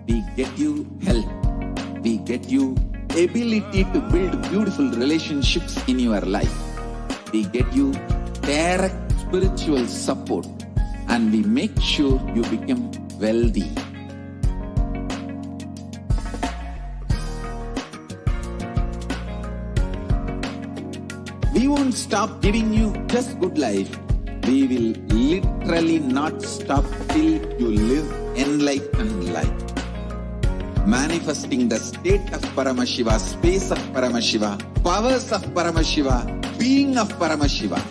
We get you health. We get you ability to build beautiful relationships in your life. We get you direct spiritual support, and we make sure you become wealthy. We won't stop giving you just good life. We will literally not stop till you live enlightened life. Manifesting the state of Paramashiva, space of Paramashiva, powers of Paramashiva, being of Paramashiva.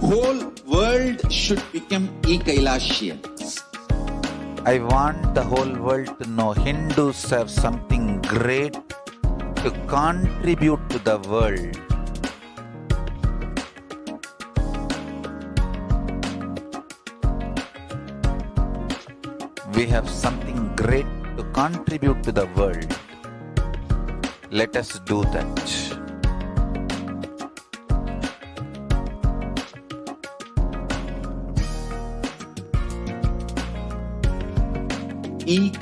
Whole world should become Kailashians. I want the whole world to know Hindus have something great to contribute to the world. We have something great to contribute to the world. Let us do that.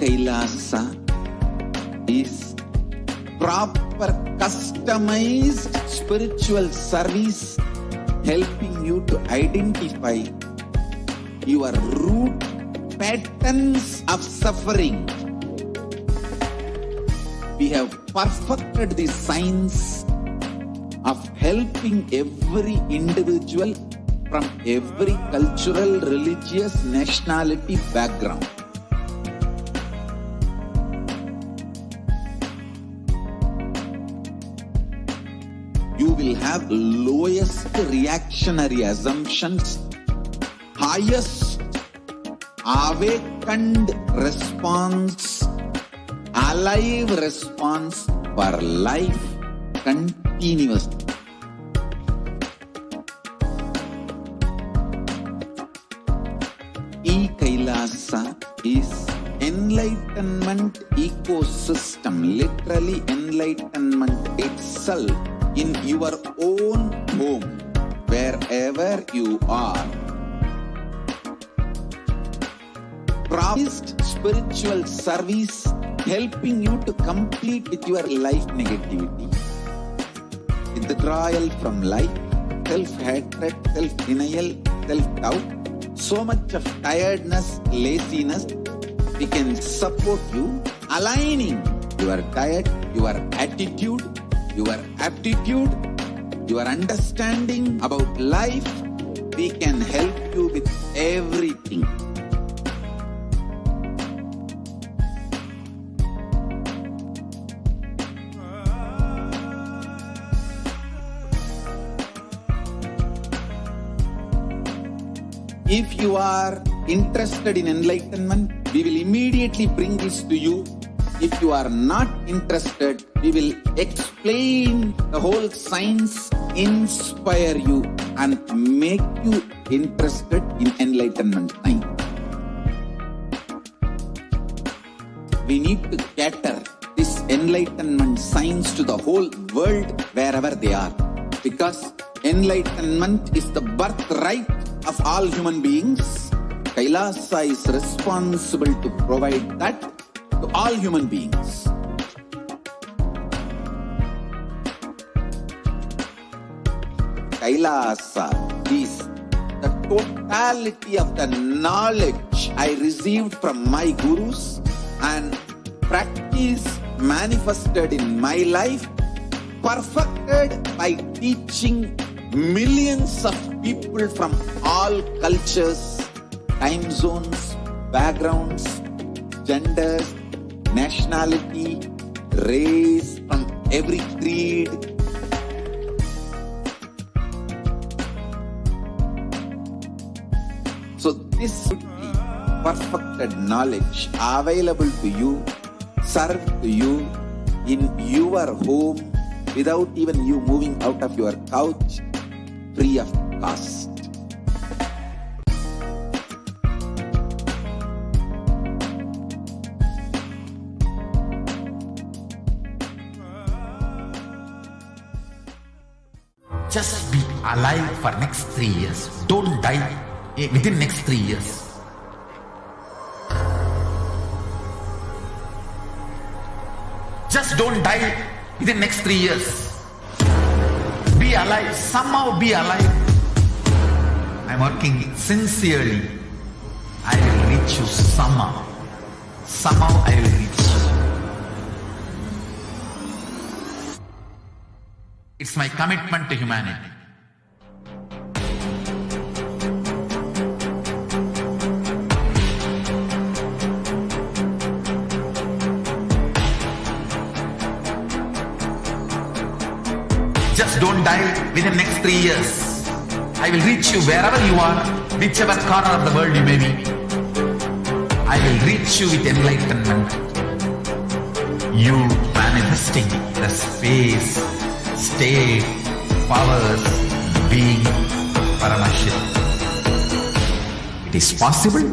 Kailasa is proper customized spiritual service helping you to identify your root patterns of suffering. We have perfected the science of helping every individual from every cultural, religious, nationality background. You will have lowest reactionary assumptions, highest awakened response, alive response for life continuously. Kailasa is enlightenment ecosystem, literally enlightenment itself in your own home, wherever you are. Promised spiritual service helping you to complete with your life negativity, withdrawal from life, self-hatred, self-denial, self-doubt, so much of tiredness, laziness. We can support you, aligning your diet, your attitude, your aptitude, your understanding about life. We can help you with everything. If you are interested in enlightenment, we will immediately bring this to you. If you are not interested, we will explain the whole science, inspire you, and make you interested in enlightenment time. We need to cater this enlightenment science to the whole world wherever they are, because enlightenment is the birthright of all human beings. Kailasa is responsible to provide that to all human beings. Kailasa is the totality of the knowledge I received from my gurus and practice manifested in my life, perfected by teaching millions of people from all cultures, time zones, backgrounds, genders, nationality, race, from every creed. So this would be perfected knowledge available to you, served to you in your home without even you moving out of your couch, free of cost. Just be alive for next 3 years. Don't die within next 3 years. Just don't die within next 3 years. Be alive. Somehow be alive. I'm working sincerely. I will reach you somehow. Somehow I will reach you. It's my commitment to humanity. Just don't die within next 3 years. I will reach you wherever you are, whichever corner of the world you may be. I will reach you with enlightenment. You manifesting the space, state, powers, being Paramashivoham. It is possible,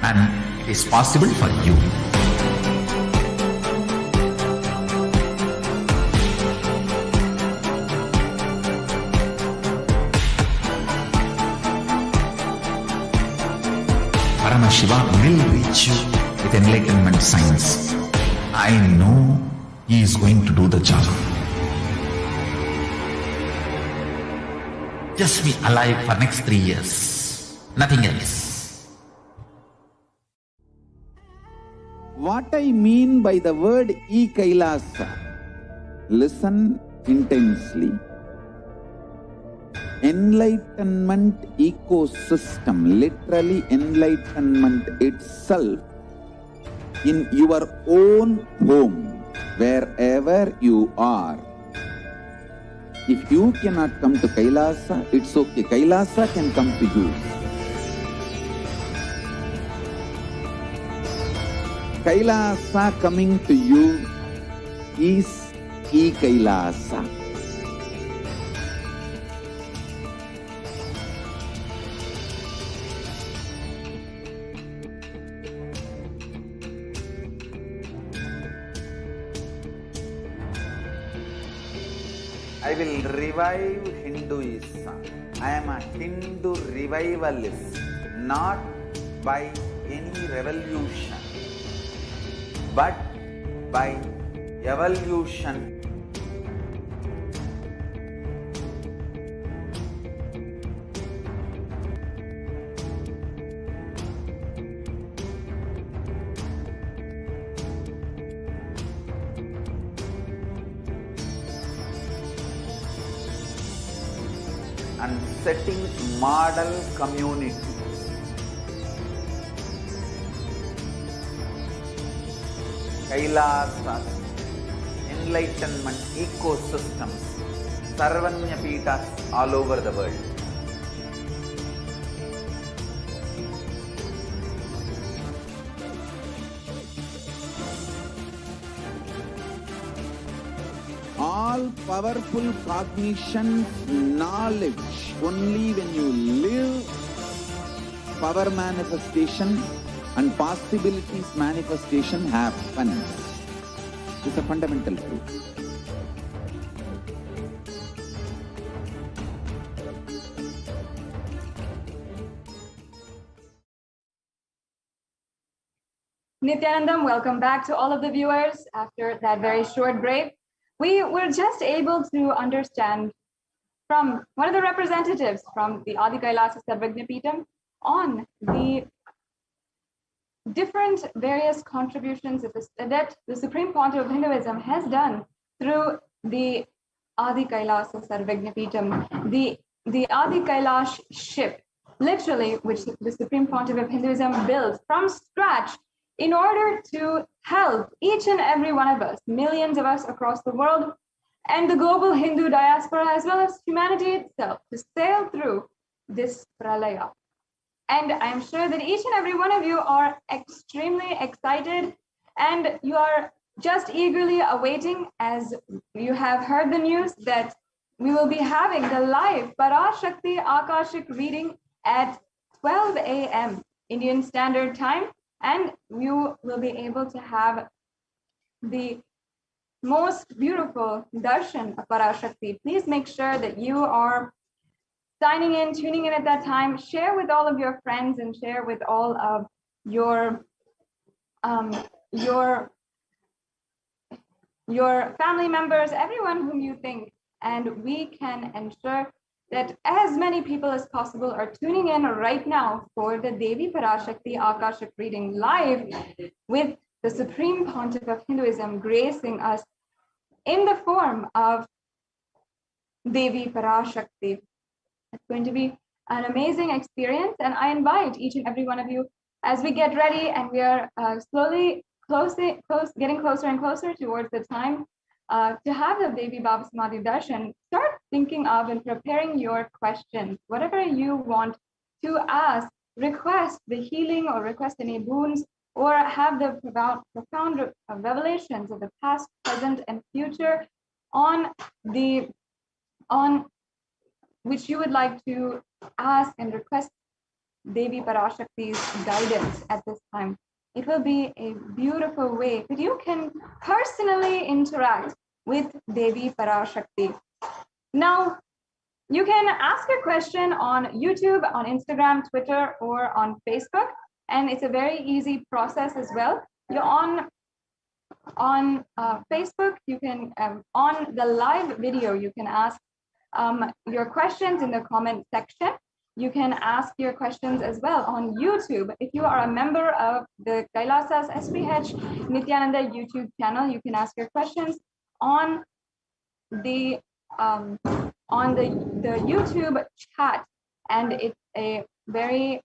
and it is possible for you. Paramashivoham will reach you with enlightenment science. I know he is going to do the job. Just be alive for next 3 years. Nothing else. What I mean by the word e-Kailasa, listen intensely. Enlightenment ecosystem, literally enlightenment itself, in your own home, wherever you are. If you cannot come to Kailasa, it's okay. Kailasa can come to you. Kailasa coming to you is e-Kailasa. I will revive Hinduism. I am a Hindu revivalist, not by any revolution, but by evolution. And setting model communities. Kailasas, enlightenment ecosystems, Sarvanya Pitas all over the world. All powerful cognition, knowledge, only when you live, power manifestation and possibilities manifestation happens. It's a fundamental truth. Nithyanandam, welcome back to all of the viewers after that very short break. We were just able to understand from one of the representatives from the Adi Kailasa Sarvagnapitam on the different various contributions that the Supreme Pontiff of Hinduism has done through the Adi Kailasa Sarvagnapitam, the Adi Kailash ship, literally, which the Supreme Pontiff of Hinduism built from scratch in order to help each and every one of us, millions of us across the world, and the global Hindu diaspora, as well as humanity itself, to sail through this pralaya. And I'm sure that each and every one of you are extremely excited, and you are just eagerly awaiting, as you have heard the news, that we will be having the live Parashakti Akashic reading at 12 a.m. Indian Standard Time. And you will be able to have the most beautiful darshan of Parashakti. Please make sure that you are signing in, tuning in at that time. Share with all of your friends and share with all of your family members, everyone whom you think, and we can ensure that as many people as possible are tuning in right now for the Devi Parashakti Akashic reading live with the Supreme Pontiff of Hinduism gracing us in the form of Devi Parashakti. It's going to be an amazing experience, and I invite each and every one of you as we get ready and we are slowly getting closer and closer towards the time to have the Devi Baba Samadhi Darshan. Start thinking of and preparing your questions, whatever you want to ask, request the healing or request any boons, or have the profound revelations of the past, present, and future on which you would like to ask and request Devi Parashakti's guidance at this time. It will be a beautiful way that you can personally interact with Devi Parashakti. Now, you can ask a question on YouTube, on Instagram, Twitter, or on Facebook, and it's a very easy process as well. You're on Facebook, you can, on the live video, you can ask your questions in the comment section. You can ask your questions as well on YouTube. If you are a member of the Kailasa's HDH Nithyananda YouTube channel, you can ask your questions on the YouTube chat, and it's a very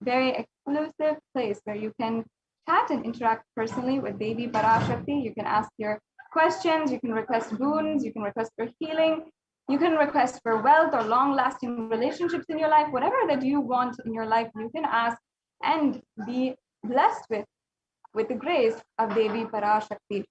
exclusive place where you can chat and interact personally with Devi Parashakti. You can ask your questions, you can request boons, you can request for healing, you can request for wealth or long-lasting relationships in your life. Whatever that you want in your life, you can ask and be blessed with the grace of Devi Parashakti.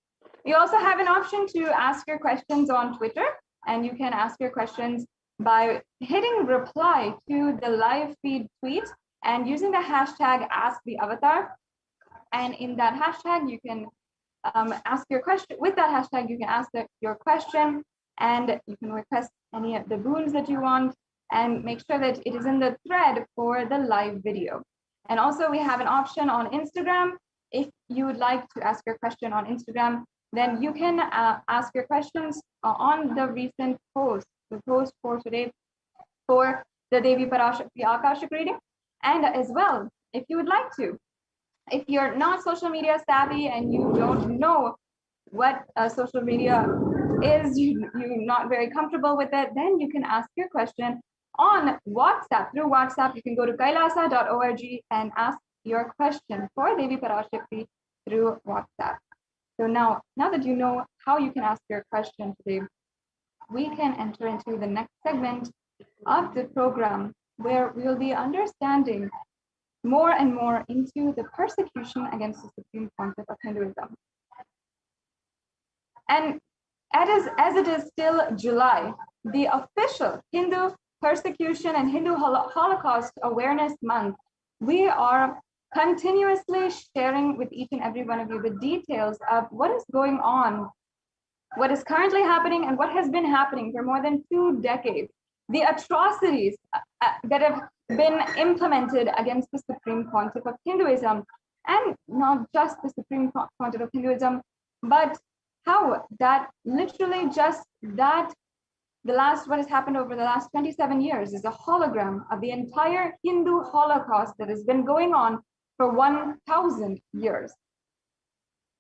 You also have an option to ask your questions on Twitter, and you can ask your questions by hitting reply to the live feed tweet and using the hashtag #AskTheAvatar. And in that hashtag, you can ask your question. With that hashtag, you can ask your question, and you can request any of the boons that you want, and make sure that it is in the thread for the live video. And also, we have an option on Instagram. If you would like to ask your question on Instagram, then you can ask your questions on the recent post, the post for today for the Devi Parashakti Akashic reading. And as well, if you would like to, if you're not social media savvy and you don't know what social media is, you're not very comfortable with it, then you can ask your question on WhatsApp. Through WhatsApp, you can go to kailasa.org and ask your question for Devi Parashakti through WhatsApp. So now that you know how you can ask your question today, we can enter into the next segment of the program, where we'll be understanding more and more into the persecution against the Supreme Pontiff of Hinduism. And as it is still July, the official Hindu Persecution and Hindu Holocaust Awareness Month, we are continuously sharing with each and every one of you the details of what is going on, what is currently happening, and what has been happening for more than 2 decades. The atrocities that have been implemented against the Supreme Pontiff of Hinduism, and not just the Supreme Pontiff of Hinduism, but how that literally just that what has happened over the last 27 years is a hologram of the entire Hindu Holocaust that has been going on for 1,000 years.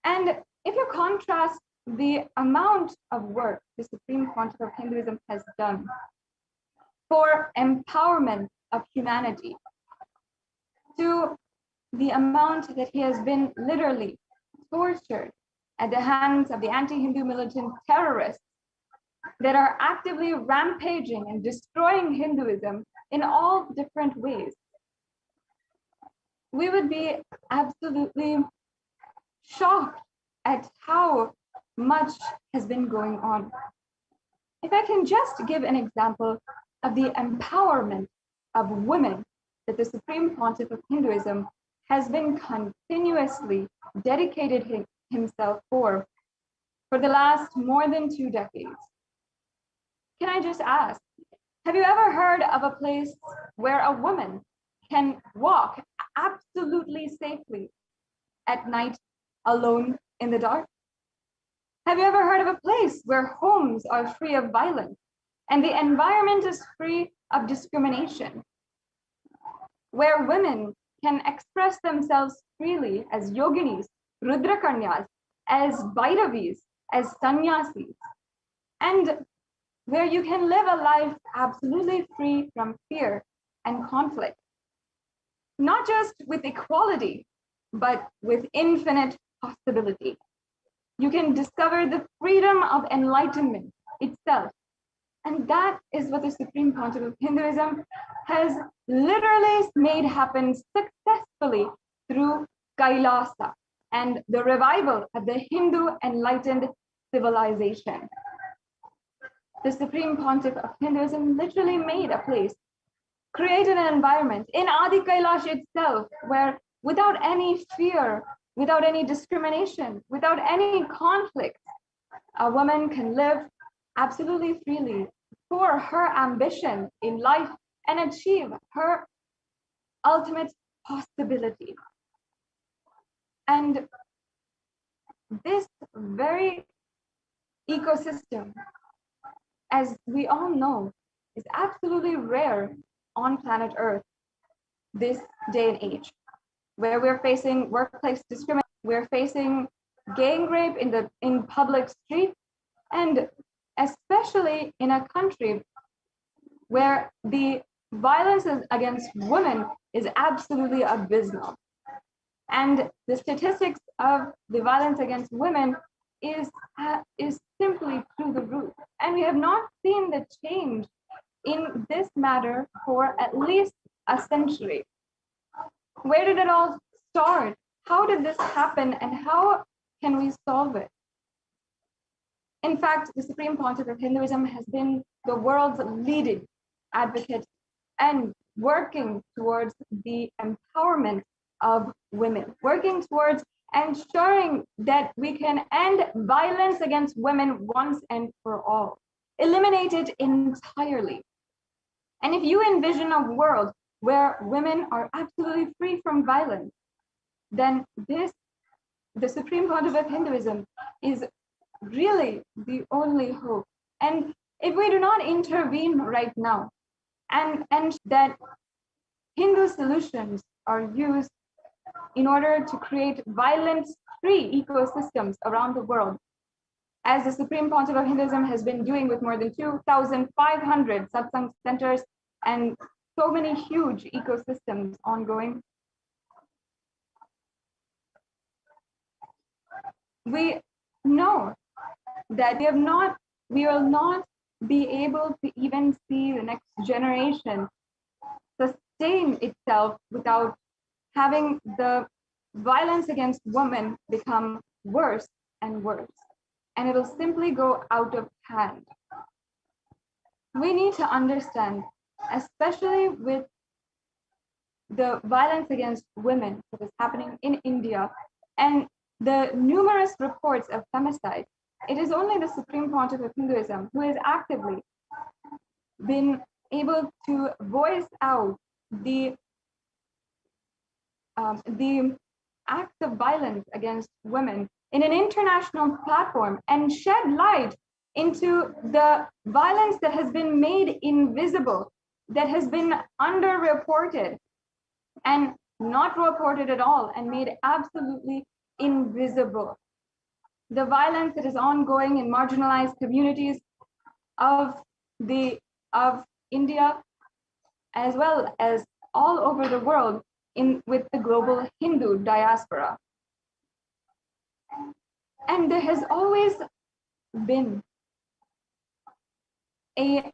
And if you contrast the amount of work the Supreme Pontiff of Hinduism has done for empowerment of humanity to the amount that he has been literally tortured at the hands of the anti-Hindu militant terrorists that are actively rampaging and destroying Hinduism in all different ways, we would be absolutely shocked at how much has been going on. If I can just give an example of the empowerment of women that the Supreme Pontiff of for the last more than 2 decades. Can I just ask, have you ever heard of a place where a woman can walk absolutely safely at night alone in the dark? Have you ever heard of a place where homes are free of violence and the environment is free of discrimination? Where women can express themselves freely as yoginis, rudrakanyas, as Bhairavis, as sannyasis, and where you can live a life absolutely free from fear and conflict, not just with equality, but with infinite possibility. You can discover the freedom of enlightenment itself. And that is what the Supreme Pontiff of Hinduism has literally made happen successfully through Kailasa and the revival of the Hindu enlightened civilization. The Supreme Pontiff of Hinduism literally made a place, created an environment in Adi Kailash itself, where without any fear, without any discrimination, without any conflict, a woman can live absolutely freely for her ambition in life and achieve her ultimate possibility. And this very ecosystem, as we all know, is absolutely rare on planet Earth this day and age, where we're facing workplace discrimination, we're facing gang rape in public streets, and especially in a country where the violence against women is absolutely abysmal. And the statistics of the violence against women is simply through the roof. And we have not seen the change in this matter for at least a century. Where did it all start? How did this happen, and how can we solve it? In fact, the Supreme Pontiff of Hinduism has been the world's leading advocate and working towards the empowerment of women, working towards ensuring that we can end violence against women once and for all, eliminate it entirely. And if you envision a world where women are absolutely free from violence, then the Supreme Pontiff of Hinduism is really the only hope. And if we do not intervene right now, and that Hindu solutions are used in order to create violence-free ecosystems around the world, as the Supreme Pontiff of Hinduism has been doing with more than 2,500 satsang centers and so many huge ecosystems ongoing, we know that we will not be able to even see the next generation sustain itself without having the violence against women become worse and worse. And it'll simply go out of hand. We need to understand, especially with the violence against women that is happening in India and the numerous reports of femicide, it is only the Supreme Pontiff of Hinduism who has actively been able to voice out the acts of violence against women in an international platform and shed light into the violence that has been made invisible, that has been underreported and not reported at all and made absolutely invisible. The violence that is ongoing in marginalized communities of India, as well as all over the world with the global Hindu diaspora. And there has always been an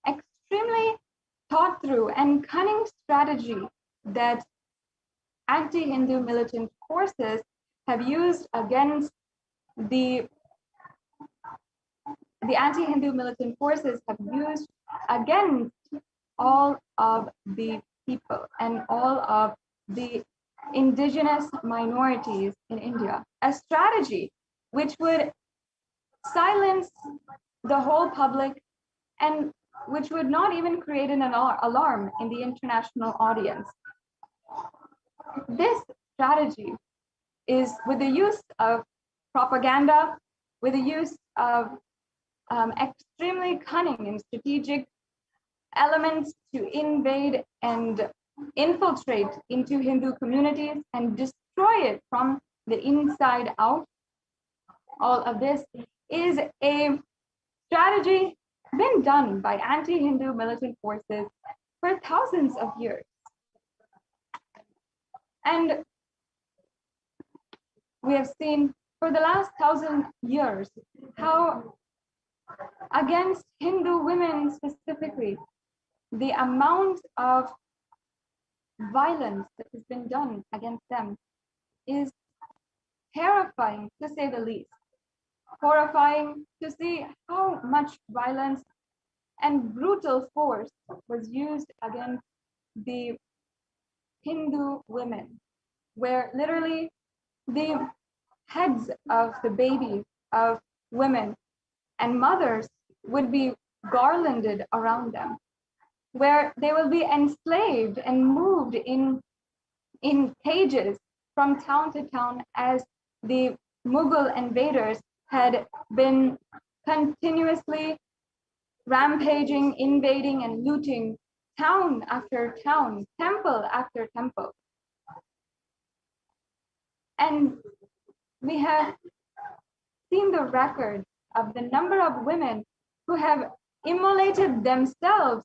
extremely thought through and cunning strategy that anti-Hindu militant forces have used against the anti-Hindu militant forces have used against all of the people and all of the indigenous minorities in India. A strategy which would silence the whole public, and which would not even create an alarm in the international audience. This strategy is with the use of propaganda, with the use of extremely cunning and strategic elements to invade and infiltrate into Hindu communities and destroy it from the inside out. All of this is a strategy been done by anti-Hindu militant forces for thousands of years. And we have seen for the last 1,000 years how against Hindu women specifically, the amount of violence that has been done against them is terrifying, to say the least. Horrifying to see how much violence and brutal force was used against the Hindu women, where literally the heads of the babies of women and mothers would be garlanded around them, where they will be enslaved and moved in cages from town to town as the Mughal invaders had been continuously rampaging, invading, and looting town after town, temple after temple. And we have seen the record of the number of women who have immolated themselves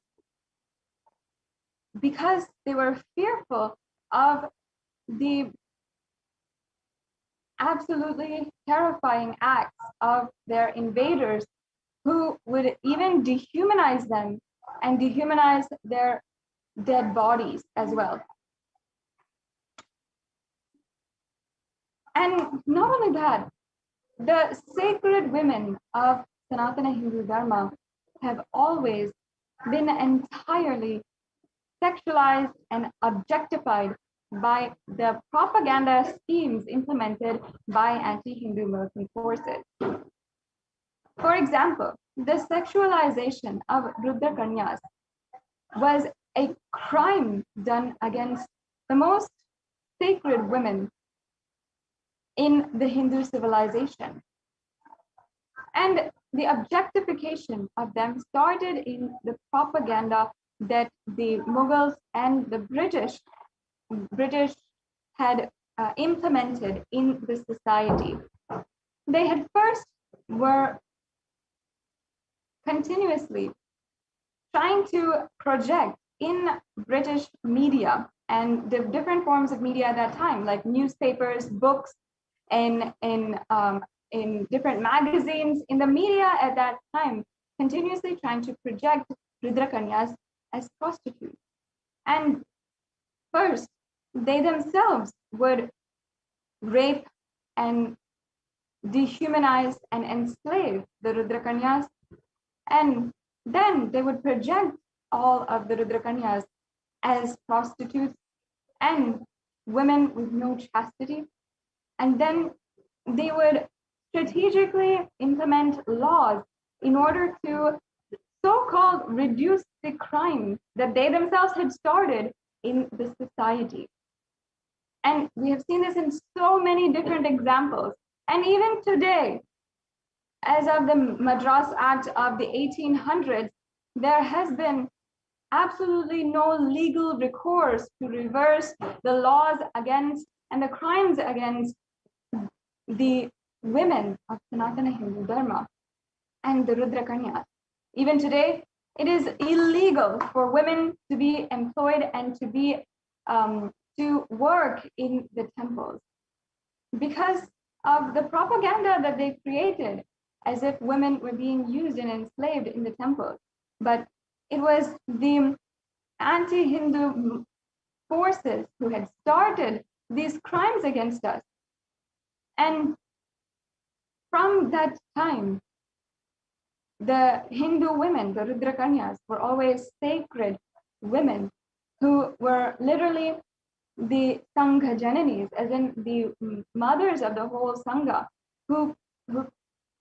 because they were fearful of the absolutely terrifying acts of their invaders, who would even dehumanize them and dehumanize their dead bodies as well. And not only that, the sacred women of Sanatana Hindu Dharma have always been entirely sexualized and objectified by the propaganda schemes implemented by anti-Hindu militant forces. For example, the sexualization of Rudra Kanyas was a crime done against the most sacred women in the Hindu civilization. And the objectification of them started in the propaganda that the Mughals and the British had implemented in the society. They had first were continuously trying to project in British media and the different forms of media at that time, like newspapers, books, and in different magazines, in the media at that time, continuously trying to project Rudra Kanyas as prostitutes. And first, they themselves would rape and dehumanize and enslave the Rudra Kanyas, and then they would project all of the Rudra Kanyas as prostitutes and women with no chastity. And then they would strategically implement laws in order to so-called reduce the crime that they themselves had started in the society. And we have seen this in so many different examples. And even today, as of the Madras Act of the 1800s, there has been absolutely no legal recourse to reverse the laws against and the crimes against the women of Sanatana Hindu Dharma and the Rudra Kanyas. Even today, it is illegal for women to be employed and to be to work in the temples because of the propaganda that they created, as if women were being used and enslaved in the temples. But it was the anti-Hindu forces who had started these crimes against us. And from that time, the Hindu women, the Rudra Kanyas, were always sacred women who were literally the Sangha Jananis, as in the mothers of the whole Sangha, who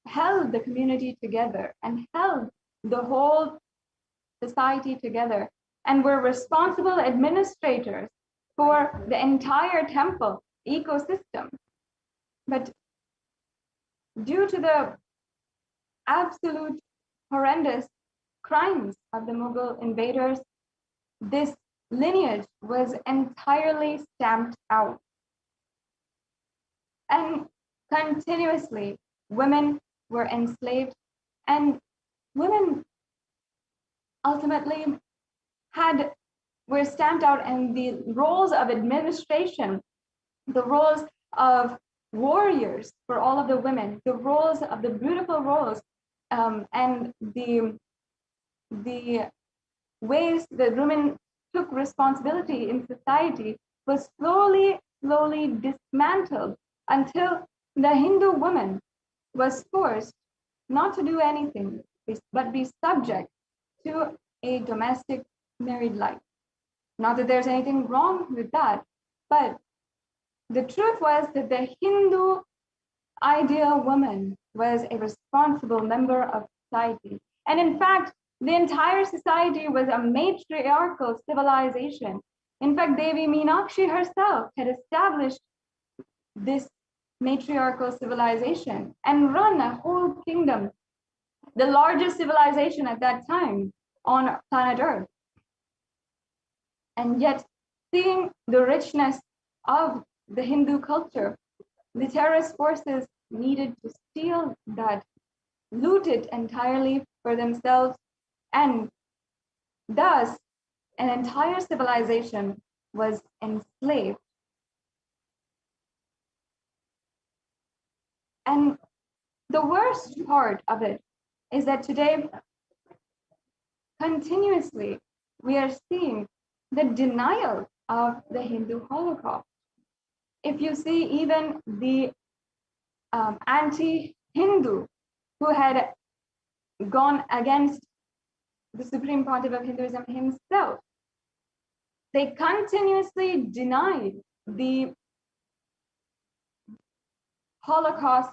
held the community together and held the whole society together and were responsible administrators for the entire temple ecosystem. But due to the absolute horrendous crimes of the Mughal invaders, this lineage was entirely stamped out. And continuously, women were enslaved, and women ultimately were stamped out, and the roles of administration, the roles of warriors for all of the women, the roles of the beautiful roles, and the ways that women took responsibility in society was slowly dismantled until the Hindu woman was forced not to do anything but be subject to a domestic married life. Not that there's anything wrong with that, but the truth was that the Hindu ideal woman was a responsible member of society. And in fact, the entire society was a matriarchal civilization. In fact, Devi Meenakshi herself had established this matriarchal civilization and run a whole kingdom, the largest civilization at that time on planet Earth. And yet, seeing the richness of the Hindu culture, the terrorist forces needed to steal that, loot it entirely for themselves, and thus an entire civilization was enslaved. And the worst part of it is that today, continuously, we are seeing the denial of the Hindu Holocaust. If you see even the anti-Hindu who had gone against the Supreme Pontiff of Hinduism himself, they continuously denied the Holocaust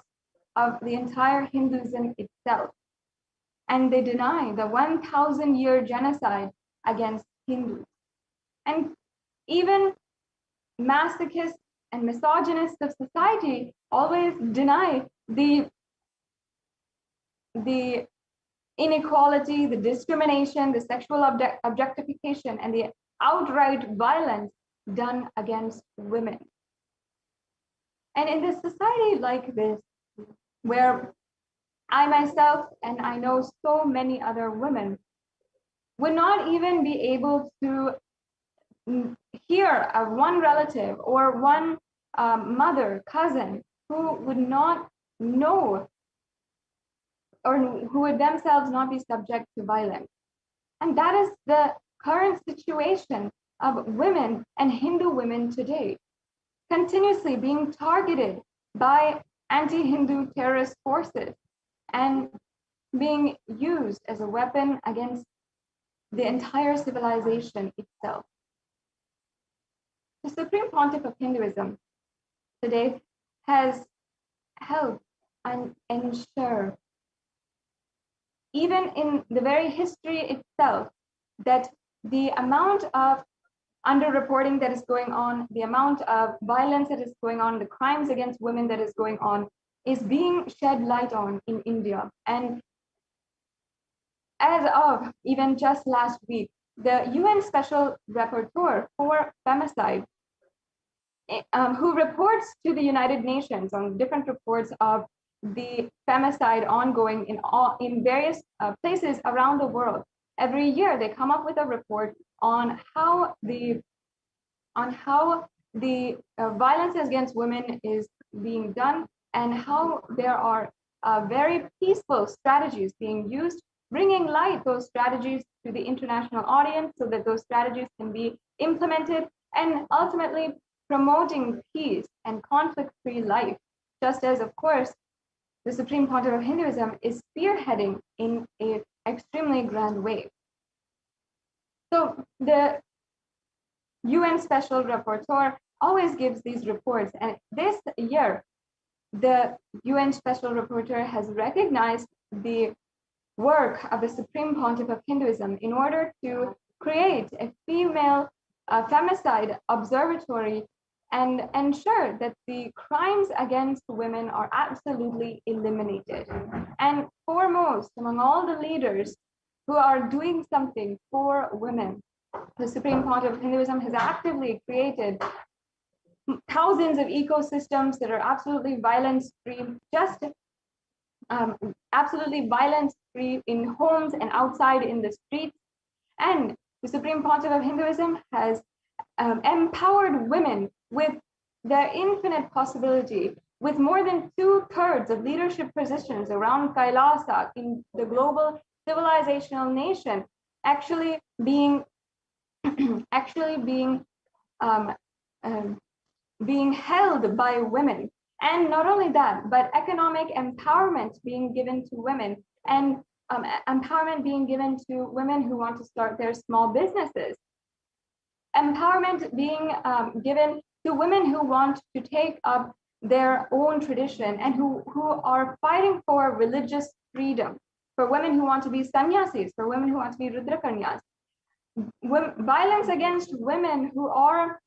of the entire Hinduism itself. And they deny the 1,000-year genocide against Hindus. And even masochists and misogynists of society always deny the inequality, the discrimination, the sexual objectification, and the outright violence done against women. And in this society like this, where I myself and I know so many other women would not even be able to hear of one relative or one mother, cousin who would not know or who would themselves not be subject to violence. And that is the current situation of women and Hindu women today, continuously being targeted by anti-Hindu terrorist forces and being used as a weapon against the entire civilization itself. The Supreme Pontiff of Hinduism today has helped and ensure, even in the very history itself, that the amount of underreporting that is going on, the amount of violence that is going on, the crimes against women that is going on, is being shed light on in India. And as of even just last week, the UN Special Rapporteur for Femicide, who reports to the United Nations on different reports of the femicide ongoing in various places around the world. Every year, they come up with a report on how the violence against women is being done and how there are very peaceful strategies being used, bringing light those strategies to the international audience so that those strategies can be implemented and ultimately promoting peace and conflict-free life, just as, of course, the Supreme Pontiff of Hinduism is spearheading in an extremely grand way. So the UN Special Rapporteur always gives these reports, and this year the UN Special Rapporteur has recognized the work of the Supreme Pontiff of Hinduism in order to create a femicide observatory and ensure that the crimes against women are absolutely eliminated. And foremost, among all the leaders who are doing something for women, the Supreme Pontiff of Hinduism has actively created thousands of ecosystems that are absolutely violence-free, absolutely violence-free in homes and outside in the streets. And the Supreme Pontiff of Hinduism has empowered women with their infinite possibility, with more than 2/3 of leadership positions around Kailasa in the global civilizational nation actually being being held by women. And not only that, but economic empowerment being given to women, and empowerment being given to women who want to start their small businesses. Empowerment being given to women who want to take up their own tradition and who are fighting for religious freedom, for women who want to be sannyasis, for women who want to be rudrakanyas. Violence against women who are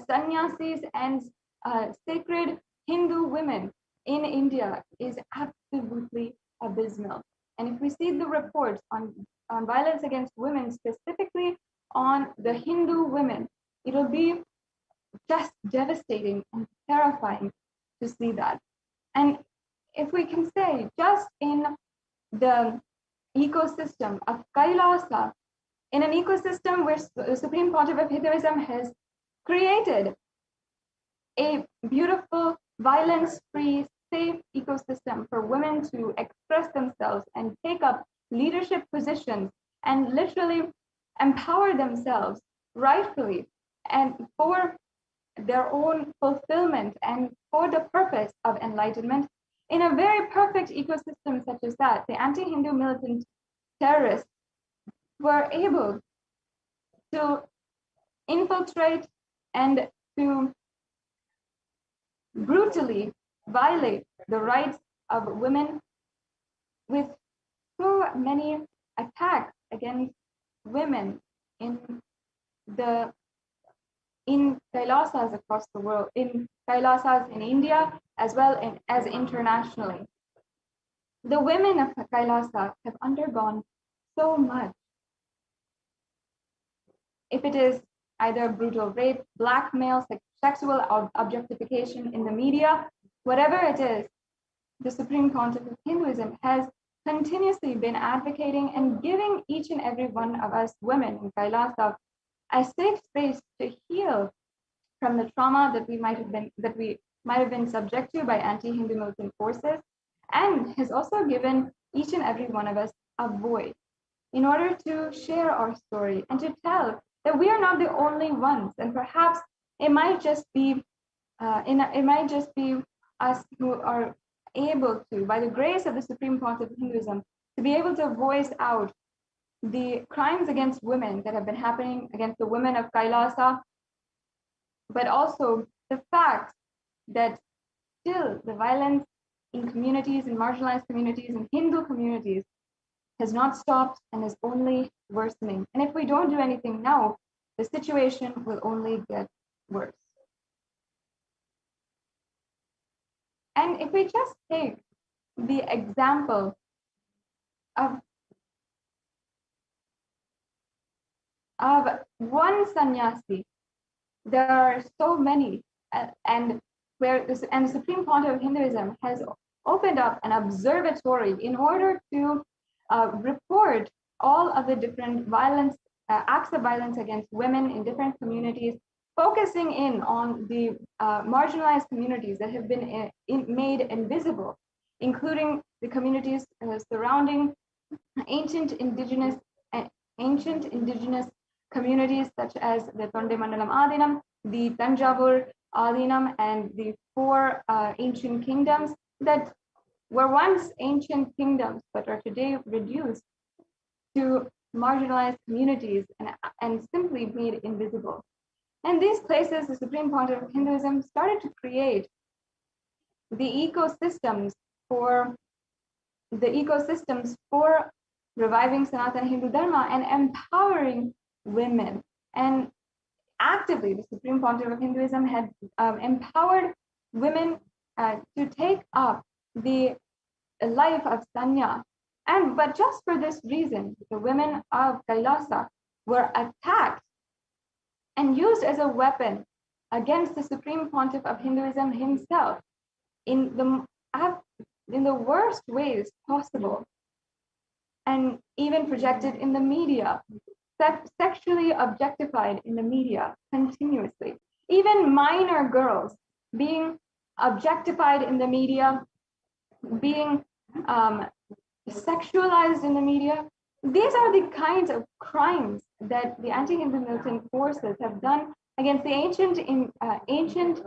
sannyasis and sacred Hindu women in India is absolutely abysmal. And if we see the reports on violence against women, specifically on the Hindu women, it'll be just devastating and terrifying to see that. And if we can say, just in the ecosystem of Kailasa, in an ecosystem where the Supreme Pontiff of Hinduism has created a beautiful, violence-free, safe ecosystem for women to express themselves and take up leadership positions and literally empower themselves rightfully and for their own fulfillment and for the purpose of enlightenment. In a very perfect ecosystem such as that, the anti-Hindu militant terrorists were able to infiltrate and to brutally violate the rights of women with so many attacks against women in Kailasas across the world, in Kailasas in India, as well as internationally. The women of Kailasa have undergone so much. If it is either brutal rape, blackmail, sexual objectification in the media, whatever it is, the Supreme Pontiff of Hinduism has continuously been advocating and giving each and every one of us women in Kailasa a safe space to heal from the trauma that we might have been subject to by anti-Hindu militant forces, and has also given each and every one of us a voice in order to share our story and to tell that we are not the only ones, and perhaps it might just be us who are able to, by the grace of the Supreme Pontiff of Hinduism, to be able to voice out the crimes against women that have been happening against the women of Kailasa, but also the fact that still the violence in communities, in marginalized communities, in Hindu communities has not stopped and is only worsening. And if we don't do anything now, the situation will only get worse. And if we just take the example of one sannyasi, there are so many, and the Supreme Pontiff of Hinduism has opened up an observatory in order to report all of the different acts of violence against women in different communities, focusing in on the marginalized communities that have been made invisible, including the communities surrounding ancient indigenous communities such as the Tondemandalam Adinam, the Tanjavur Adinam, and the 4 ancient kingdoms that were once ancient kingdoms but are today reduced to marginalized communities and simply made invisible. And these places, the Supreme Pontiff of Hinduism started to create the ecosystems for reviving Sanatana Hindu Dharma and empowering women. And actively, the Supreme Pontiff of Hinduism had empowered women to take up the life of sanya. But just for this reason, the women of Kailasa were attacked and used as a weapon against the Supreme Pontiff of Hinduism himself in the worst ways possible, and even projected in the media, sexually objectified in the media continuously. Even minor girls being objectified in the media, being sexualized in the media. These are the kinds of crimes that the anti-Hindu militant forces have done against the ancient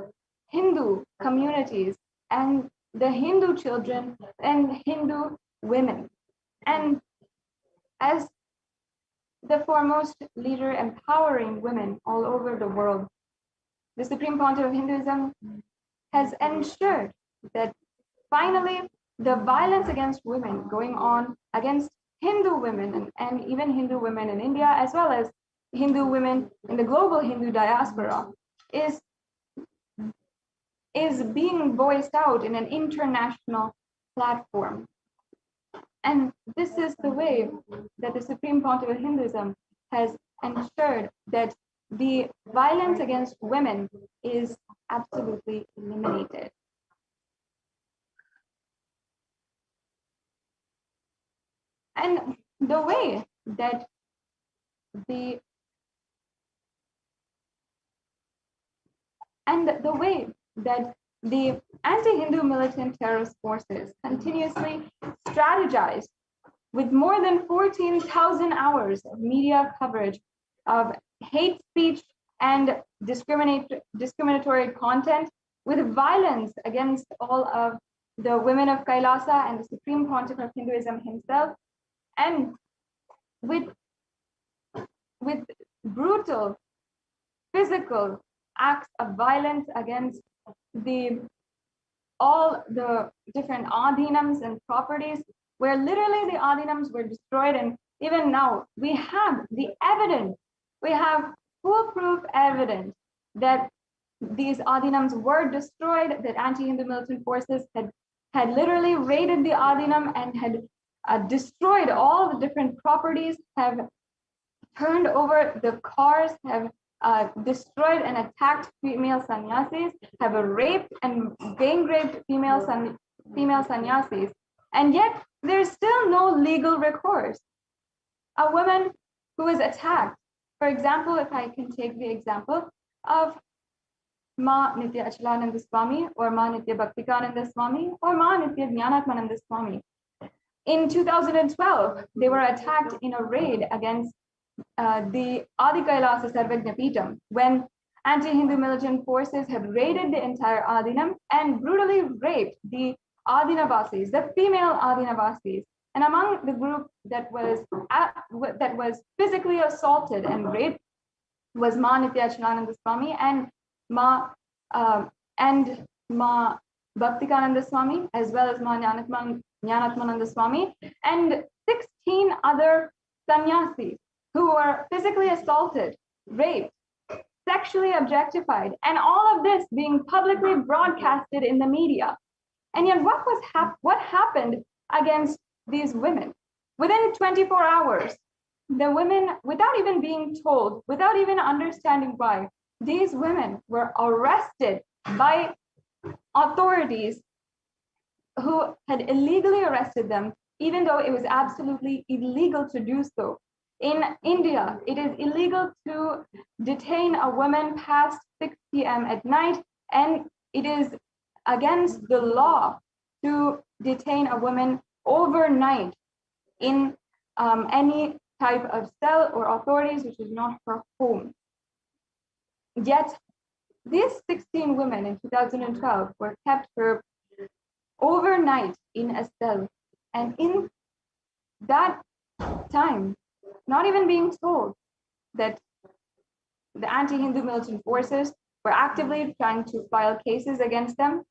Hindu communities and the Hindu children and Hindu women. And as the foremost leader empowering women all over the world, the Supreme Pontiff of Hinduism has ensured that finally the violence against women going on against Hindu women and even Hindu women in India, as well as Hindu women in the global Hindu diaspora, is being voiced out in an international platform. And this is the way that the Supreme Pontiff of Hinduism has ensured that the violence against women is absolutely eliminated. And the way that the anti-Hindu militant terrorist forces continuously strategized with more than 14,000 hours of media coverage of hate speech and discriminatory content, with violence against all of the women of Kailasa and the Supreme Pontiff of Hinduism himself, and with brutal physical acts of violence against all the different adinams and properties, where literally the adinams were destroyed. And even now we have the evidence, we have foolproof evidence that these adinams were destroyed, that anti-Hindu militant forces had literally raided the adinam and had destroyed all the different properties, have turned over the cars, have destroyed and attacked female sannyasis, have raped and gang-raped female sannyasis, and yet there's still no legal recourse. A woman who is attacked, for example, if I can take the example of Ma Nitya Achalananda Swami or Ma Nitya Bhaktikananda Swami or Ma Nitya Jnanatmananda Swami. In 2012, they were attacked in a raid against the Adi Kailasa Sarvajnapeetham, when anti-Hindu militant forces had raided the entire Adinam and brutally raped the Adinavasis, the female Adinavasis. And among the group that was physically assaulted and raped was Ma Nitya Achalananda Swami and Ma Bhaktikananda Swami, as well as Ma Jnanatmananda Swami, and 16 other sannyasis who were physically assaulted, raped, sexually objectified, and all of this being publicly broadcasted in the media. And yet what happened against these women? Within 24 hours, the women, without even being told, without even understanding why, these women were arrested by authorities who had illegally arrested them, even though it was absolutely illegal to do so. In India, it is illegal to detain a woman past 6 p.m. at night, and it is against the law to detain a woman overnight in any type of cell or authorities which is not her home. Yet, these 16 women in 2012 were kept for overnight in a cell, and in that time, not even being told that the anti-Hindu militant forces were actively trying to file cases against them,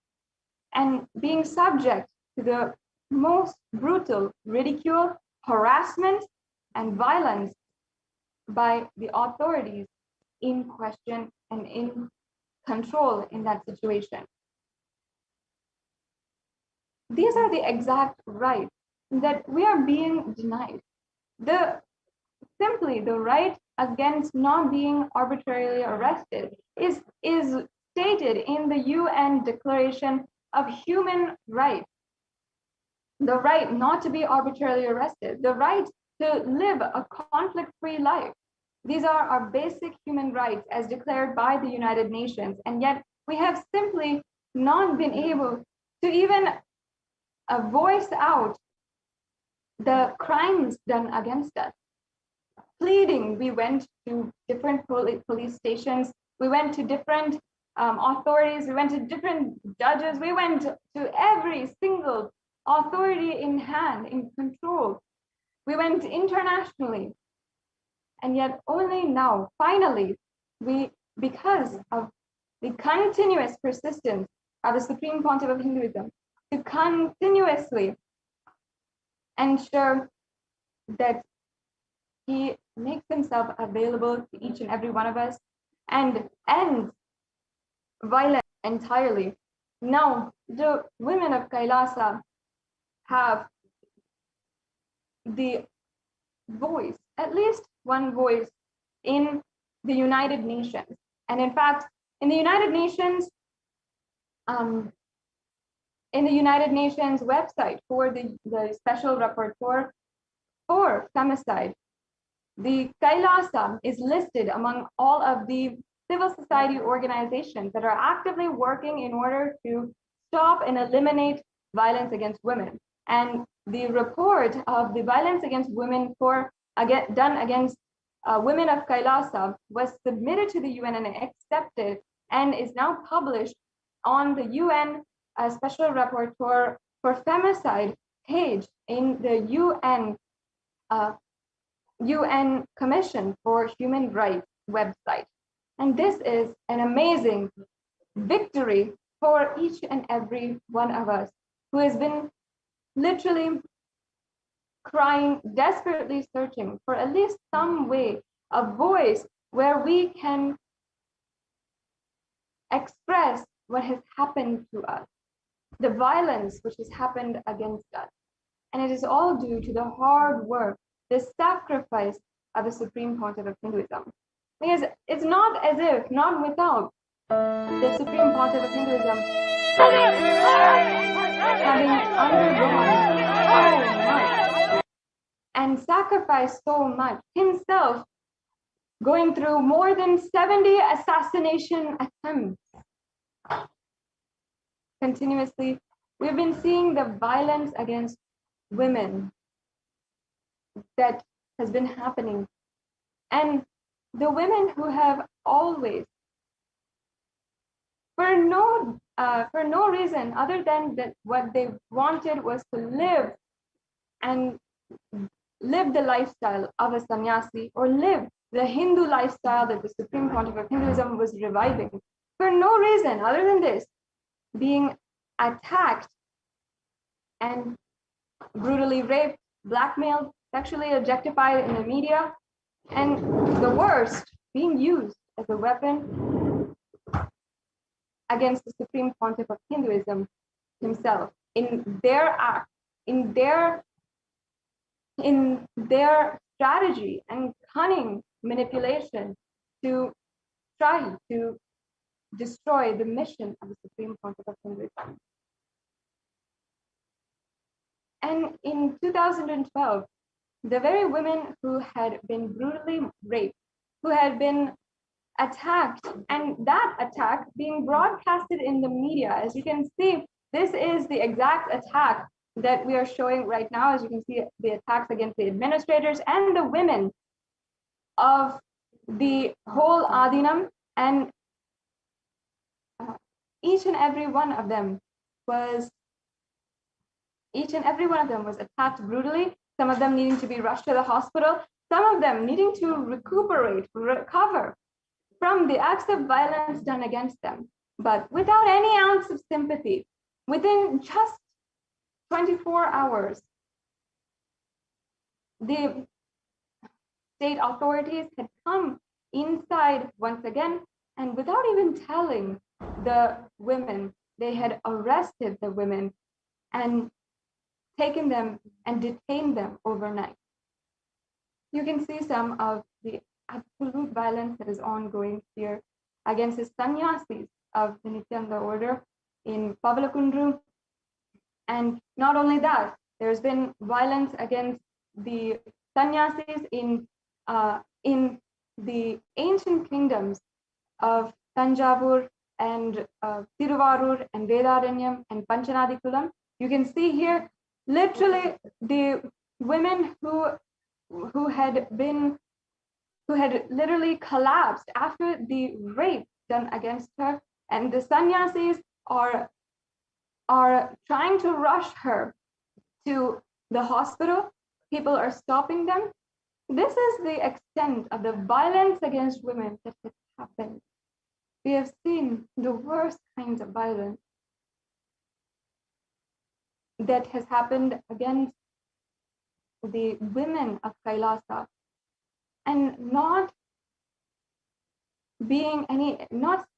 and being subject to the most brutal ridicule, harassment, and violence by the authorities in question and in control in that situation. These are the exact rights that we are being denied. Simply the right against not being arbitrarily arrested is stated in the UN Declaration of Human Rights. The right not to be arbitrarily arrested, the right to live a conflict-free life. These are our basic human rights as declared by the United Nations, and yet we have simply not been able to even voice out the crimes done against us. Pleading, we went to different police stations, we went to different authorities, we went to different judges, we went to every single authority in hand, in control. We went internationally. And yet only now, finally, because of the continuous persistence of the Supreme Pontiff of Hinduism to continuously ensure that he makes himself available to each and every one of us and ends violence entirely. Now, the women of Kailasa have the voice, at least one voice, in the United Nations. And in fact, in the United Nations website for the special rapporteur for femicide, the Kailasa is listed among all of the civil society organizations that are actively working in order to stop and eliminate violence against women. And the report of the violence against women done against women of Kailasa was submitted to the UN and accepted and is now published on the UN Special Rapporteur for Femicide page in the UN Commission for Human Rights website. And this is an amazing victory for each and every one of us who has been literally crying, desperately searching for at least some way, a voice where we can express what has happened to us, the violence which has happened against us. And it is all due to the hard work, the sacrifice of the Supreme Pontiff of Hinduism. Because it's not as if, not without the Supreme Pontiff of Hinduism having undergone so much and sacrificed so much, himself going through more than 70 assassination attempts. Continuously, we've been seeing the violence against women that has been happening. And the women who have always, for no reason other than that what they wanted was to live the lifestyle of a sannyasi, or live the Hindu lifestyle that the Supreme Pontiff of Hinduism was reviving. For no reason other than this, being attacked and brutally raped, blackmailed, sexually objectified in the media, and the worst, being used as a weapon against the Supreme Pontiff of Hinduism himself in their act, in their strategy and cunning manipulation to try to destroy the mission of the Supreme Pontiff of Hinduism. And in 2012, the very women who had been brutally raped, who had been attacked, and that attack being broadcasted in the media, as you can see, this is the exact attack that we are showing right now. As you can see, the attacks against the administrators and the women of the whole Adinam, and each and every one of them was attacked brutally, some of them needing to be rushed to the hospital, some of them needing to recover from the acts of violence done against them, but without any ounce of sympathy, Within just 24 hours, the state authorities had come inside once again, and without even telling the women, they had arrested the women and taken them and detained them overnight. You can see some of the absolute violence that is ongoing here against the sannyasis of the Nithyananda order in Pavalakundru. And not only that, there's been violence against the sannyasis in the ancient kingdoms of Tanjavur and Tiruvarur and Vedaranyam and Panchanadikulam. You can see here literally the women who had literally collapsed after the rape done against her, and the sannyasis are trying to rush her to the hospital. People are stopping them. This is the extent of the violence against women that has happened. We have seen the worst kinds of violence that has happened against the women of Kailasa, and not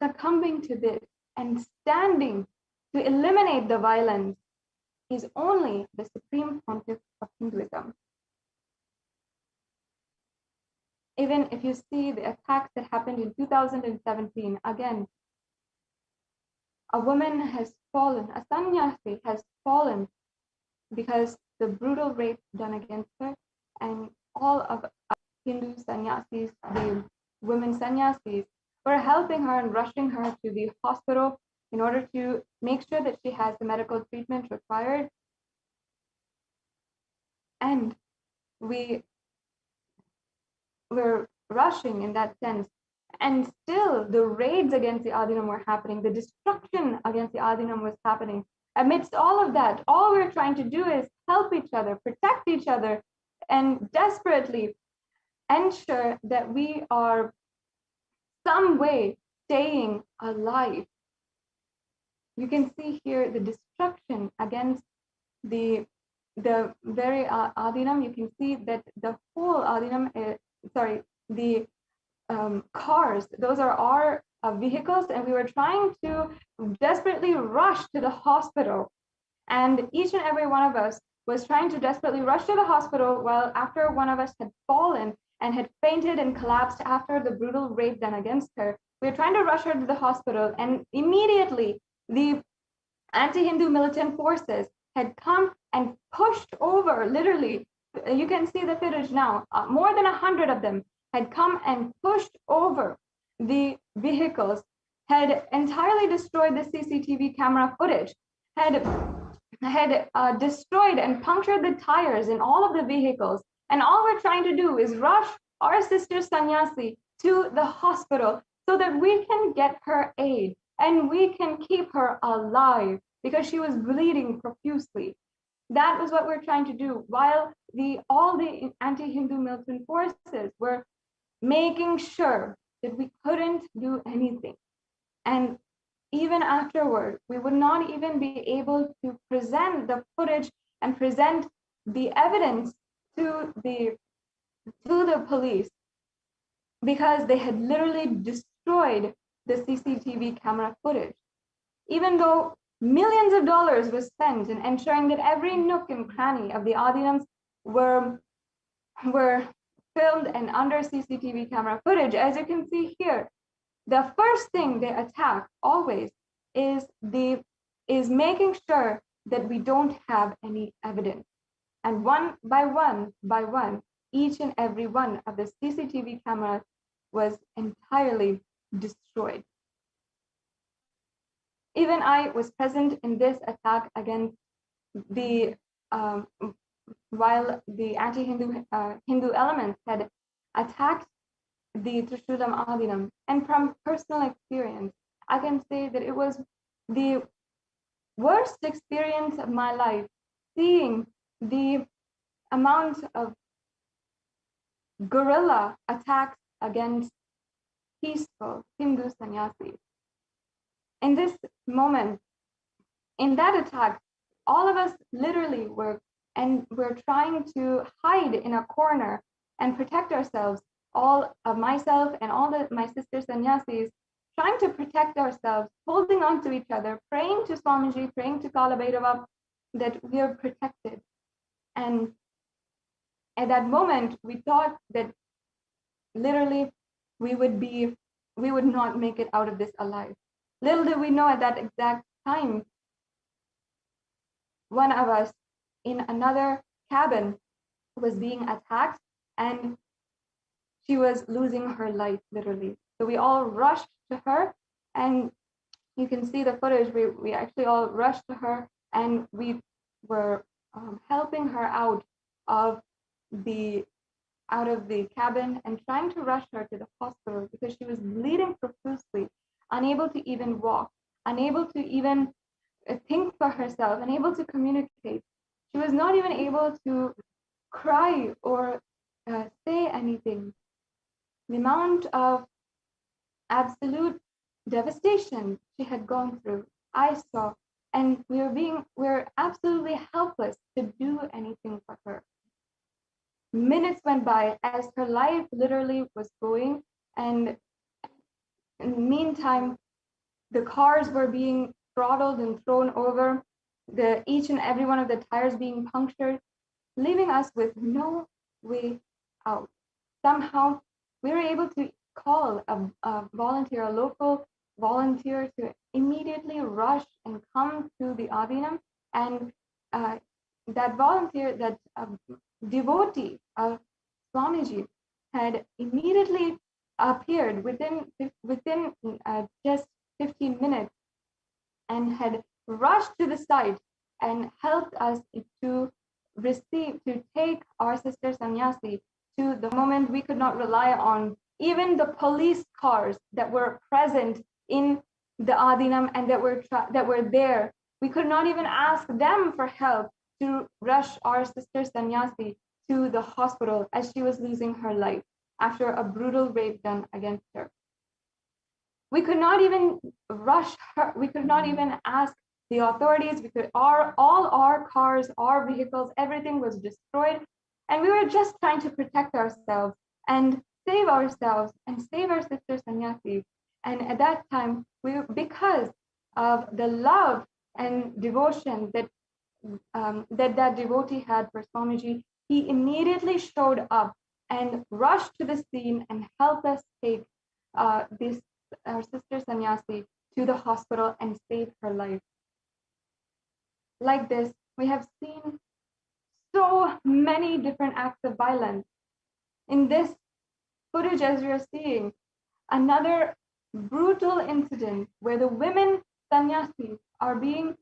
succumbing to this and standing to eliminate the violence is only the supreme pontiff of Hinduism. Even if you see the attacks that happened in 2017, again, a woman has fallen, a sannyasi has fallen because the brutal rape done against her, and all of Hindu sannyasis, the women sannyasis, were helping her and rushing her to the hospital in order to make sure that she has the medical treatment required. And we were rushing in that sense. And still the raids against the Adinam were happening, the destruction against the Adinam was happening. Amidst all of that, all we're trying to do is help each other, protect each other, and desperately ensure that we are some way staying alive. You can see here the destruction against the very Adinam. You can see that the whole Adinam, the cars, those are our vehicles, and we were trying to desperately rush to the hospital. And each and every one of us was trying to desperately rush to the hospital, while after one of us had fallen and had fainted and collapsed after the brutal rape done against her, we were trying to rush her to the hospital, and immediately the anti-Hindu militant forces had come and pushed over, literally, you can see the footage now, more than 100 of them had come and pushed over the vehicles, had entirely destroyed the CCTV camera footage, had destroyed and punctured the tires in all of the vehicles. And all we're trying to do is rush our sister Sannyasi to the hospital so that we can get her aid and we can keep her alive, because she was bleeding profusely. That was what we're trying to do, while all the anti-Hindu militant forces were making sure that we couldn't do anything. And even afterward, we would not even be able to present the footage and present the evidence to the police, because they had literally destroyed the CCTV camera footage. Even though millions of dollars were spent in ensuring that every nook and cranny of the Adinams were filmed and under CCTV camera footage, as you can see here, the first thing they attack always is making sure that we don't have any evidence. And one by one, each and every one of the CCTV cameras was entirely destroyed. Even I was present in this attack against while the anti-Hindu Hindu elements had attacked the Trishulam Adinam. And from personal experience, I can say that it was the worst experience of my life, seeing the amount of guerrilla attacks against peaceful Hindu sannyasis. In this moment, in that attack, all of us literally were trying to hide in a corner and protect ourselves. All of myself and all my sister sannyasis trying to protect ourselves, holding on to each other, praying to Swamiji, praying to Kala Bhairava that we are protected. And at that moment, we thought that literally we would not make it out of this alive. Little did we know at that exact time, one of us in another cabin was being attacked and she was losing her life, literally. So we all rushed to her, and you can see the footage. We actually all rushed to her, and we were helping her out of the cabin and trying to rush her to the hospital because she was bleeding profusely, unable to even walk, unable to even think for herself, unable to communicate. She was not even able to cry or say anything. The amount of absolute devastation she had gone through, I saw, and we're absolutely helpless to do anything for her. Minutes went by as her life literally was going, and in the meantime, the cars were being throttled and thrown over, each and every one of the tires being punctured, leaving us with no way out. Somehow, we were able to call a volunteer, a local volunteer, to immediately rush and come to the Adinam. And that volunteer, that devotee of Swamiji, had immediately appeared within just 15 minutes and had rushed to the site and helped us to take our sister Sannyasi to the moment we could not rely on even the police cars that were present in the Adinam and that were there. We could not even ask them for help to rush our sister Sannyasi to the hospital as she was losing her life after a brutal rape done against her. We could not even rush her. We could not even ask the authorities. All our cars, our vehicles, everything was destroyed. And we were just trying to protect ourselves and save ourselves and save our sister Sannyasi. And at that time, because of the love and devotion that that devotee had for Swamiji, he immediately showed up and rushed to the scene and helped us take our sister Sannyasi to the hospital and save her life. Like this, we have seen so many different acts of violence. In this footage, as you're seeing, another brutal incident where the women sannyasis are being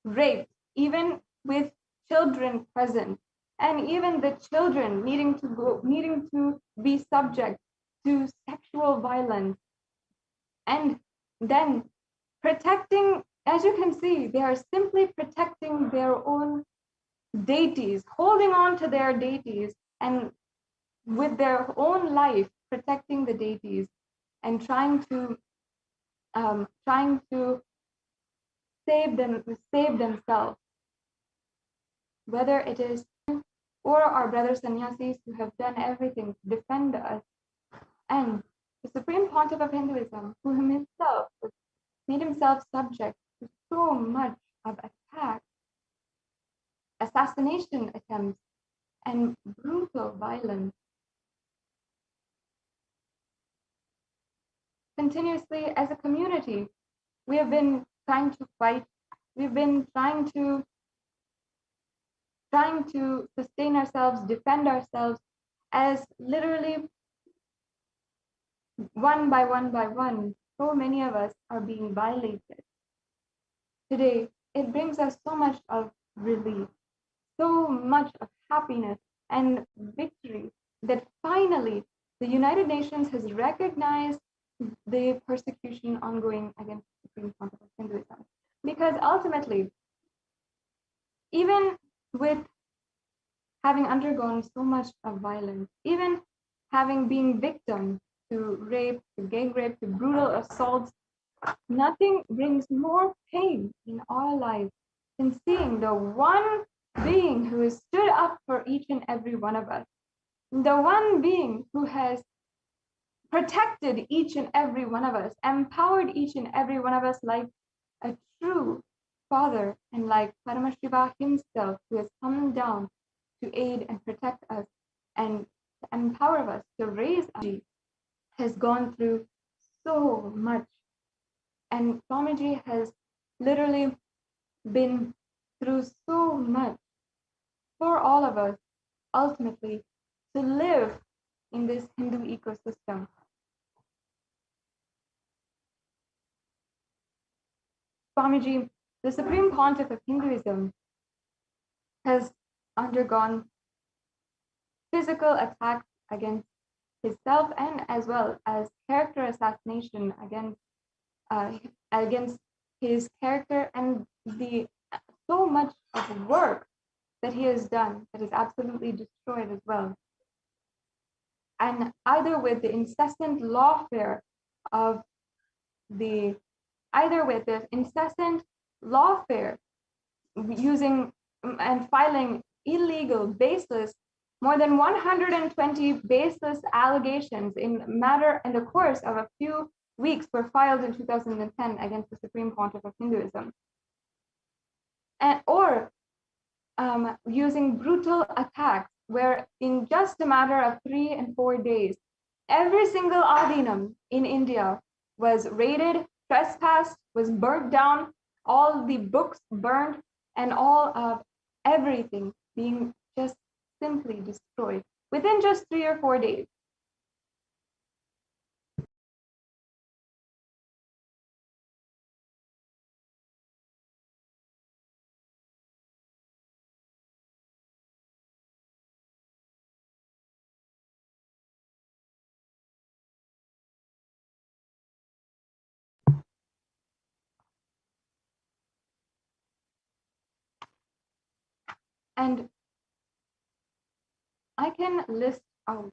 raped, even with children present, and even the children needing to be subject to sexual violence. And then protecting, as you can see, they are simply protecting their own deities, holding on to their deities, and with their own life protecting the deities and trying to save themselves, whether it is or our brothers sannyasis who have done everything to defend us, and the Supreme Pontiff of Hinduism, who himself made himself subject to so much of attacks, assassination attempts, and brutal violence. Continuously, as a community, we have been trying to fight. We've been trying to sustain ourselves, defend ourselves, as literally one by one, so many of us are being violated. Today, it brings us so much of relief, so much of happiness and victory that finally the United Nations has recognized the persecution ongoing against the Supreme Pontiff of Hinduism. Because ultimately, even with having undergone so much of violence, even having been victim to rape, to gang rape, to brutal assaults, Nothing brings more pain in our lives than seeing the one being who has stood up for each and every one of us, the one being who has protected each and every one of us, empowered each and every one of us like a true father, and like Paramashiva himself, who has come down to aid and protect us and to empower us to raise us, has gone through so much. And Swamiji has literally been through so much for all of us, ultimately, to live in this Hindu ecosystem. Swamiji, the Supreme Pontiff of Hinduism, has undergone physical attacks against himself and as well as character assassination against his character, and the so much of work that he has done that is absolutely destroyed as well. And either with the incessant lawfare using and filing illegal, baseless, more than 120 baseless allegations in the course of a few weeks were filed in 2010 against the Supreme Pontiff of Hinduism. Or using brutal attacks where in just a matter of 3 and 4 days, every single Adinam in India was raided, trespassed, was burnt down, all the books burned, and all of everything being just simply destroyed within just 3 or 4 days. And I can list out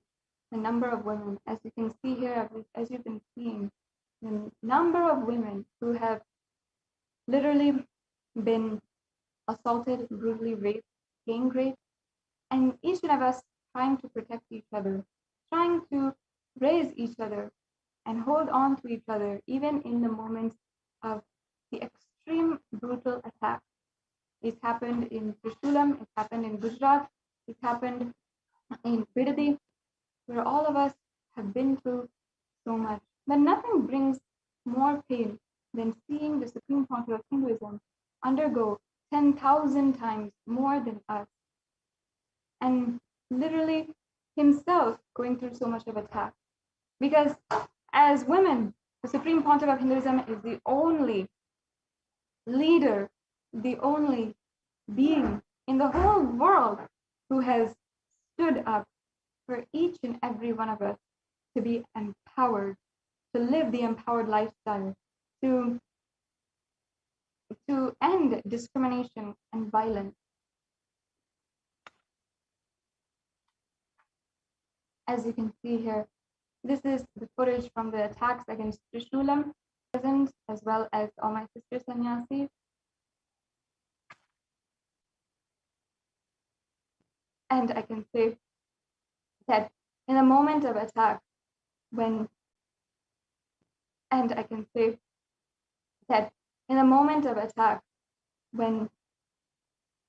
the number of women, as you can see here, as you've been seeing, the number of women who have literally been assaulted, brutally raped, gang raped, and each one of us trying to protect each other, trying to raise each other and hold on to each other, even in the moments of the extreme brutal attack. It happened in Trishoolam, it happened in Gujarat, it happened in Bidadi, where all of us have been through so much. But nothing brings more pain than seeing the Supreme Pontiff of Hinduism undergo 10,000 times more than us, and literally himself going through so much of attack. Because as women, the Supreme Pontiff of Hinduism is the only leader, the only being in the whole world who has stood up for each and every one of us to be empowered, to live the empowered lifestyle, to end discrimination and violence. As you can see here, this is the footage from the attacks against Trishoolam, as well as all my sister sannyasis. And I can say that in a moment of attack, when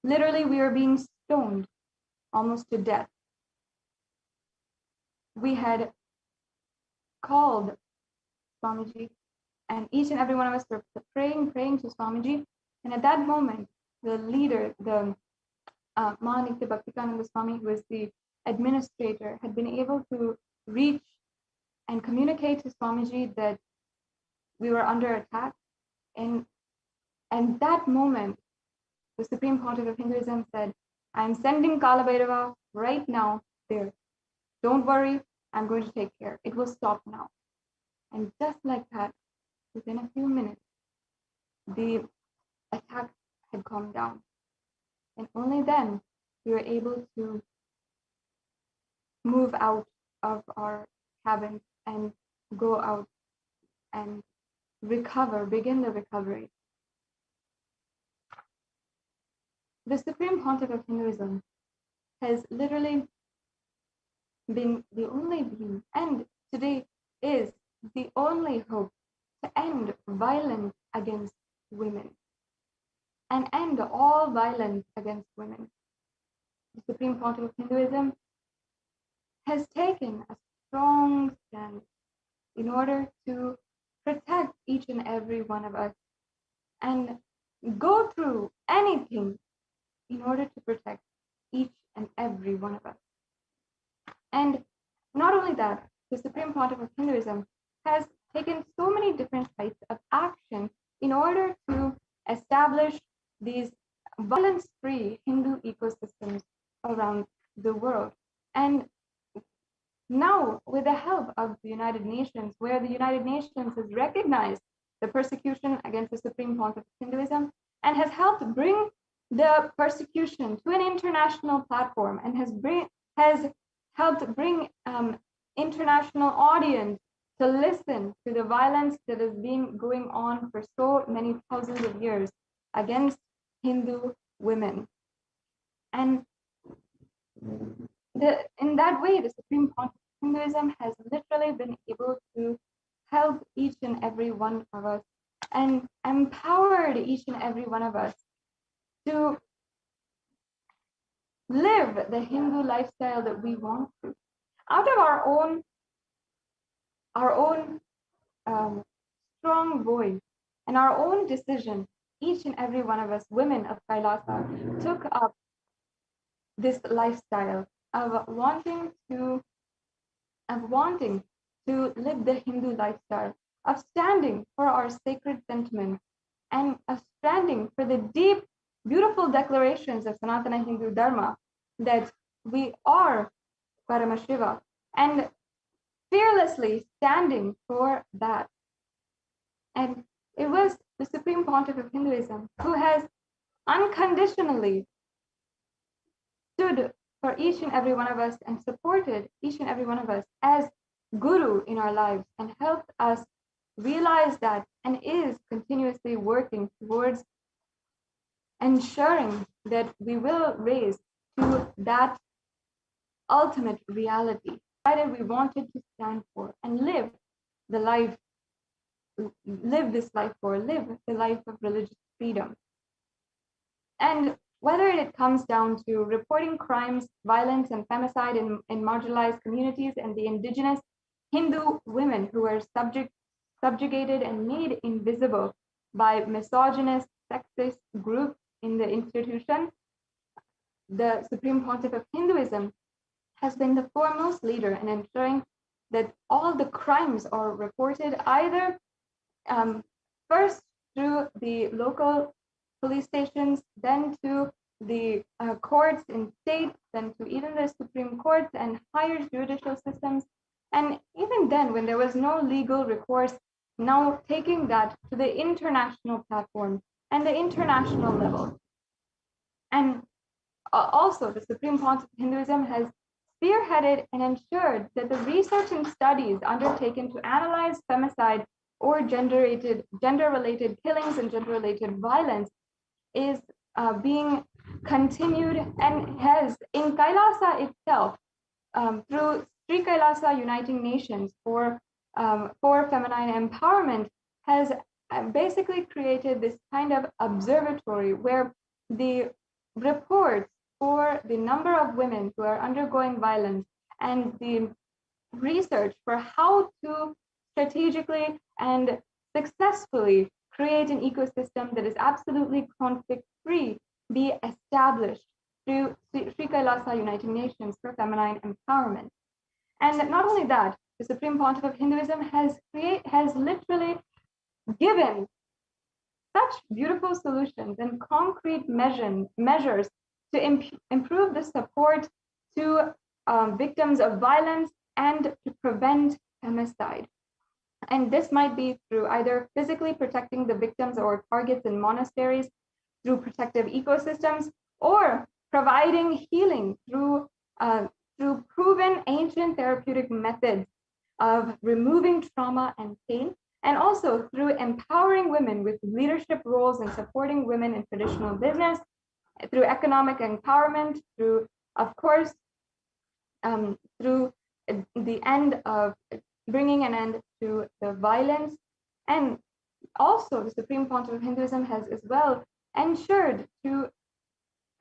literally we were being stoned almost to death, we had called Swamiji, and each and every one of us were praying to Swamiji. And at that moment, the leader, the Mahanitya Bhaktikananda Swami, who was the administrator, had been able to reach and communicate to Swamiji that we were under attack. And that moment, the Supreme Pontiff of Hinduism said, I'm sending Kala Bhairava right now there. Don't worry, I'm going to take care. It will stop now. And just like that, within a few minutes, the attack had calmed down. And only then we were able to move out of our cabins and go out and begin the recovery. The Supreme Pontiff of Hinduism has literally been the only being, and today is the only hope to end violence against women and end all violence against women. The Supreme Pontiff of Hinduism has taken a strong stand in order to protect each and every one of us and go through anything in order to protect each and every one of us. And not only that, the Supreme Pontiff of Hinduism has taken so many different types of action in order to establish these violence-free Hindu ecosystems around the world. And now, with the help of the United Nations, where the United Nations has recognized the persecution against the Supreme Pontiff of Hinduism and has helped bring the persecution to an international platform and has helped bring international audience to listen to the violence that has been going on for so many thousands of years against Hindu women. And in that way, the Supreme Pontiff of Hinduism has literally been able to help each and every one of us and empowered each and every one of us to live the Hindu lifestyle that we want to, out of our own strong voice and our own decision. Each and every one of us, women of Kailasa, took up this lifestyle of wanting to live the Hindu lifestyle, of standing for our sacred sentiments, and of standing for the deep, beautiful declarations of Sanatana Hindu Dharma that we are Paramashiva, and fearlessly standing for that. And it was the Supreme Pontiff of Hinduism who has unconditionally stood for each and every one of us and supported each and every one of us as guru in our lives and helped us realize that and is continuously working towards ensuring that we will raise to that ultimate reality that we wanted to stand for and live the life of religious freedom. And whether it comes down to reporting crimes, violence, and femicide in marginalized communities and the indigenous Hindu women who are subjugated and made invisible by misogynist, sexist groups in the institution, the Supreme Pontiff of Hinduism has been the foremost leader in ensuring that all the crimes are reported either first through the local police stations, then to the courts in states, then to even the Supreme Court and higher judicial systems. And even then, when there was no legal recourse, now taking that to the international platform and the international level. And also, the Supreme Pontiff of Hinduism has spearheaded and ensured that the research and studies undertaken to analyze femicide or gender-related killings and gender-related violence is being continued and has in Kailasa itself through Sri Kailasa Uniting Nations for feminine empowerment has basically created this kind of observatory where the reports for the number of women who are undergoing violence and the research for how to strategically and successfully create an ecosystem that is absolutely conflict-free be established through Sri Kailasa Uniting Nations for feminine empowerment. And not only that, the Supreme Pontiff of Hinduism has literally given such beautiful solutions and concrete measures to improve the support to victims of violence and to prevent femicide. And this might be through either physically protecting the victims or targets in monasteries, through protective ecosystems, or providing healing through proven ancient therapeutic methods of removing trauma and pain and also through empowering women with leadership roles and supporting women in traditional business, through economic empowerment, through, of course, through the end of bringing an end to the violence. And also the Supreme Council of Hinduism has as well ensured to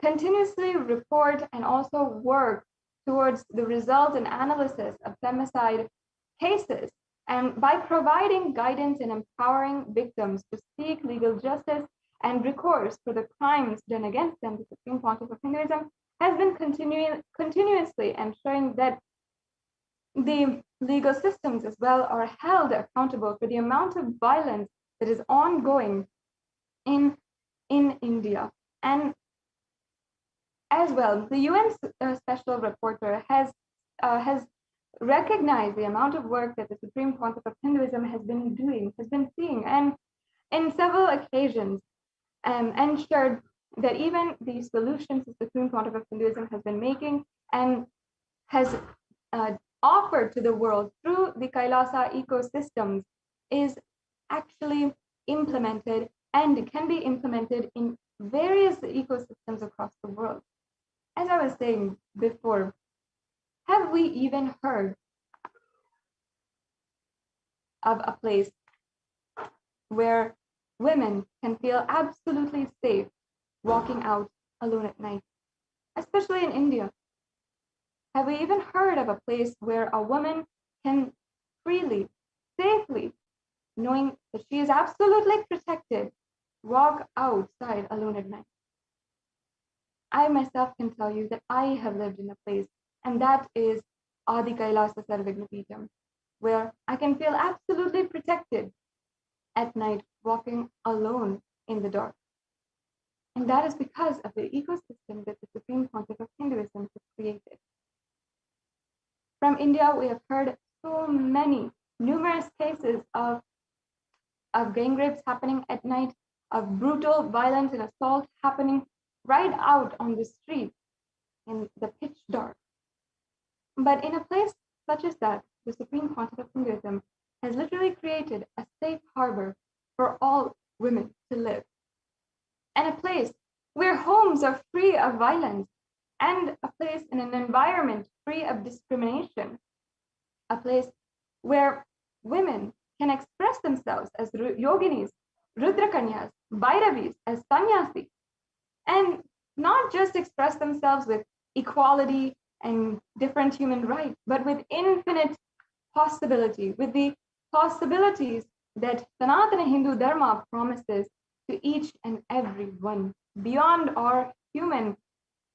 continuously report and also work towards the result and analysis of femicide cases, and by providing guidance and empowering victims to seek legal justice and recourse for the crimes done against them, the Supreme Council of Hinduism has been continuously ensuring that the legal systems as well are held accountable for the amount of violence that is ongoing in India. And as well, the UN Special Rapporteur has recognized the amount of work that the Supreme Council of Hinduism has been doing, has been seeing, and in several occasions ensured that even the solutions the Supreme Council of Hinduism has been making and has offered to the world through the Kailasa ecosystems is actually implemented and can be implemented in various ecosystems across the world. As I was saying before, have we even heard of a place where women can feel absolutely safe walking out alone at night, especially in India? Have we even heard of a place where a woman can freely, safely, knowing that she is absolutely protected, walk outside alone at night? I myself can tell you that I have lived in a place, and that is Adi Kailasa Sarvagnapeetham, where I can feel absolutely protected at night walking alone in the dark. And that is because of the ecosystem that the Supreme Council of Hinduism has created. From India, we have heard so many, numerous cases of gang rapes happening at night, of brutal violence and assault happening right out on the street in the pitch dark. But in a place such as that, the Supreme Council of Hinduism has literally created a safe harbor for all women to live, and a place where homes are free of violence, and a place in an environment free of discrimination, a place where women can express themselves as yoginis, rudrakanyas, bhairavis, as sannyasi, and not just express themselves with equality and different human rights, but with infinite possibility, with the possibilities that Sanatana Hindu Dharma promises to each and every one beyond our human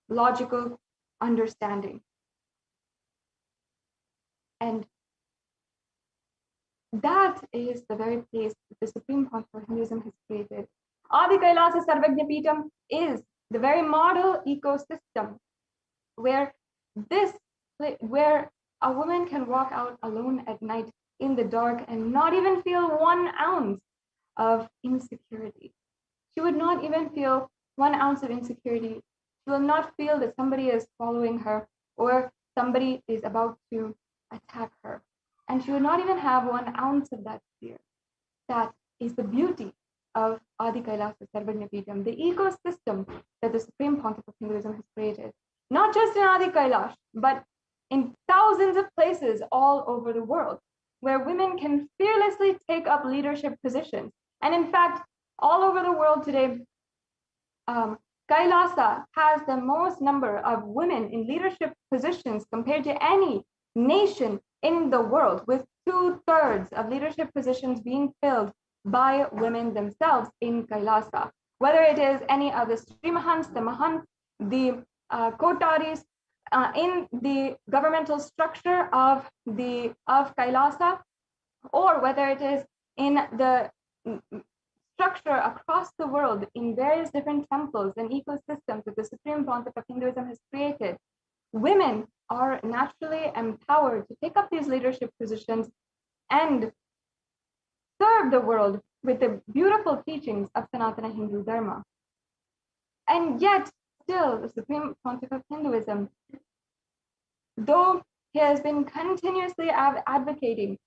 logical understanding. And that is the very place that the Supreme Council of Hinduism has created. Adi Kailasa Sarvagnapeetham is the very model ecosystem where a woman can walk out alone at night in the dark and not even feel 1 ounce of insecurity. She would not even feel 1 ounce of insecurity. She will not feel that somebody is following her or somebody is about to attack her. And she would not even have 1 ounce of that fear. That is the beauty of Adi Kailasa Sarvagnapeetham, the ecosystem that the Supreme Council of Hinduism has created. Not just in Adi Kailash, but in thousands of places all over the world, where women can fearlessly take up leadership positions. And in fact, all over the world today, Kailasa has the most number of women in leadership positions compared to any nation in the world, with 2/3 of leadership positions being filled by women themselves in Kailasa. Whether it is any of the Sri Mahants, the Mahants, the Kotaris, in the governmental structure of Kailasa, or whether it is in the structure across the world in various different temples and ecosystems that the Supreme Council of Hinduism has created, women are naturally empowered to take up these leadership positions and serve the world with the beautiful teachings of Sanatana Hindu Dharma. And yet, still, the Supreme Council of Hinduism, though he has been continuously advocating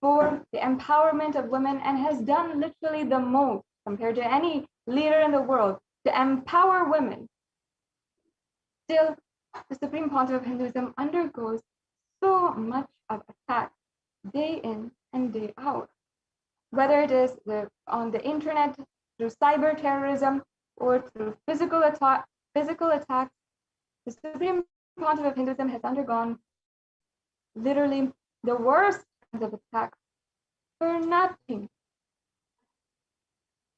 for the empowerment of women and has done literally the most compared to any leader in the world to empower women. Still, the Supreme Pontiff of Hinduism undergoes so much of attack day in and day out, whether it is on the internet, through cyber terrorism, or through physical attacks. The Supreme Pontiff of Hinduism has undergone literally the worst kinds of attacks for nothing.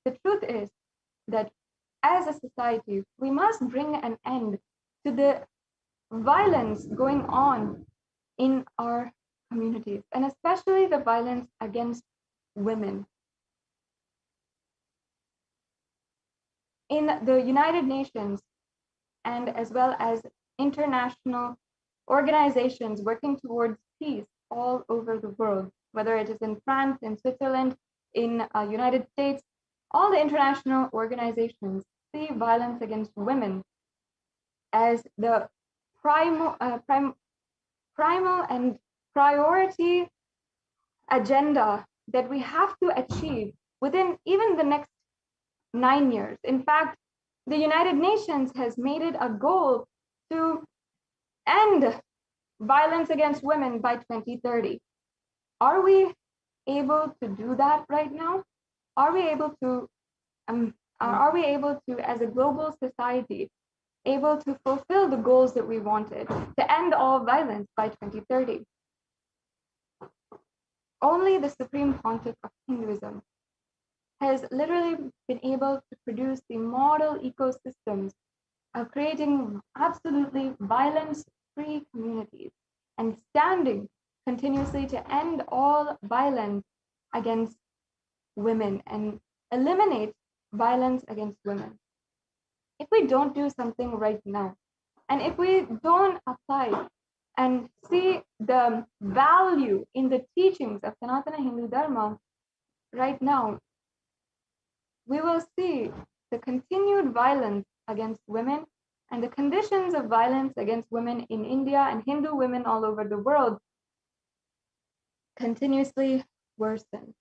The truth is that as a society, we must bring an end to the violence going on in our communities, and especially the violence against women. In the United Nations, and as well as international organizations working towards peace all over the world, whether it is in France, in Switzerland, in United States, all the international organizations see violence against women as the primal and priority agenda that we have to achieve within even the next 9 years. In fact, the United Nations has made it a goal to end violence against women by 2030. Are we able to do that right now? Are we able to, as a global society, able to fulfill the goals that we wanted to end all violence by 2030? Only the Supreme Pontiff of Hinduism has literally been able to produce the model ecosystems of creating absolutely violence-free communities and standing continuously to end all violence against women and eliminate violence against women. If we don't do something right now, and if we don't apply and see the value in the teachings of Sanatana Hindu Dharma right now, we will see the continued violence against women and the conditions of violence against women in India and Hindu women all over the world continuously worsen.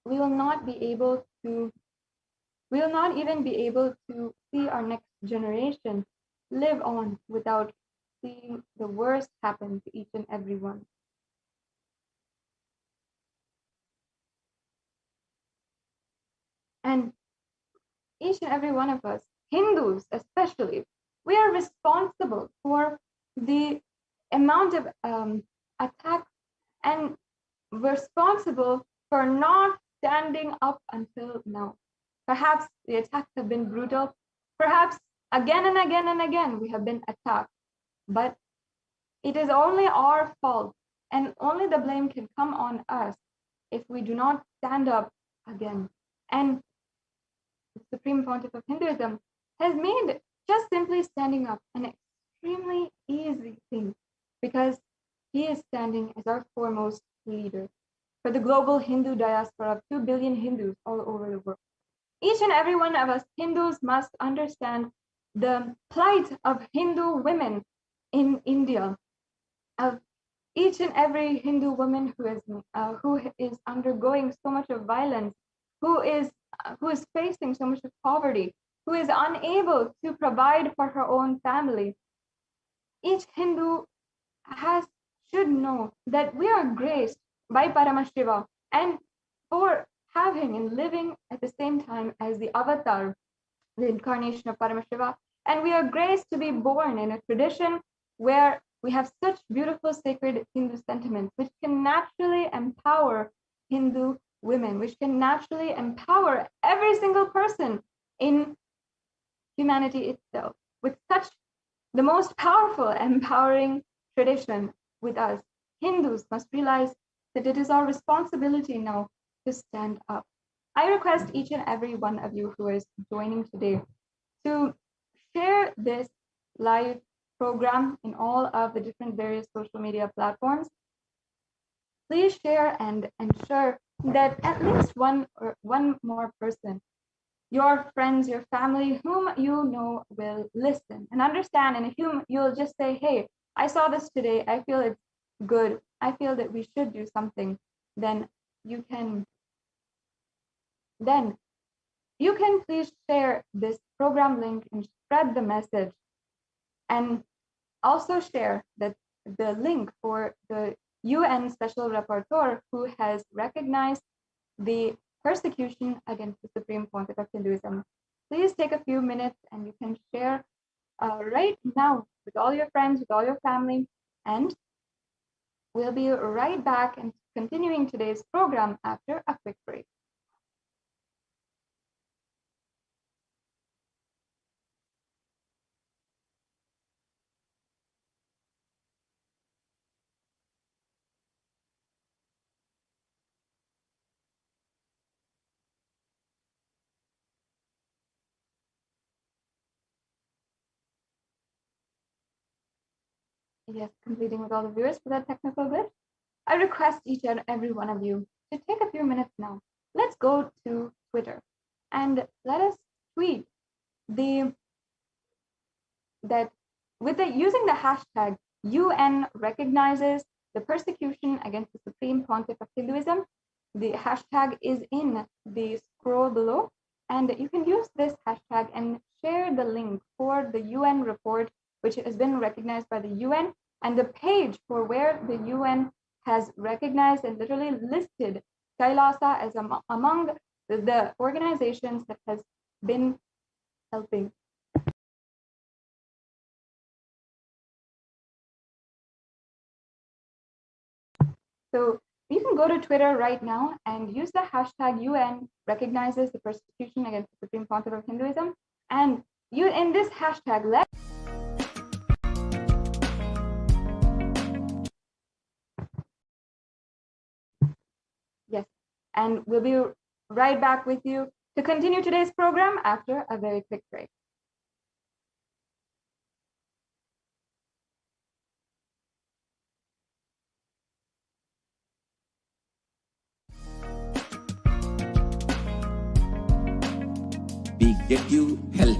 We will not even be able to see our next generation live on without seeing the worst happen to each and every one. And each and every one of us, Hindus especially, we are responsible for the amount of attacks and responsible for not standing up until now. Perhaps the attacks have been brutal. Perhaps again and again and again we have been attacked. But it is only our fault, and only the blame can come on us if we do not stand up again. And the Supreme Pontiff of Hinduism has made just simply standing up an extremely easy thing, because he is standing as our foremost leader for the global Hindu diaspora of 2 billion Hindus all over the world. Each and every one of us Hindus must understand the plight of Hindu women in India, of each and every Hindu woman who is undergoing so much of violence, who is facing so much of poverty, who is unable to provide for her own family. Each Hindu should know that we are graced by Paramashiva, and for having and living at the same time as the avatar, the incarnation of Paramashiva, and we are graced to be born in a tradition where we have such beautiful sacred Hindu sentiments, which can naturally empower Hindu women, which can naturally empower every single person in humanity itself, with such the most powerful empowering tradition with us. Hindus must realize that it is our responsibility now to stand up. I request each and every one of you who is joining today to share this live program in all of the different various social media platforms. Please share and ensure that at least one more person, your friends, your family, whom you know will listen and understand, and whom you'll just say, hey, I saw this today, I feel it's good, I feel that we should do something. then you can please share this program link and spread the message, and also share the link for the UN Special Rapporteur who has recognized the persecution against the Supreme Pontiff of Hinduism. Please take a few minutes and you can share right now with all your friends, with all your family, and we'll be right back and continuing today's program after a quick break. Yes, completing with all the viewers for that technical glitch. I request each and every one of you to take a few minutes now. Let's go to Twitter and let us tweet using the hashtag UN recognizes the persecution against the Supreme Pontiff of Hinduism. The hashtag is in the scroll below, and you can use this hashtag and share the link for the UN report, which has been recognized by the UN, and the page for where the UN has recognized and literally listed Kailasa as among the organizations that has been helping. So you can go to Twitter right now and use the hashtag UN recognizes the persecution against the Supreme Pontiff of Hinduism, and you in this hashtag Yes, and we'll be right back with you to continue today's program after a very quick break. We get you health.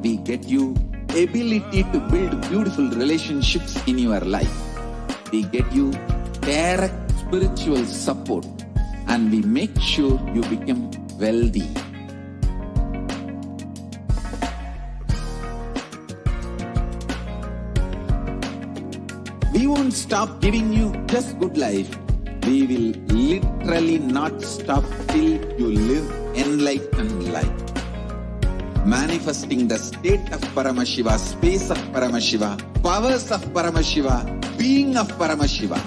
We get you ability to build beautiful relationships in your life. We get you direct spiritual support, and we make sure you become wealthy. We won't stop giving you just good life. We will literally not stop till you live enlightened life. Manifesting the state of Paramashiva, space of Paramashiva, powers of Paramashiva, being of Paramashiva.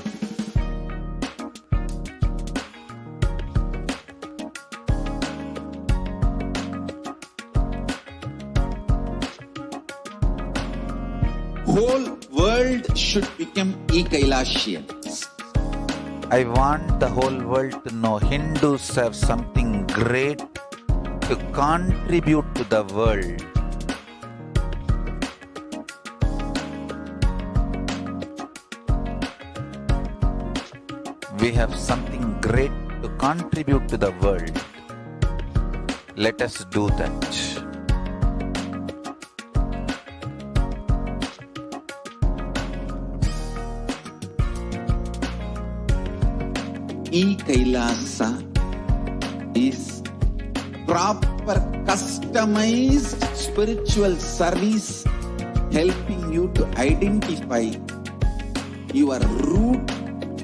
Whole world should become Kailashians. I want the whole world to know Hindus have something great to contribute to the world. We have something great to contribute to the world. Let us do that. Kailasa is proper customized spiritual service helping you to identify your root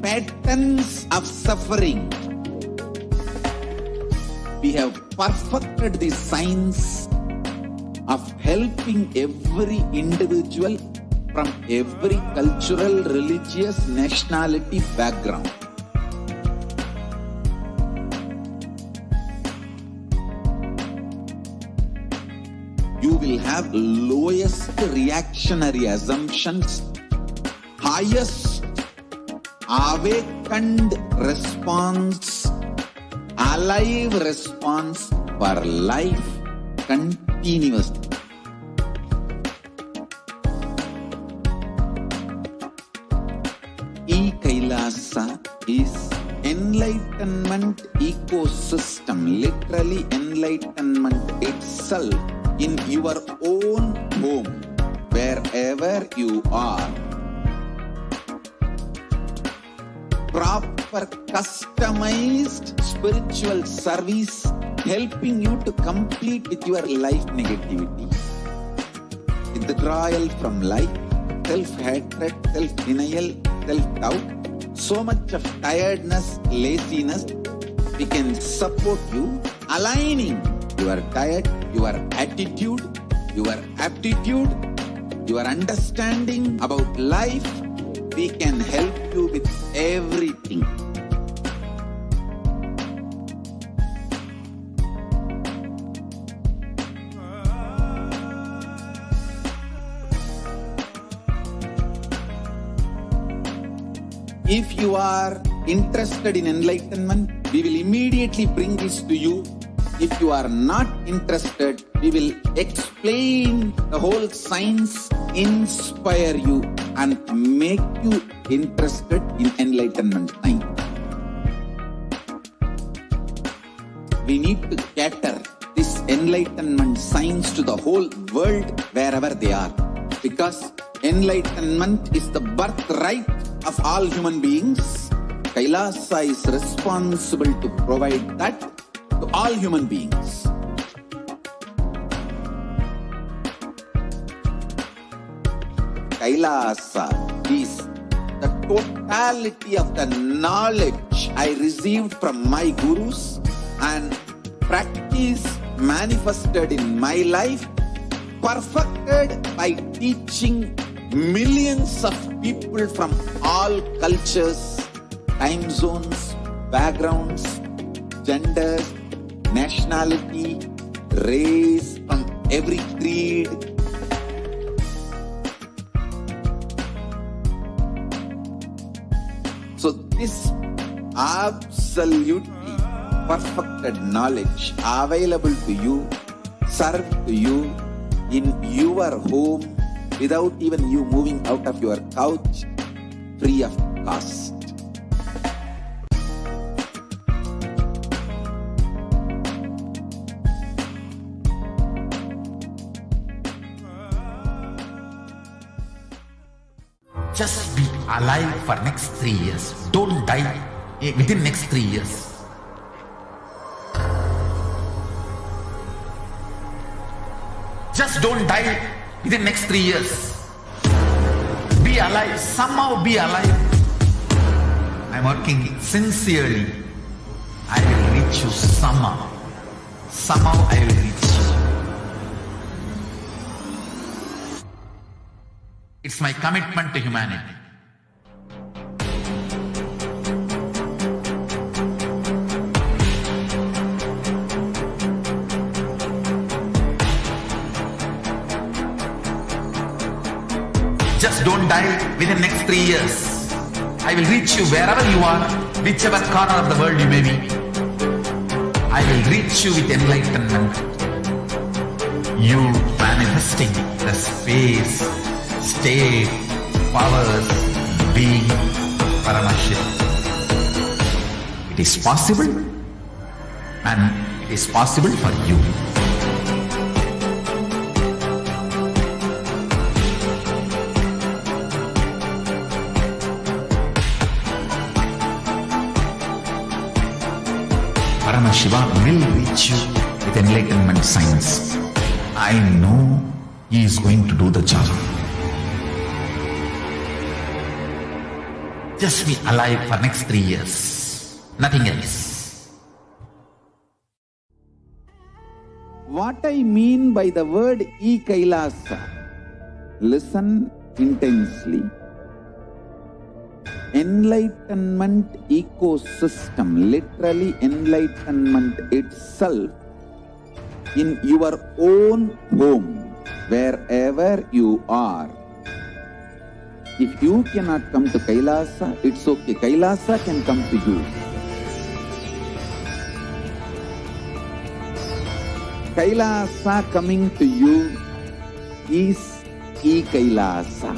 patterns of suffering. We have perfected the science of helping every individual from every cultural, religious, nationality background. You will have lowest reactionary assumptions, highest awakened response, alive response for life continuously. Kailasa is enlightenment ecosystem, literally enlightenment itself in your own home, wherever you are. proper customized spiritual service helping you to complete with your life negativity. Withdrawal from life, self-hatred, self-denial, self-doubt, so much of tiredness, laziness, we can support you aligning your diet, your attitude, your aptitude, your understanding about life. We can help you with everything. If you are interested in enlightenment, we will immediately bring this to you. If you are not interested, we will explain the whole science, inspire you and make you interested in enlightenment time. We need to cater this enlightenment science to the whole world wherever they are, because enlightenment is the birthright of all human beings. Kailasa is responsible to provide that to all human beings. Kailasa is the totality of the knowledge I received from my gurus and practice manifested in my life, perfected by teaching millions of people from all cultures, time zones, backgrounds, genders, nationality, race, from every creed. So this absolutely perfected knowledge available to you, served to you in your home without even you moving out of your couch, free of cost. Just be alive for next 3 years. Don't die within next 3 years. Just don't die within next 3 years. Be alive. Somehow be alive. I'm working sincerely. I will reach you somehow. Somehow I will reach you. It's my commitment to humanity. Just don't die within next 3 years. I will reach you wherever you are, whichever corner of the world you may be. I will reach you with enlightenment. You manifesting the space, state, powers, being Paramashivoham. It is possible, and it is possible for you. Paramashivoham will reach you with enlightenment science. I know he is going to do the job. Just be alive for next 3 years. Nothing else. What I mean by the word e-Kailasa, listen intensely. Enlightenment ecosystem, literally enlightenment itself, in your own home, wherever you are. If you cannot come to Kailasa, it's okay. Kailasa can come to you. Kailasa coming to you is e-Kailasa.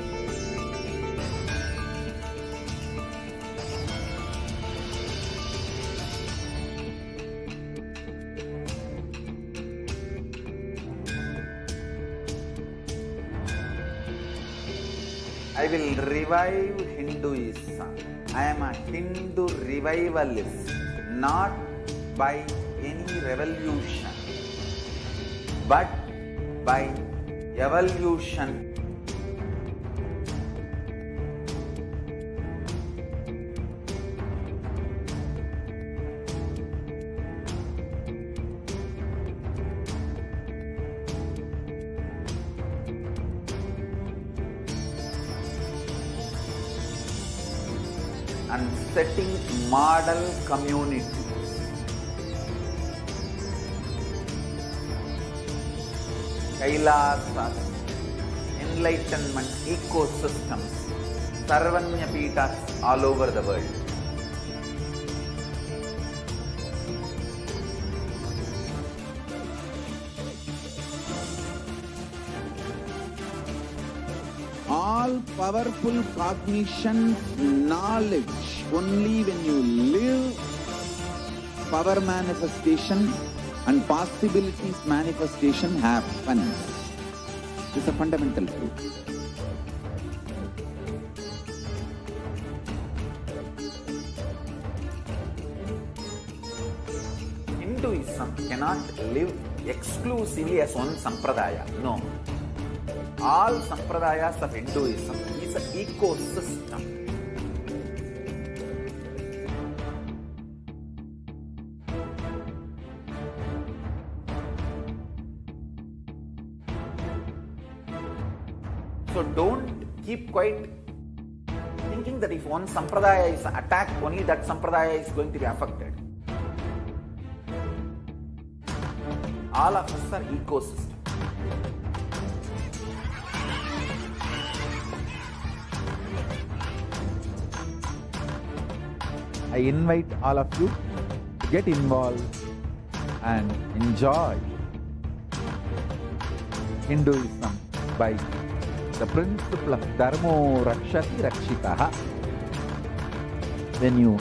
I will revive Hinduism. I am a Hindu revivalist, not by any revolution, but by evolution. And setting model community. Kailasas, enlightenment ecosystems, Sarvanya Peethas all over the world. All powerful cognition, knowledge, only when you live, power manifestation and possibilities manifestation happens. This is a fundamental truth. Hinduism cannot live exclusively as one sampradaya. No. All sampradayas of Hinduism is an ecosystem. So don't keep quiet thinking that if one sampradaya is attacked, only that sampradaya is going to be affected. All of us are ecosystem. I invite all of you to get involved and enjoy Hinduism by the principle of Dharmo Rakshati Rakshitaha. When you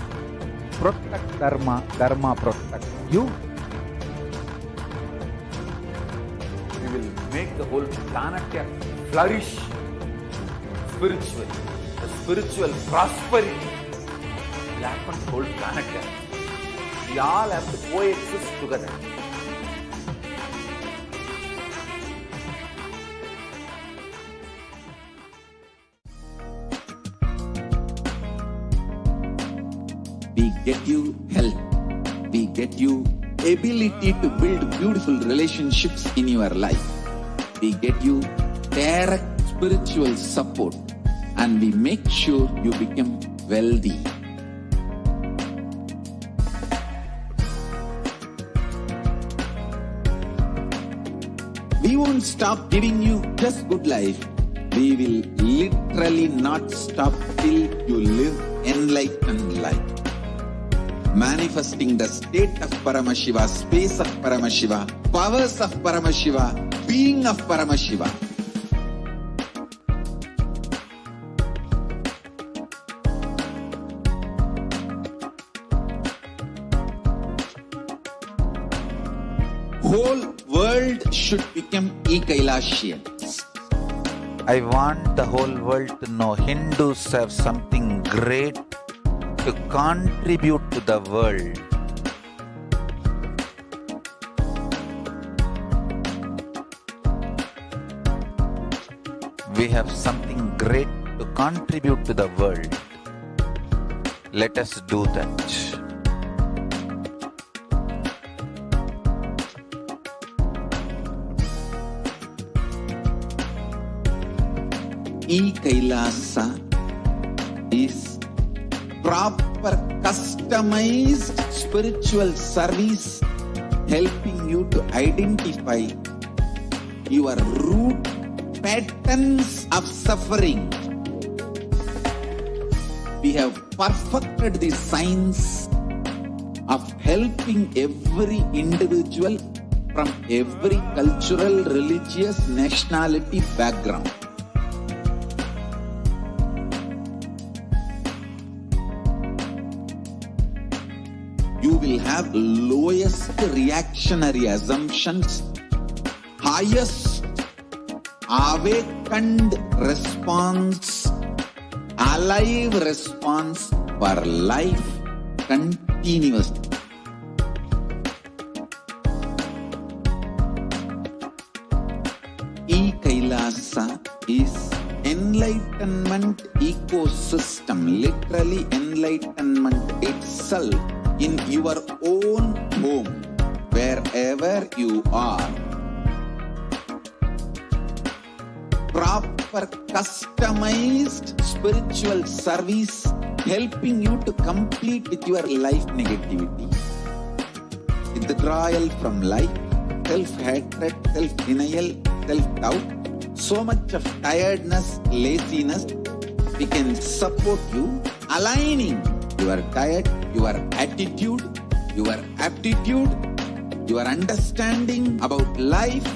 protect Dharma, Dharma protects you. We will make the whole planet flourish spiritually. The spiritual prosperity will happen to the whole planet. We all have to coexist together. We get you health. We get you ability to build beautiful relationships in your life. We get you direct spiritual support, and we make sure you become wealthy. We won't stop giving you just good life. We will literally not stop till you live enlightened life. Manifesting the state of Paramashiva, space of Paramashiva, powers of Paramashiva, being of Paramashiva. Whole world should become Kailashians. I want the whole world to know Hindus have something great to contribute to the world. We have something great to contribute to the world. Let us do that. Kailasa is proper customized spiritual service helping you to identify your root patterns of suffering. We have perfected the science of helping every individual from every cultural, religious, nationality background. You will have lowest reactionary assumptions, highest awakened response, alive response, for life continuously. E-Kailasa is enlightenment ecosystem, literally enlightenment itself in your own home, wherever you are. Proper customized spiritual service helping you to complete with your life negativity. Withdrawal from life, self-hatred, self-denial, self-doubt, so much of tiredness, laziness, we can support you aligning your diet, your attitude, your aptitude, your understanding about life.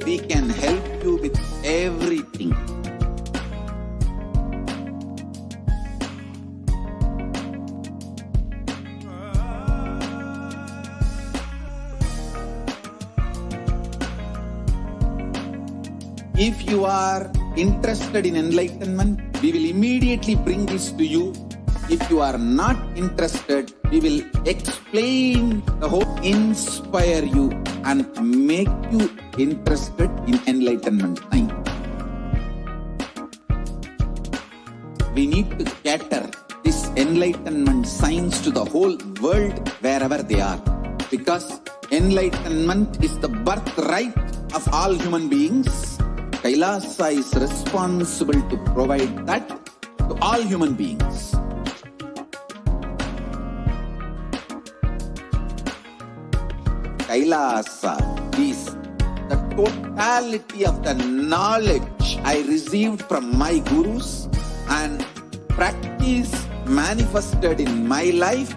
We can help you with everything. If you are interested in enlightenment, we will immediately bring this to you. If you are not interested, we will explain the whole, inspire you and make you interested in enlightenment time. We need to cater this enlightenment science to the whole world wherever they are, because enlightenment is the birthright of all human beings. Kailasa is responsible to provide that to all human beings. Kailasa is the totality of the knowledge I received from my gurus and practice manifested in my life,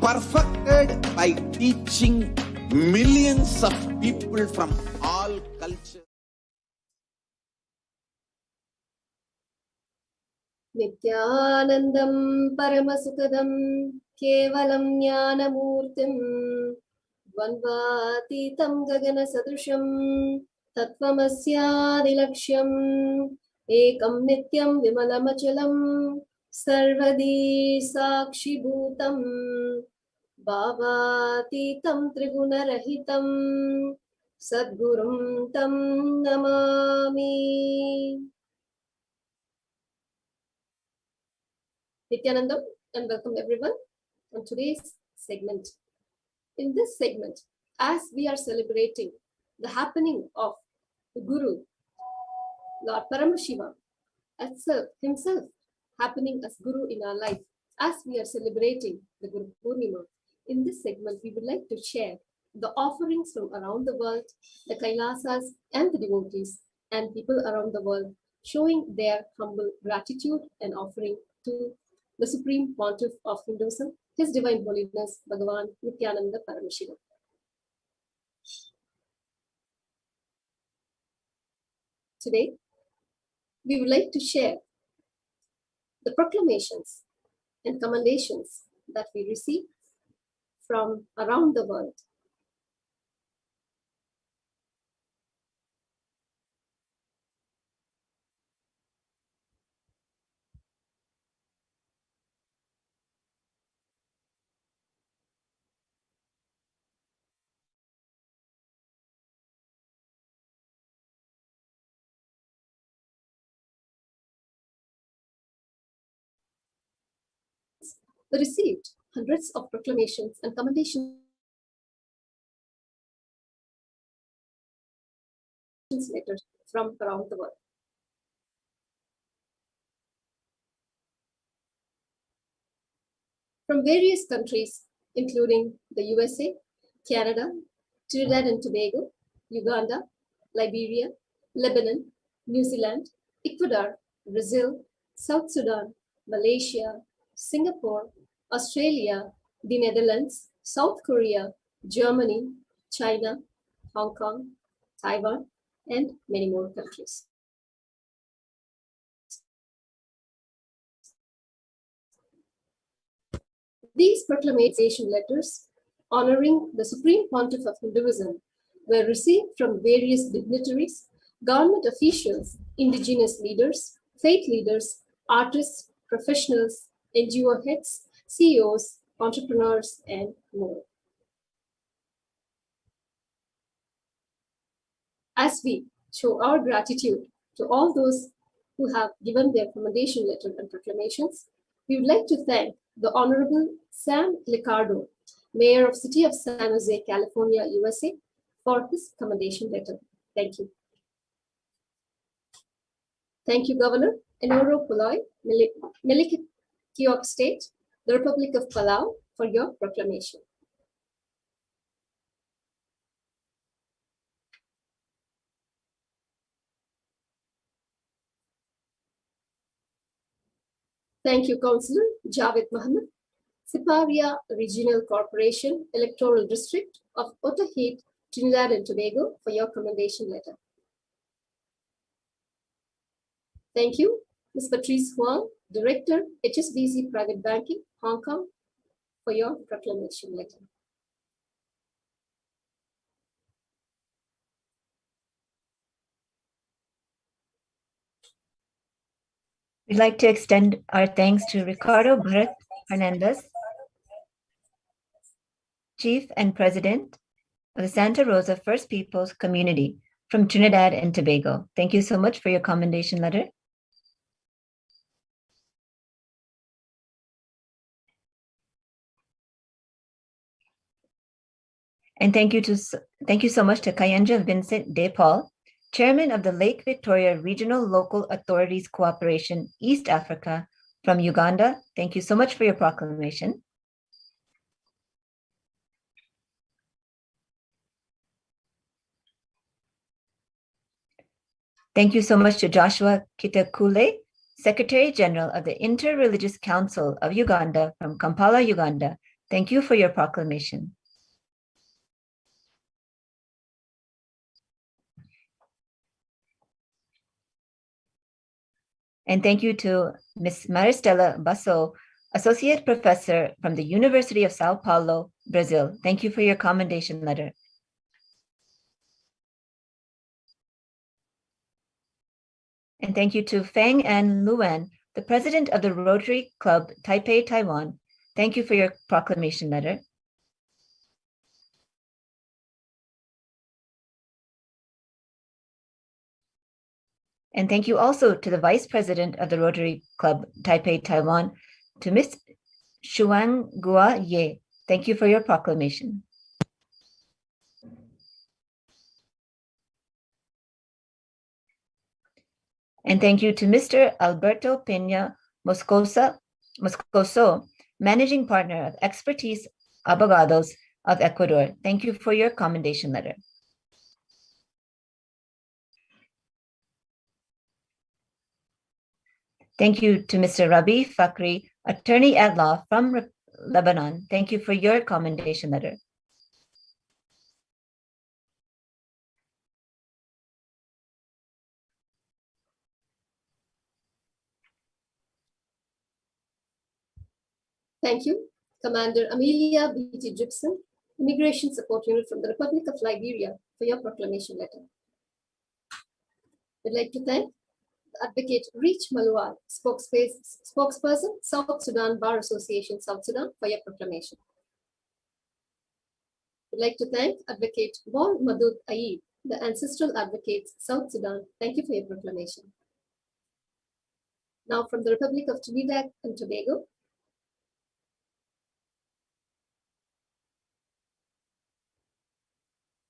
perfected by teaching millions of people from all cultures. Nithyanandam Paramashivoham Kevalam Jnanamurtim Dvandvatitam Gagana Sadrusham Tattvamasyadilaksham Ekam Nityam Vimalamachalam Sarvadi Sakshibhutam Bhavatitam Tribunarahitam Sadgurum Tam Namami. Nithyanandam and welcome everyone on today's segment. In this segment, as we are celebrating the happening of the Guru, Lord Paramashivam, himself happening as Guru in our life, as we are celebrating the Guru Purnima, in this segment we would like to share the offerings from around the world, the Kailasas and the devotees and people around the world showing their humble gratitude and offering to the Supreme Pontiff of Hinduism, His Divine Holiness, Bhagavan Nithyananda Paramashivam. Today, we would like to share the proclamations and commendations that we receive from around the world. We received hundreds of proclamations and commendations letters from around the world. From various countries, including the USA, Canada, Trinidad and Tobago, Uganda, Liberia, Lebanon, New Zealand, Ecuador, Brazil, South Sudan, Malaysia, Singapore, Australia, the Netherlands, South Korea, Germany, China, Hong Kong, Taiwan, and many more countries. These proclamation letters honoring the Supreme Pontiff of Hinduism were received from various dignitaries, government officials, indigenous leaders, faith leaders, artists, professionals, NGO heads, CEOs, entrepreneurs, and more. As we show our gratitude to all those who have given their commendation letter and proclamations, we would like to thank the Honorable Sam Liccardo, Mayor of City of San Jose, California, USA, for his commendation letter. Thank you. Thank you, Governor Enoro Puloy, Melikiok State, the Republic of Palau, for your proclamation. Thank you, Councillor Javed Mohammed, Siparia Regional Corporation, Electoral District of Otaheite, Trinidad and Tobago, for your commendation letter. Thank you, Ms. Patrice Huang, Director, HSBC Private Banking, Hong Kong, for your proclamation letter. We'd like to extend our thanks to Ricardo Bharat Hernandez, Chief and President of the Santa Rosa First Peoples Community from Trinidad and Tobago. Thank you so much for your commendation letter. And thank you so much to Kayanja Vincent De Paul, Chairman of the Lake Victoria Regional Local Authorities Cooperation, East Africa from Uganda. Thank you so much for your proclamation. Thank you so much to Joshua Kitakule, Secretary General of the Interreligious Council of Uganda from Kampala, Uganda. Thank you for your proclamation. And thank you to Ms. Maristela Basso, Associate Professor from the University of Sao Paulo, Brazil. Thank you for your commendation letter. And thank you to Feng An Luan, the President of the Rotary Club Taipei, Taiwan. Thank you for your proclamation letter. And thank you also to the Vice President of the Rotary Club Taipei, Taiwan, to Ms. Shuanggua Ye. Thank you for your proclamation. And thank you to Mr. Alberto Peña Moscoso, Managing Partner of Expertise Abogados of Ecuador. Thank you for your commendation letter. Thank you to Mr. Rabi Fakri, Attorney at Law from Lebanon. Thank you for your commendation letter. Thank you, Commander Amelia B.T. Gibson, Immigration Support Unit from the Republic of Liberia, for your proclamation letter. We'd like to thank Advocate Reach Malual, spokesperson, South Sudan Bar Association, South Sudan, for your proclamation. We'd like to thank Advocate Wal Madud Aib, the Ancestral Advocates, South Sudan. Thank you for your proclamation. Now from the Republic of Trinidad and Tobago,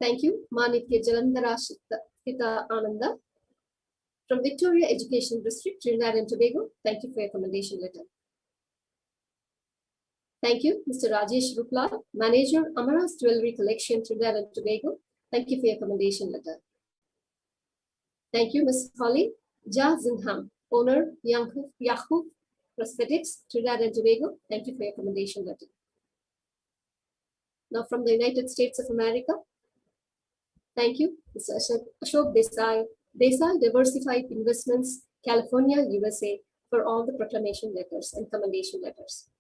thank you, Manitya Jalandhara Shita Ananda, from Victoria Education District, Trinidad and Tobago. Thank you for your commendation letter. Thank you, Mr. Rajesh Ruplal, Manager, Amaras Jewelry Collection, Trinidad and Tobago. Thank you for your commendation letter. Thank you, Ms. Holly Ja Zinham, Owner, Yahoo Prosthetics, Trinidad and Tobago. Thank you for your commendation letter. Now from the United States of America, thank you, Mr. Ashok Desai, Desai Diversified Investments, California, USA, for all the proclamation letters and commendation letters.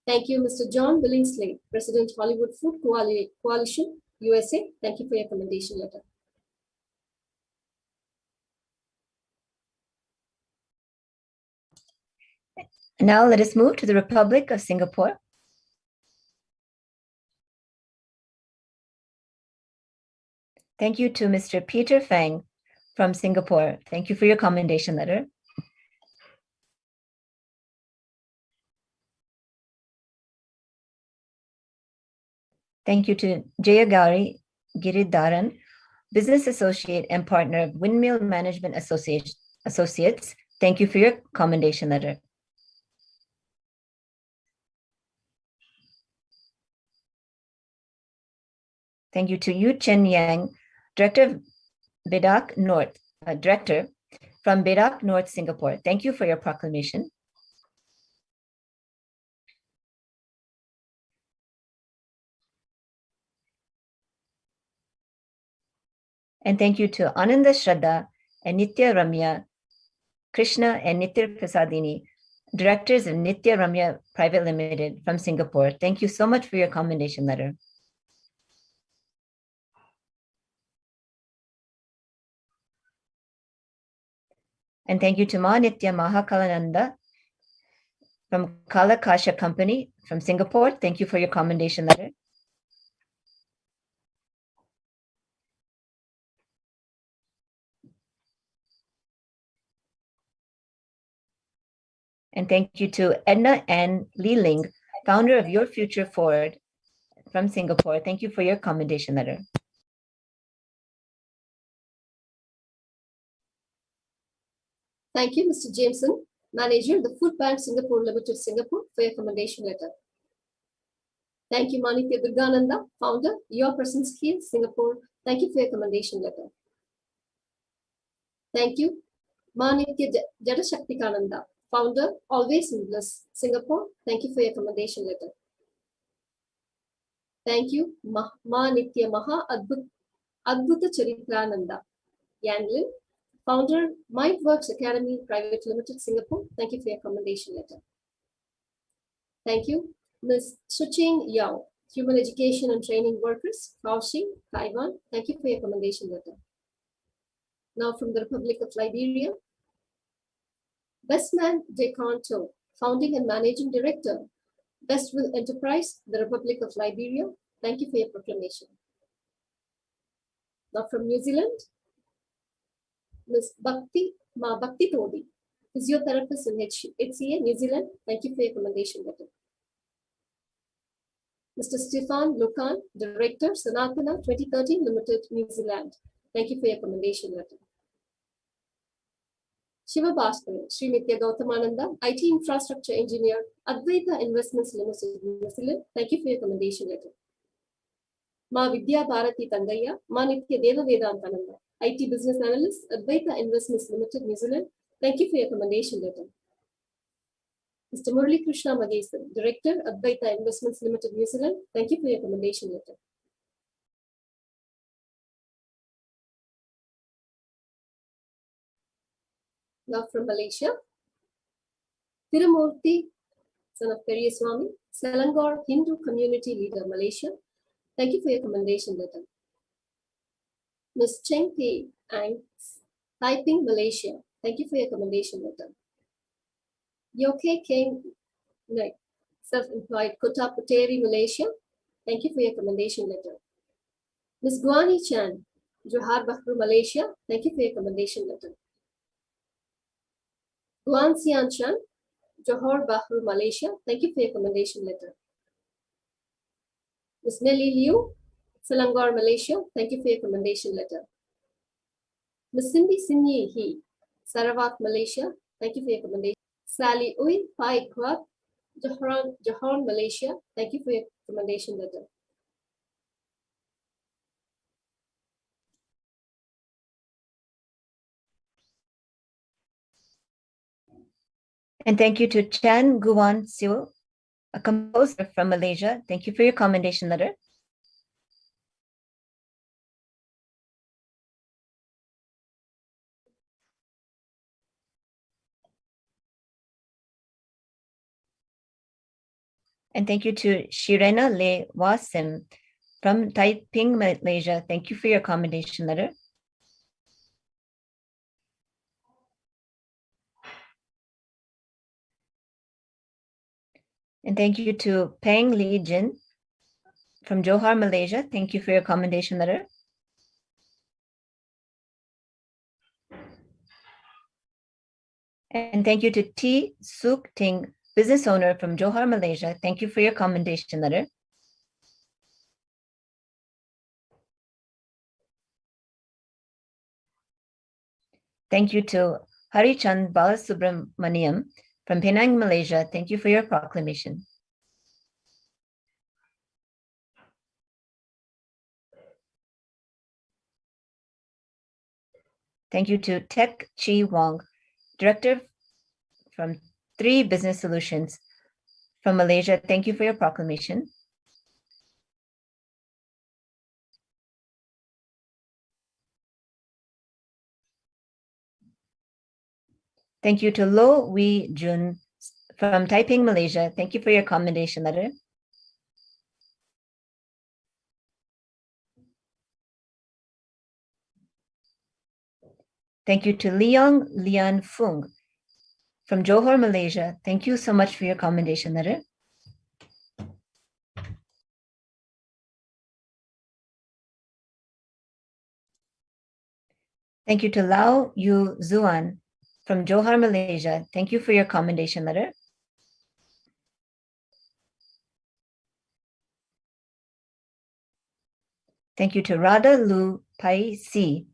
Thank you, Mr. John Billingsley, President, Hollywood Food Coalition, USA. Thank you for your commendation letter. Now let us move to the Republic of Singapore. Thank you to Mr. Peter Fang from Singapore. Thank you for your commendation letter. Thank you to Jayagari Giridharan, Business Associate and Partner of Windmill Management Associates. Thank you for your commendation letter. Thank you to Yu Chen Yang, Director of Bedak North, Director from Bedak North, Singapore. Thank you for your proclamation. And thank you to Ananda Shraddha and Nitya Ramya, Krishna and Nitya Prasadini, Directors of Nitya Ramya Private Limited from Singapore. Thank you so much for your commendation letter. And thank you to Ma Nitya Mahakalananda from Kalakasha Company from Singapore. Thank you for your commendation letter. And thank you to Edna Ann Lee Ling, founder of Your Future Forward from Singapore. Thank you for your commendation letter. Thank you, Mr. Jameson, Manager of the Food Bank Singapore Limited, Singapore, for your commendation letter. Thank you, Manitya Durgananda, Founder, Your Presence Here, Singapore. Thank you for your commendation letter. Thank you, Manitya Jadashaktikananda, Founder, Always in Bliss, Singapore. Thank you for your commendation letter. Thank you, Manitya Maha Adbhuta Charitrananda, Yanglin, Founder, Mindworks Academy Private Limited, Singapore. Thank you for your commendation letter. Thank you, Ms. Suching Yao, Human Education and Training Workers, Kaohsiung, Taiwan. Thank you for your commendation letter. Now from the Republic of Liberia, Bestman De Canto, Founding and Managing Director, Bestville Enterprise, the Republic of Liberia. Thank you for your proclamation. Now from New Zealand, Ms. Bhakti Todi, Physiotherapist in HCA, New Zealand. Thank you for your commendation letter. Mr. Stefan Lukan, Director, Sanatana 2013 Limited, New Zealand. Thank you for your commendation letter. Shiva Bhaskar, Sri Nitya Gautamananda, IT Infrastructure Engineer, Advaita Investments Limited, New Zealand. Thank you for your commendation letter. Ma Vidya Bharati Tangaya, Ma Nitya Deva Vedantananda, IT Business Analyst, Advaita Investments Limited, New Zealand. Thank you for your commendation letter. Mr. Murali Krishna Magesan, Director, Advaita Investments Limited, New Zealand. Thank you for your commendation letter. Now from Malaysia, Tirumurthy, son of Periyaswamy, Selangor Hindu Community Leader, Malaysia. Thank you for your commendation letter. Ms. Cheng Pei Ang, Taiping, Malaysia. Thank you for your commendation letter. Yoke Keng, Self-Employed, Kota Puteri, Malaysia. Thank you for your commendation letter. Ms. Guani Chan, Johar Bahru, Malaysia. Thank you for your commendation letter. Guan Xian Chan, Johor Bahru, Malaysia. Thank you for your commendation letter. Ms. Nelly Liu, Selangor, Malaysia. Thank you for your commendation letter. Ms. Cindy Sinyi He, Sarawak, Malaysia. Thank you for your commendation. Sally Ui Pai Kwat, Johor, Malaysia. Thank you for your commendation letter. And thank you to Chan Guan Siu, a composer from Malaysia. Thank you for your commendation letter. And thank you to Shirena Le Wasim from Taiping, Malaysia. Thank you for your commendation letter. And thank you to Peng Li Jin from Johor, Malaysia. Thank you for your commendation letter. And thank you to T. Suk Ting, business owner from Johor, Malaysia. Thank you for your commendation letter. Thank you to Harichand Balasubramaniam from Penang, Malaysia. Thank you for your proclamation. Thank you to Tek Chi Wong, Director from 3 Business Solutions from Malaysia. Thank you for your proclamation. Thank you to Lo Wee Jun from Taiping, Malaysia. Thank you for your commendation letter. Thank you to Leong Lian Fung from Johor, Malaysia. Thank you so much for your commendation letter. Thank you to Lau Yu Zuan from Johor, Malaysia. Thank you for your commendation letter. Thank you to Radha Lu Pai Si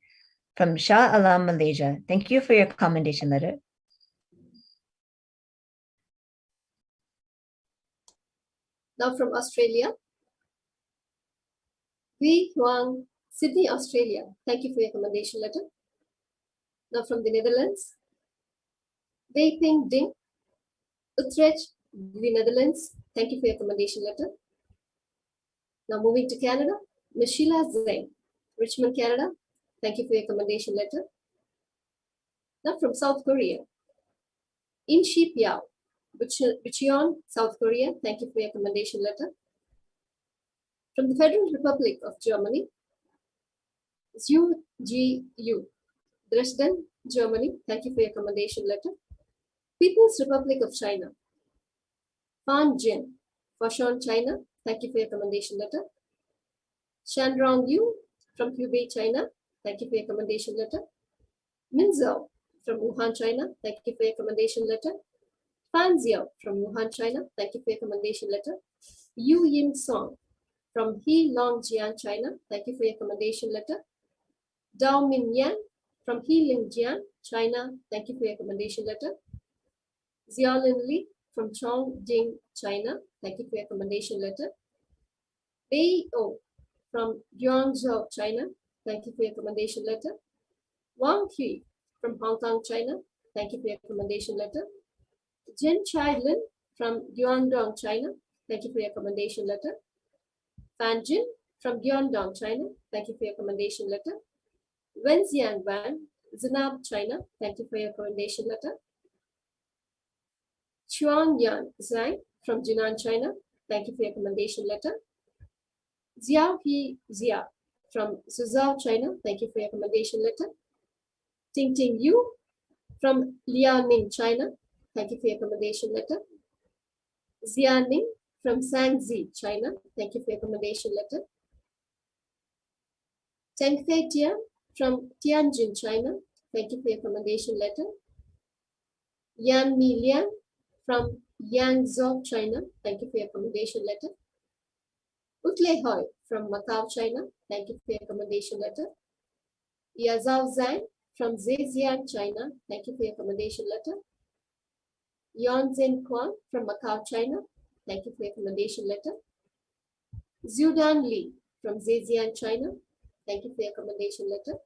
from Shah Alam, Malaysia. Thank you for your commendation letter. Now from Australia, Wee Huang, Sydney, Australia. Thank you for your commendation letter. Now from the Netherlands, Wei Ping Ding, Utrecht, the Netherlands. Thank you for your commendation letter. Now moving to Canada, Ms. Sheila Zeng, Richmond, Canada. Thank you for your commendation letter. Now from South Korea, In Shi Piao, Bucheon, South Korea. Thank you for your commendation letter. From the Federal Republic of Germany, Zhu Ji Yu, Dresden, Germany. Thank you for your commendation letter. People's Republic of China, Fan Jin, Foshan, China. Thank you for your commendation letter. Shanrong Yu from Hubei, China. Thank you for your commendation letter. Min Zhao from Wuhan, China. Thank you for your commendation letter. Fan Xiao from Wuhan, China. Thank you for your commendation letter. Yu Yin Song from Heilongjiang, China. Thank you for your commendation letter. Dao Min Yan from Heilongjiang, China. Thank you for your commendation letter. Xiaolin Li from Chongqing, China. Thank you for your commendation letter. Bei O from Guangzhou, China. Thank you for your commendation letter. Wang Hui from Hong Kong, China. Thank you for your commendation letter. Jen Chai Lin from Guangdong, China. Thank you for your commendation letter. Fan Jin from Guangdong, China. Thank you for your commendation letter. Wenxiang Wan, Zinab, China. Thank you for your commendation letter. Chuan Yan Zhang from Jinan, China. Thank you for your commendation letter. Xiao He Xia from Suzhou, China. Thank you for your commendation letter. Ting Ting Yu from Liaoning, China. Thank you for your commendation letter. Xianing from Shanxi, China. Thank you for your commendation letter. Teng Fei Tian from Tianjin, China. Thank you for your commendation letter. Yan Mi Lian from Yangzhou, China. Thank you for your commendation letter. Utle Hoi from Macau, China. Thank you for your commendation letter. Yazao Zhang from Zhejiang, China. Thank you for your commendation letter. Yon Zhen Quan from Macau, China. Thank you for your commendation letter. Zhudan Li from Zhejiang, China. Thank you for your commendation letter.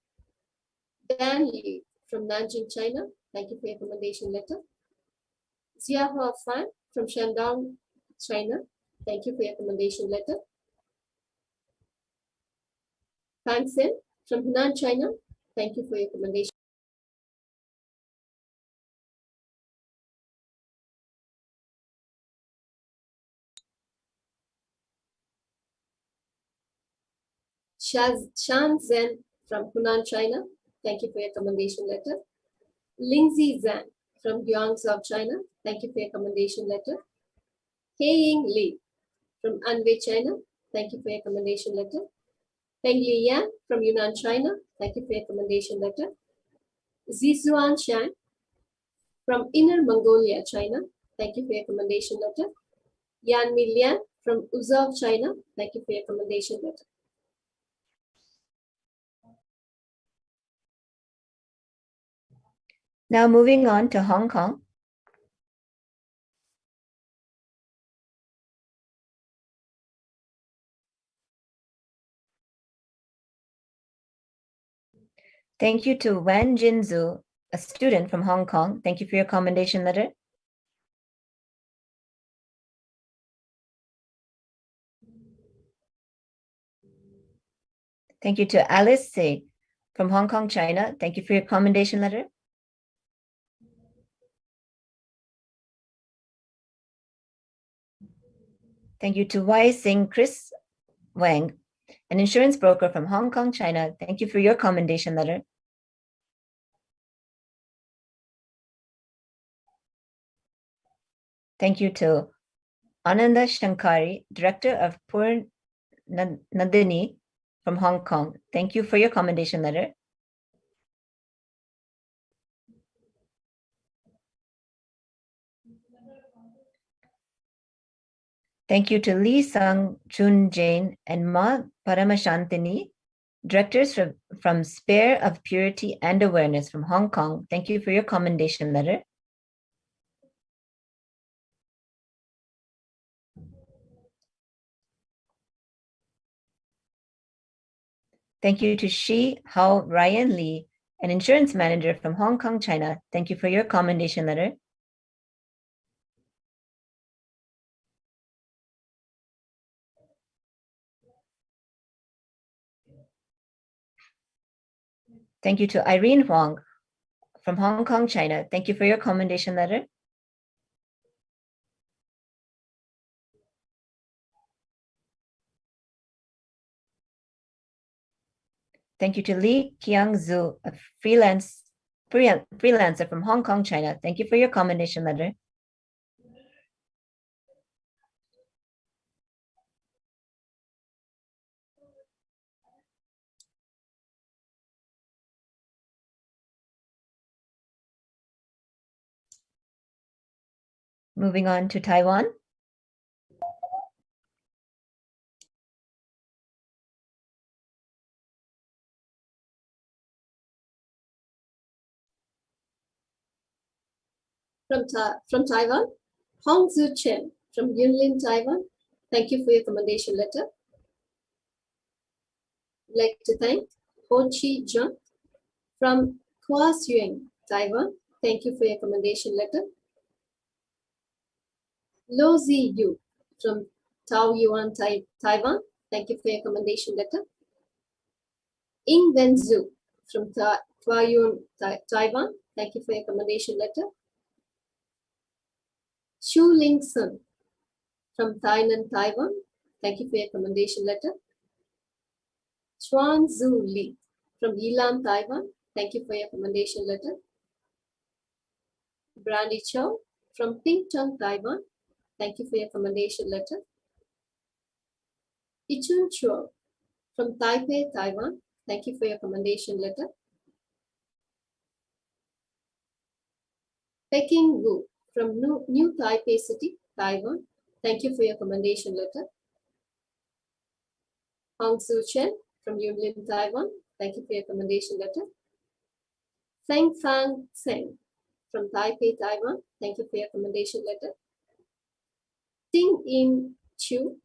Dan Li from Nanjing, China. Thank you for your commendation letter. Xiahua Fan from Shandong, China. Thank you for your commendation letter. Fang Sen from Hunan, China. Thank you for your commendation. Shan Zhen from Hunan, China. Thank you for your commendation letter. Lingzi Zhang from Guangzhou, China. Thank you for your commendation letter. Ying Li from Anhui, China. Thank you for your commendation letter. Peng Li Yan from Yunnan, China. Thank you for your commendation letter. Zizuan Shan from Inner Mongolia, China. Thank you for your commendation letter. Yan Milian from Uzhou, China. Thank you for your commendation letter. Now moving on to Hong Kong. Thank you to Wan Jinzu, a student from Hong Kong. Thank you for your commendation letter. Thank you to Alice Se from Hong Kong, China. Thank you for your commendation letter. Thank you to Y Sing Chris Wang, an insurance broker from Hong Kong, China. Thank you for your commendation letter. Thank you to Ananda Shankari, Director of Pur Nandini from Hong Kong. Thank you for your commendation letter. Thank you to Lee Sang Chun Jain and Ma Paramashantini, Directors from Spare of Purity and Awareness from Hong Kong. Thank you for your commendation letter. Thank you to Shi Hao Ryan Lee, an insurance manager from Hong Kong, China. Thank you for your commendation letter. Thank you to Irene Huang from Hong Kong, China. Thank you for your commendation letter. Thank you to Li Qiangzu, a freelancer from Hong Kong, China. Thank you for your commendation letter. Moving on to Taiwan. From Taiwan, Hong Zhu Chen from Yunlin, Taiwan. Thank you for your commendation letter. I'd like to thank Ho Chi Jun from Huaxuan, Taiwan. Thank you for your commendation letter. Lo Zi Yu from Taoyuan, Taiwan. Thank you for your commendation letter. Ying Wen Zhu from Taoyuan, Taiwan. Thank you for your commendation letter. Xu Ling Sun from Tainan, Taiwan. Thank you for your commendation letter. Chuan Zhu Li from Yilan, Taiwan. Thank you for your commendation letter. Brandy Chow from Pingtung, Taiwan. Thank you for your commendation letter. Ichun Chuo from Taipei, Taiwan. Thank you for your commendation letter. Peking Wu from New Taipei City, Taiwan. Thank you for your commendation letter. Hong Su Chen from Yunlin, Taiwan. Thank you for your commendation letter. Feng Fang Tseng from Taipei, Taiwan. Thank you for your commendation letter. Ting In Chu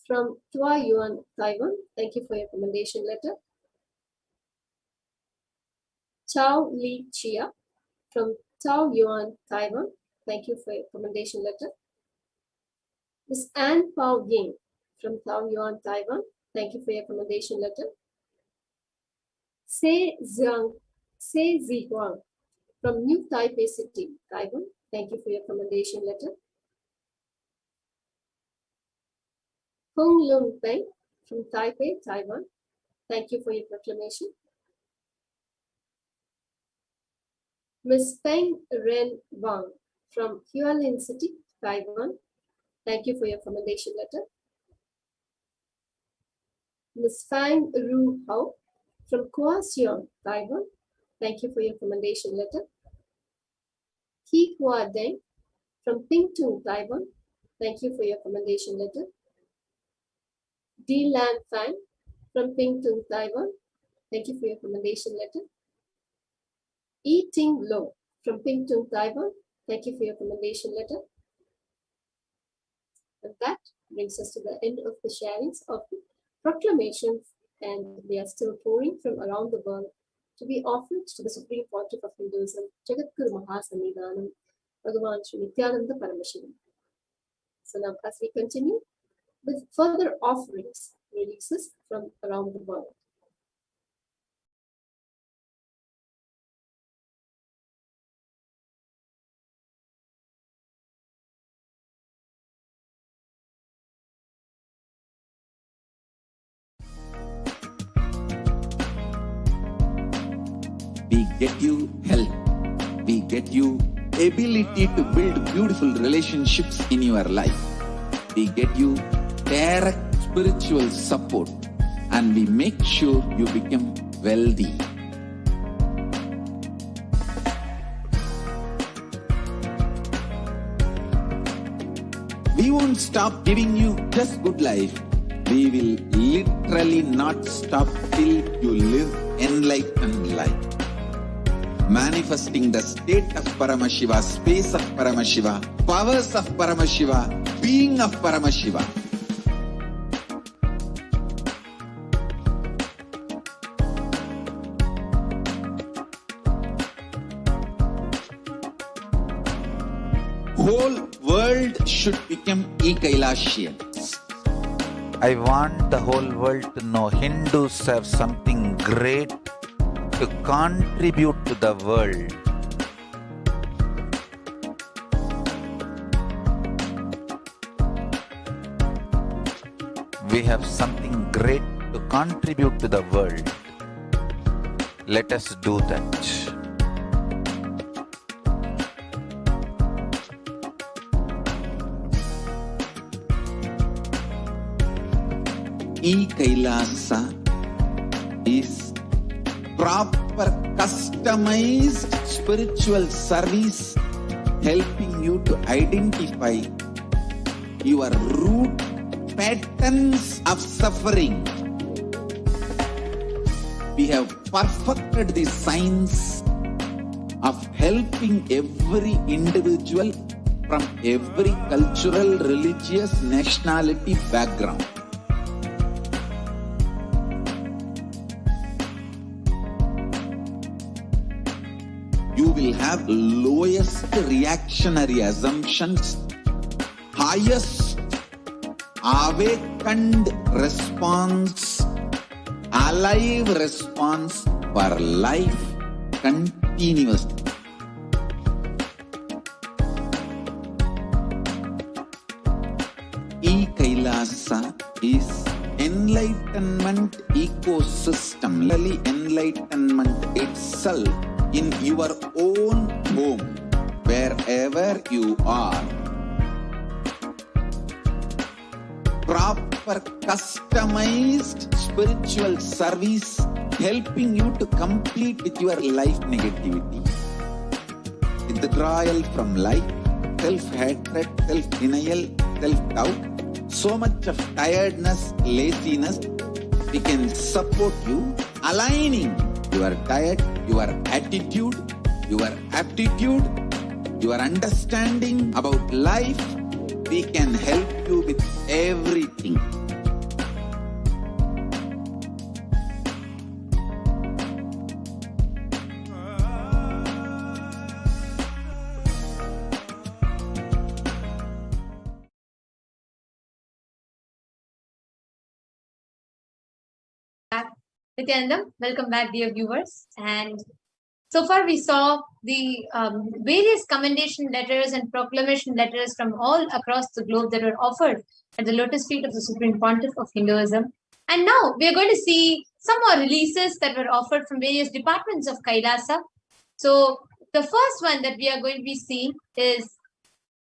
from Taoyuan, Taiwan. Thank you for your commendation letter. Chao Li Chia from Taoyuan, Taiwan. Thank you for your commendation letter. Ms. Anne Pao Ying from Taoyuan, Taiwan. Thank you for your commendation letter. Se Zi Huang from New Taipei City, Taiwan. Thank you for your commendation letter. Hong Lung Peng from Taipei, Taiwan. Thank you for your proclamation. Ms. Peng Ren Wang from Hualien City, Taiwan. Thank you for your commendation letter. Ms. Fang Ru Hao from Kaohsiung, Taiwan. Thank you for your commendation letter. Ki Hua Deng from Pingtung, Taiwan. Thank you for your commendation letter. D. Lam Fang from Pingtung, Taiwan. Thank you for your commendation letter. E. Ting Lo from Pingtung, Taiwan. Thank you for your commendation letter. And that brings us to the end of the sharings of the proclamations, and they are still pouring from around the world to be offered to the Supreme Pontiff of Hinduism, Jagadguru Mahasannidhanam, Bhagavan Sri Nithyananda Paramashivam. So now, as we continue with further offerings, releases from around the world. We get you health. We get you ability to build beautiful relationships in your life. We get you direct spiritual support, and we make sure you become wealthy. We won't stop giving you just good life. We will literally not stop till you live enlightened life. Manifesting the state of Paramashiva, space of Paramashiva, powers of Paramashiva, being of Paramashiva. Whole world should become Ekailashians. I want the whole world to know Hindus have something great to contribute to the world. We have something great to contribute to the world. Let us do that. E-Kailasa is proper customized spiritual service helping you to identify your root patterns of suffering. We have perfected the science of helping every individual from every cultural, religious, nationality background. You will have lowest reactionary assumptions, highest awakened response, alive response for life continuously. E-Kailasa is enlightenment ecosystem, really enlightenment itself in your own home, wherever you are. Proper customized spiritual service helping you to complete with your life negativity. Withdrawal from life, self-hatred, self-denial, self-doubt, so much of tiredness, laziness. We can support you aligning your diet, your attitude, your aptitude, your understanding about life. We can help you with everything. Nithyanandam, welcome back, dear viewers. And so far we saw the various commendation letters and proclamation letters from all across the globe that were offered at the lotus feet of the Supreme Pontiff of Hinduism. And now we are going to see some more releases that were offered from various departments of Kailasa. So the first one that we are going to be seeing is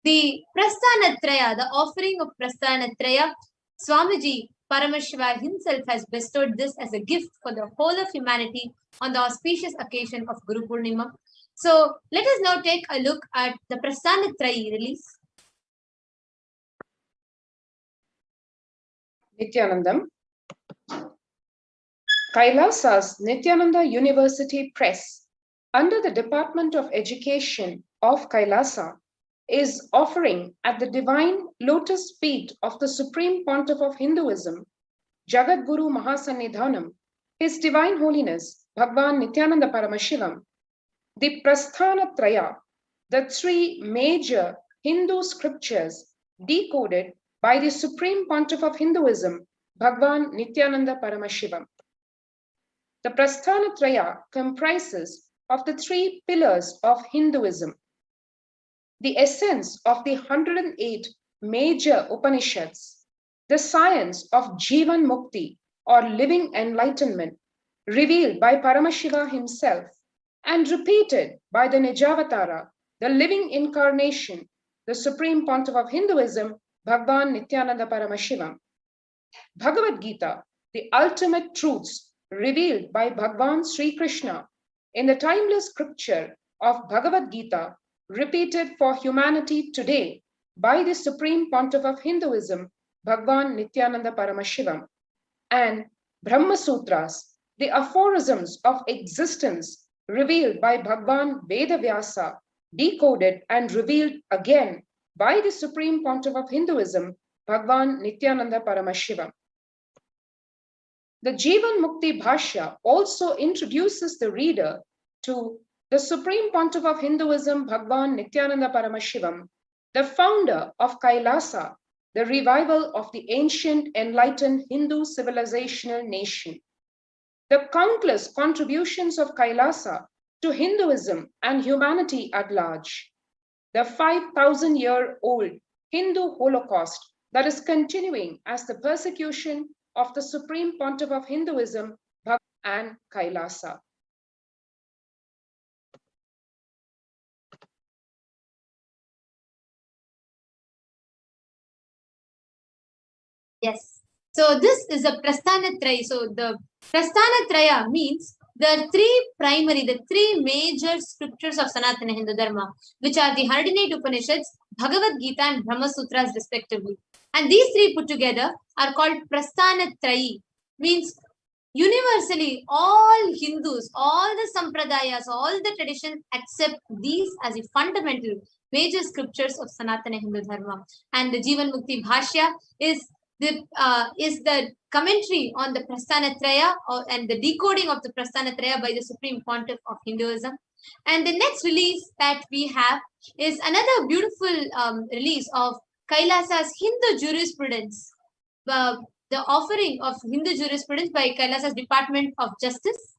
the Prasthanatraya, the offering of Prasthanatraya, Swamiji Paramashiva himself has bestowed this as a gift for the whole of humanity on the auspicious occasion of Guru Purnima. So let us now take a look at the Prasthanatrayi release. Nithyanandam. Kailasa's Nithyananda University Press, under the Department of Education of Kailasa, is offering at the divine lotus feet of the Supreme Pontiff of Hinduism, Jagadguru Mahasannidhanam, His Divine Holiness Bhagwan Nithyananda Paramashivam, the Prasthanatraya, the three major Hindu scriptures decoded by the Supreme Pontiff of Hinduism, Bhagwan Nithyananda Paramashivam. The Prasthanatraya comprises of the three pillars of Hinduism, the essence of the 108 major Upanishads, the science of Jivan Mukti or living enlightenment, revealed by Paramashiva himself and repeated by the Nijavatara, the living incarnation, the Supreme Pontiff of Hinduism, Bhagwan Nithyananda Paramashivam. Bhagavad Gita, the ultimate truths revealed by Bhagwan Sri Krishna in the timeless scripture of Bhagavad Gita, repeated for humanity today by the Supreme Pontiff of Hinduism, Bhagwan Nithyananda Paramashivam, and Brahma Sutras, the aphorisms of existence revealed by Bhagwan Vedavyasa, decoded and revealed again by the Supreme Pontiff of Hinduism, Bhagwan Nithyananda Paramashivam. The Jivan Mukti Bhashya also introduces the reader to the Supreme Pontiff of Hinduism, Bhagwan Nithyananda Paramashivam, the founder of Kailasa, the revival of the ancient enlightened Hindu civilizational nation. The countless contributions of Kailasa to Hinduism and humanity at large. The 5,000-year-old Hindu Holocaust that is continuing as the persecution of the Supreme Pontiff of Hinduism, Bhagwan and Kailasa. Yes. So this is a Prasthanatraya. So the Prasthanatraya means the three major scriptures of Sanatana Hindu Dharma, which are the 108 Upanishads, Bhagavad Gita and Brahma Sutras respectively. And these three put together are called Prasthanatrayi, means universally all Hindus, all the Sampradayas, all the traditions accept these as the fundamental major scriptures of Sanatana Hindu Dharma. And the Jivan Mukti Bhashya is the commentary on the Prasthanatraya and the decoding of the Prasthanatraya by the Supreme Pontiff of Hinduism. And the next release that we have is another beautiful release of Kailasa's Hindu Jurisprudence, the offering of Hindu Jurisprudence by Kailasa's Department of Justice.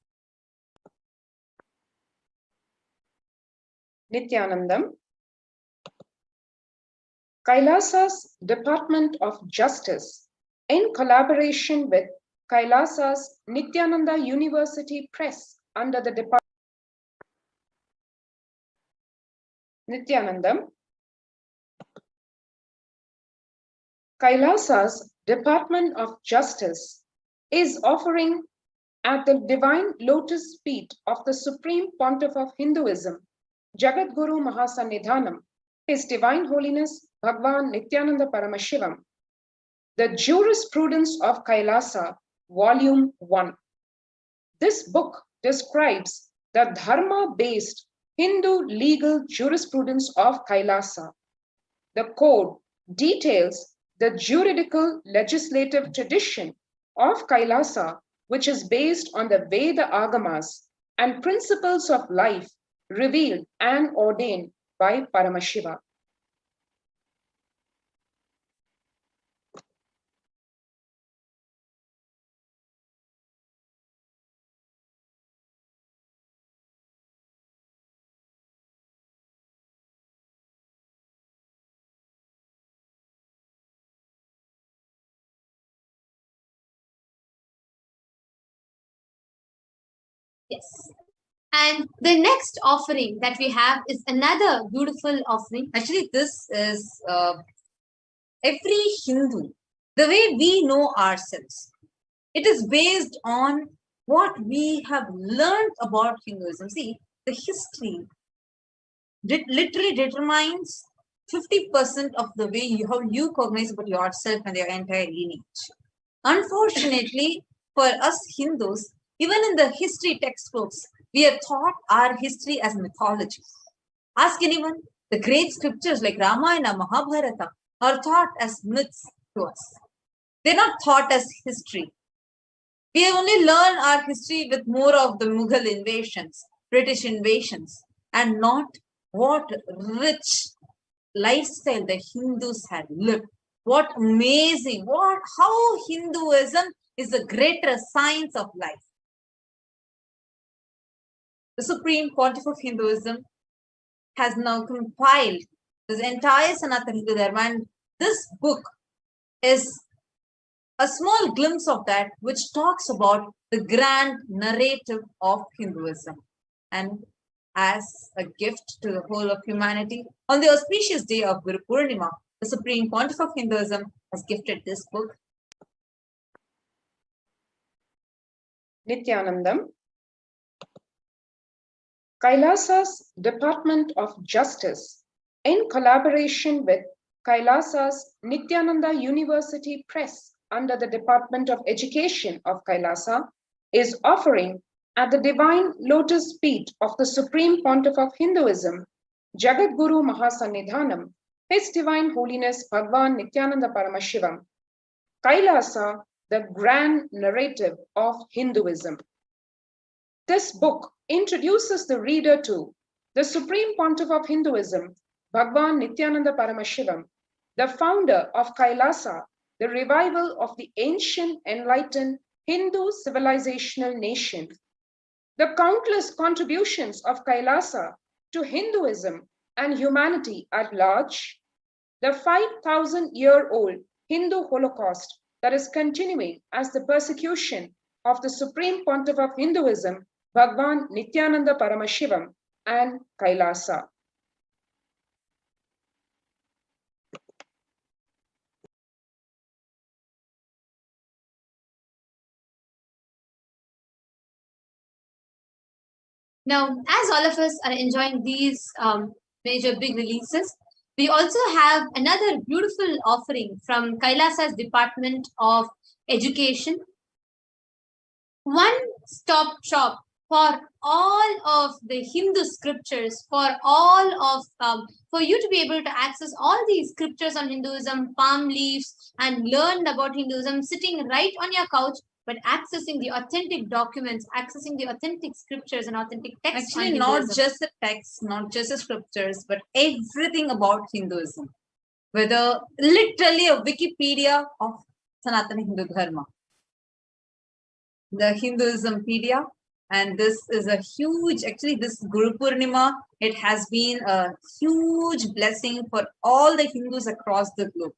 Nithyanandam. Kailasa's Department of Justice, in collaboration with Kailasa's Nithyananda University Press under the Department. Nithyanandam. Kailasa's Department of Justice is offering at the divine lotus feet of the Supreme Pontiff of Hinduism, Jagadguru Mahasannidhanam, His Divine Holiness Bhagwan Nithyananda Paramashivam, the Jurisprudence of Kailasa, Volume 1. This book describes the Dharma-based Hindu legal jurisprudence of Kailasa. The code details the juridical legislative tradition of Kailasa, which is based on the Veda Agamas and principles of life revealed and ordained by Paramashiva. Yes. And the next offering that we have is another beautiful offering. Actually, this is every Hindu, the way we know ourselves. It is based on what we have learned about Hinduism. See, the history literally determines 50% of the way how you cognize about yourself and your entire lineage. Unfortunately, for us Hindus, even in the history textbooks, we are taught our history as mythology. Ask anyone, the great scriptures like Ramayana, Mahabharata are taught as myths to us. They're not taught as history. We only learn our history with more of the Mughal invasions, British invasions, and not what rich lifestyle the Hindus had lived. What amazing, how Hinduism is the greater science of life. The Supreme Pontiff of Hinduism has now compiled this entire Sanatana Hindu Dharma, and this book is a small glimpse of that, which talks about the grand narrative of Hinduism. And as a gift to the whole of humanity, on the auspicious day of Guru Purnima, the Supreme Pontiff of Hinduism has gifted this book. Nithyanandam. Kailasa's Department of Justice, in collaboration with Kailasa's Nithyananda University Press under the Department of Education of Kailasa, is offering at the Divine Lotus Feet of the Supreme Pontiff of Hinduism, Jagadguru Mahasannidhanam, His Divine Holiness Bhagwan Nithyananda Paramashivam, Kailasa, the Grand Narrative of Hinduism. This book introduces the reader to the Supreme Pontiff of Hinduism, Bhagwan Nithyananda Paramashivam, the founder of Kailasa, the revival of the ancient enlightened Hindu civilizational nation, the countless contributions of Kailasa to Hinduism and humanity at large, the 5,000-year-old Hindu Holocaust that is continuing as the persecution of the Supreme Pontiff of Hinduism, Bhagwan Nithyananda Paramashivam, and Kailasa. Now, as all of us are enjoying these major big releases, we also have another beautiful offering from Kailasa's Department of Education. One-stop shop for all of the Hindu scriptures, for you to be able to access all these scriptures on Hinduism, palm leaves, and learn about Hinduism sitting right on your couch, but accessing the authentic documents, accessing the authentic scriptures and authentic texts. Actually, not just the texts, not just the scriptures, but everything about Hinduism. Whether literally a Wikipedia of Sanatana Hindu Dharma. The Hinduismpedia, and this is a huge, actually this Guru Purnima, it has been a huge blessing for all the Hindus across the globe.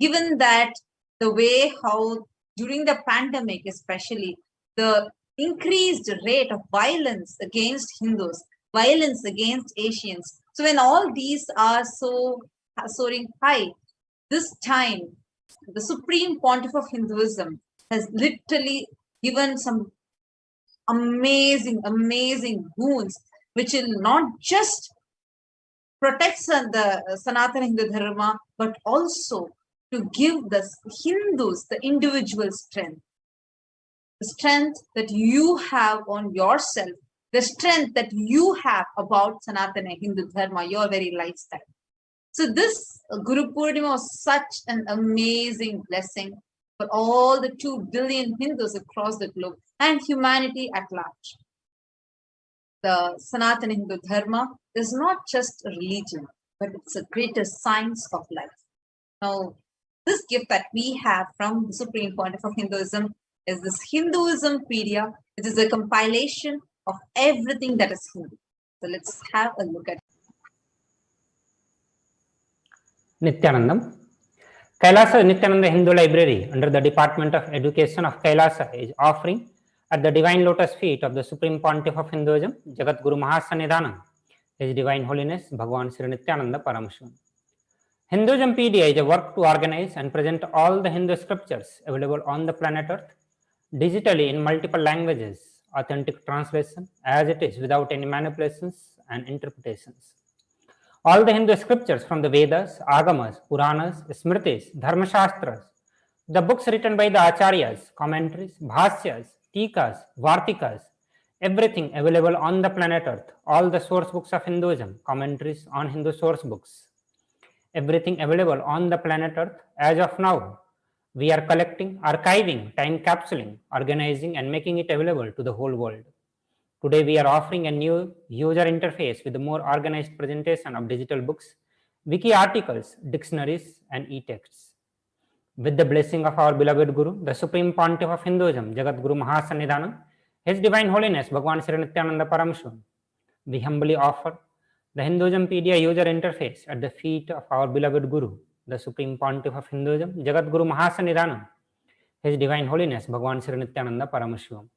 Given that the way how during the pandemic especially, the increased rate of violence against Hindus, violence against Asians. So when all these are soaring high, this time the Supreme Pontiff of Hinduism has literally given some amazing boons, which will not just protect the Sanatana Hindu Dharma, but also to give the Hindus the individual strength. The strength that you have on yourself, the strength that you have about Sanatana Hindu Dharma, your very lifestyle. So this Guru Purnima was such an amazing blessing for all the 2 billion Hindus across the globe and humanity at large. The Sanatana Hindu Dharma is not just a religion, but it's a greater science of life. Now, this gift that we have from the Supreme Pontiff of Hinduism is this Hinduismpedia. It is a compilation of everything that is Hindu. So let's have a look at it. Nithyanandam. Kailasa Nithyananda Hindu Library under the Department of Education of Kailasa is offering at the divine lotus feet of the Supreme Pontiff of Hinduism, Jagat Guru Mahasannidhanam, His Divine Holiness Bhagavan Sri Nithyananda Paramashivam. Hinduismpedia is a work to organize and present all the Hindu scriptures available on the planet Earth digitally in multiple languages, authentic translation as it is without any manipulations and interpretations. All the Hindu scriptures from the Vedas, Agamas, Puranas, Smritis, Dharmashastras, the books written by the Acharyas, commentaries, Bhasyas, Tikas, Vartikas, everything available on the planet Earth, all the source books of Hinduism, commentaries on Hindu source books, everything available on the planet Earth as of now. We are collecting, archiving, time capsuling, organizing, and making it available to the whole world. Today, we are offering a new user interface with a more organized presentation of digital books, wiki articles, dictionaries, and e-texts. With the blessing of our beloved Guru, the Supreme Pontiff of Hinduism, Jagat Guru Mahasannidhanam, His Divine Holiness Bhagavan Sri Nithyananda Paramashivam, we humbly offer the Hinduismpedia user interface at the feet of our beloved Guru, the Supreme Pontiff of Hinduism, Jagat Guru Mahasannidhanam, His Divine Holiness Bhagavan Sri Nithyananda Paramashivam.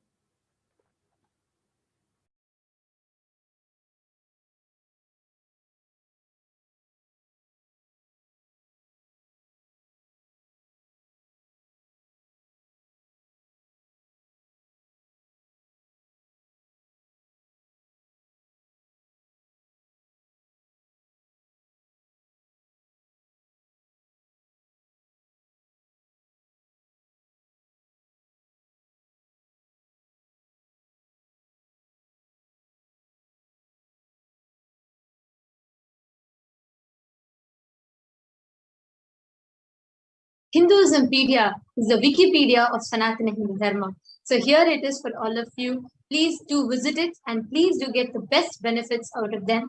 Hinduismpedia is the Wikipedia of Sanatana Hindu Dharma. So here it is for all of you. Please do visit it and please do get the best benefits out of them.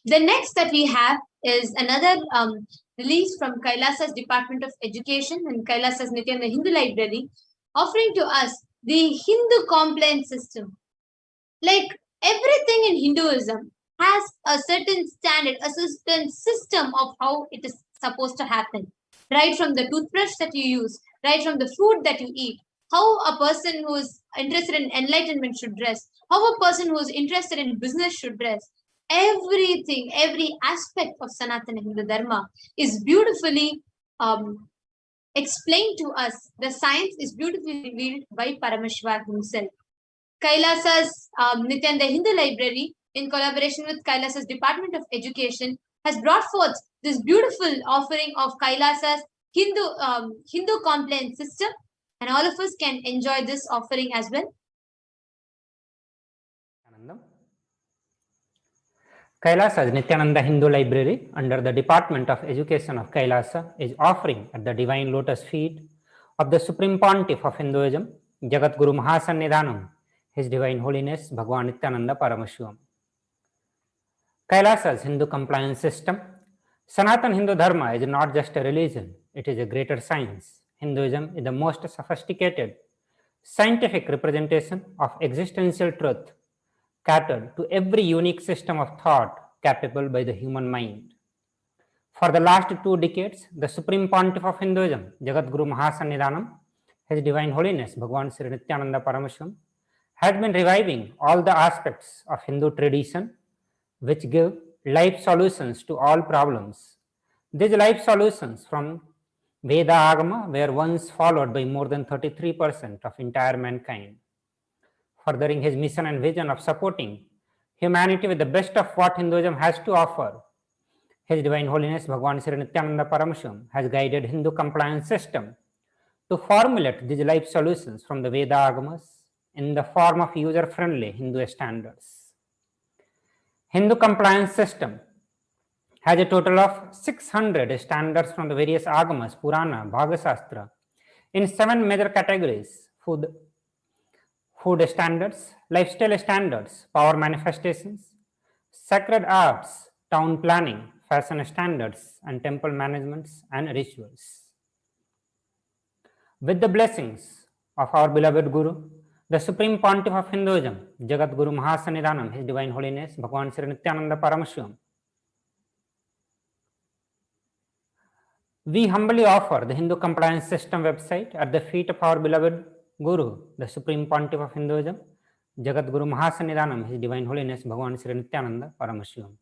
The next that we have is another release from Kailasa's Department of Education and Kailasa's Nithyananda Hindu Library, offering to us the Hindu compliance system. Like everything in Hinduism has a certain standard, a certain system of how it is supposed to happen. Right from the toothbrush that you use, right from the food that you eat, how a person who is interested in enlightenment should dress, how a person who is interested in business should dress. Everything, every aspect of Sanatana Hindu Dharma is beautifully explained to us. The science is beautifully revealed by Paramashivoham himself. Kailasa's Nithyananda Hindu Library, in collaboration with Kailasa's Department of Education, has brought forth this beautiful offering of Kailasa's Hindu compliance system, and all of us can enjoy this offering as well. Kailasa's Nithyananda Hindu Library under the Department of Education of Kailasa is offering at the divine lotus feet of the Supreme Pontiff of Hinduism, Jagat Guru Mahasannidhanam, His Divine Holiness Bhagavan Nithyananda Paramashivam. Kailasa's Hindu compliance system. Sanatana Hindu Dharma is not just a religion, it is a greater science. Hinduism is the most sophisticated scientific representation of existential truth, catered to every unique system of thought capable by the human mind. For the last 2 decades, the Supreme Pontiff of Hinduism, Jagat Guru Mahasannidhanam, His Divine Holiness Bhagavan Sri Nithyananda Paramashivam, has been reviving all the aspects of Hindu tradition which give life solutions to all problems. These life solutions from Veda Agama were once followed by more than 33% of entire mankind. Furthering his mission and vision of supporting humanity with the best of what Hinduism has to offer, His Divine Holiness Bhagavan Sri Nithyananda Paramashivam has guided Hindu compliance system to formulate these life solutions from the Veda Agamas in the form of user-friendly Hindu standards. Hindu compliance system has a total of 600 standards from the various Agamas, Purana, Bhagasastra in 7 major categories: food standards, lifestyle standards, power manifestations, sacred arts, town planning, fashion standards, and temple managements and rituals. With the blessings of our beloved Guru, the Supreme Pontiff of Hinduism, Jagat Guru Mahasannidhanam, His Divine Holiness Bhagavan Sri Nithyananda Paramashivam, we humbly offer the Hindu Compliance System website at the feet of our beloved Guru, the Supreme Pontiff of Hinduism, Jagat Guru Mahasannidhanam, His Divine Holiness Bhagavan Sri Nithyananda Paramashivam.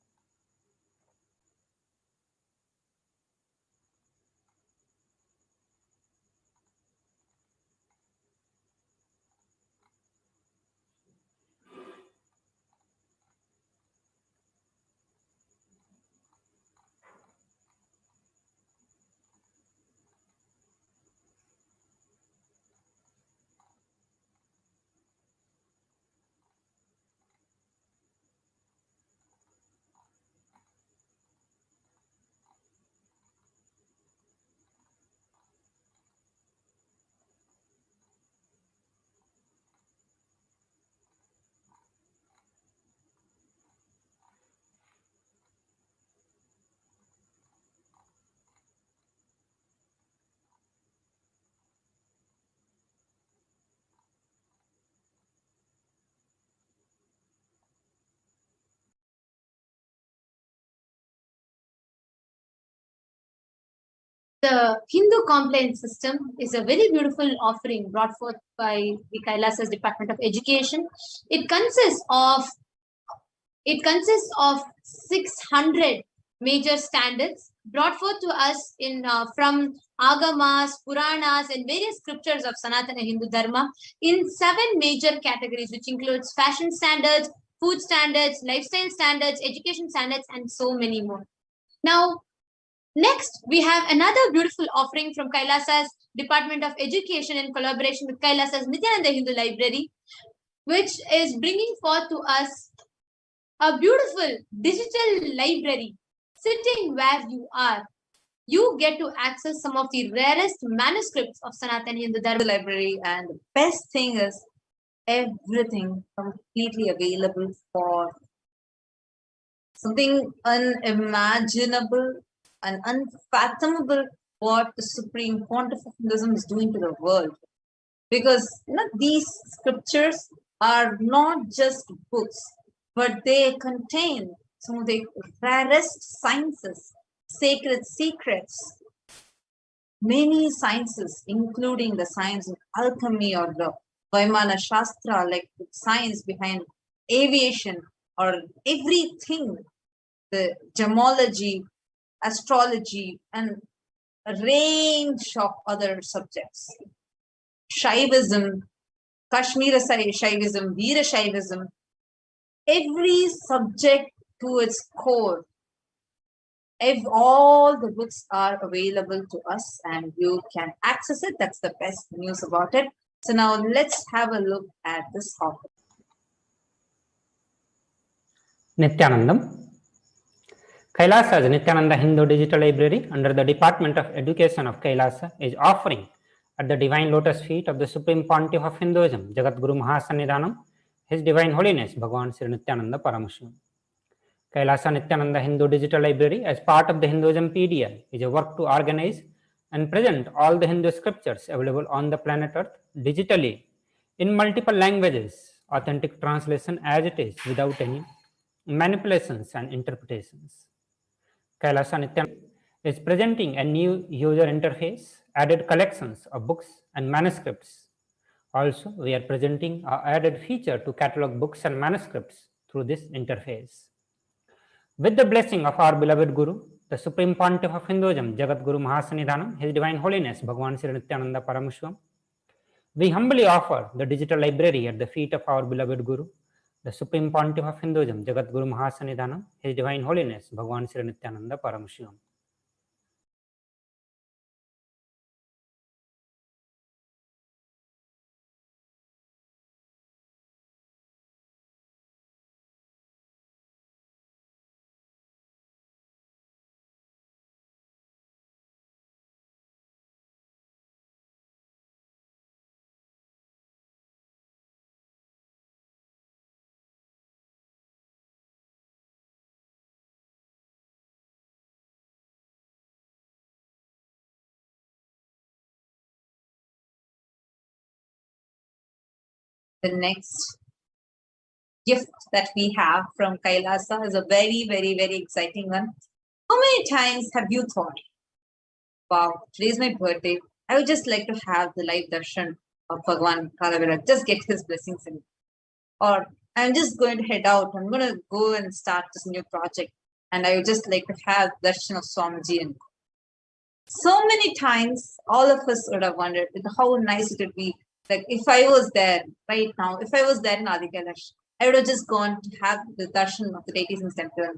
The Hindu complaint system is a very beautiful offering brought forth by the Kailasa's Department of Education. It consists of 600 major standards brought forth to us in from Agamas, Puranas, and various scriptures of Sanatana Hindu Dharma in 7 major categories, which includes fashion standards, food standards, lifestyle standards, education standards, and so many more. Now, next, we have another beautiful offering from Kailasa's Department of Education in collaboration with Kailasa's Nithyananda Hindu Library, which is bringing forth to us a beautiful digital library. Sitting where you are, you get to access some of the rarest manuscripts of Sanatana Hindu Dharma Library, and the best thing is everything completely available for something unimaginable and unfathomable what the Supreme Pontiff of Hinduism is doing to the world. Because these scriptures are not just books, but they contain some of the rarest sciences, sacred secrets, many sciences, including the science of alchemy or the Vaimana Shastra, like the science behind aviation or everything, the gemology, astrology, and a range of other subjects. Shaivism, Kashmira Shaivism, Veera Shaivism, every subject to its core. If all the books are available to us and you can access it, that's the best news about it. So now let's have a look at this topic. Nithyanandam. Kailasa's Nithyananda Hindu Digital Library under the Department of Education of Kailasa is offering at the Divine Lotus Feet of the Supreme Pontiff of Hinduism, Jagat Guru Mahasannidhanam, His Divine Holiness Bhagavan Sri Nithyananda Paramashivam. Kailasa Nithyananda Hindu Digital Library, as part of the Hinduism PDI, is a work to organize and present all the Hindu scriptures available on the planet Earth digitally in multiple languages, authentic translation as it is, without any manipulations and interpretations. Kailasa Nithyananda is presenting a new user interface, added collections of books and manuscripts. Also, we are presenting an added feature to catalog books and manuscripts through this interface. With the blessing of our beloved Guru, the Supreme Pontiff of Hinduism, Jagat Guru Mahasannidhanam, His Divine Holiness Bhagavan Sri Nithyananda Paramashivam, we humbly offer the digital library at the feet of our beloved Guru, the Supreme Pontiff of Hinduism, Jagat Guru Mahasannidhanam, His Divine Holiness Bhagavan Sri Nithyananda Paramashivam. The next gift that we have from Kailasa is a very, very, very exciting one. How many times have you thought, wow, today's my birthday, I would just like to have the live darshan of Bhagavan Kalavira, just get his blessings in. Or I'm just going to head out. I'm going to go and start this new project. And I would just like to have darshan of Swamiji. And so many times, all of us would have wondered how nice it would be. Like if I was there right now, if I was there in Adi Kailash, I would have just gone to have the darshan of the deities in the temple.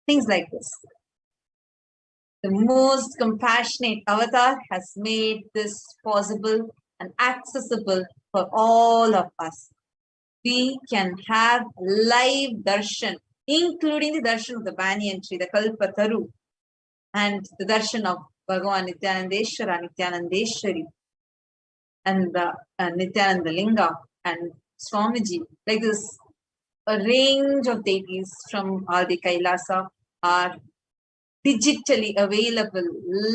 Things like this. The most compassionate avatar has made this possible and accessible for all of us. We can have live darshan, including the darshan of the banyan tree, the kalpataru, and the darshan of Bhagavan Nithyanandeshwari, and the Nithyananda Linga and Swamiji. Like this, a range of deities from Adi Kailasa are digitally available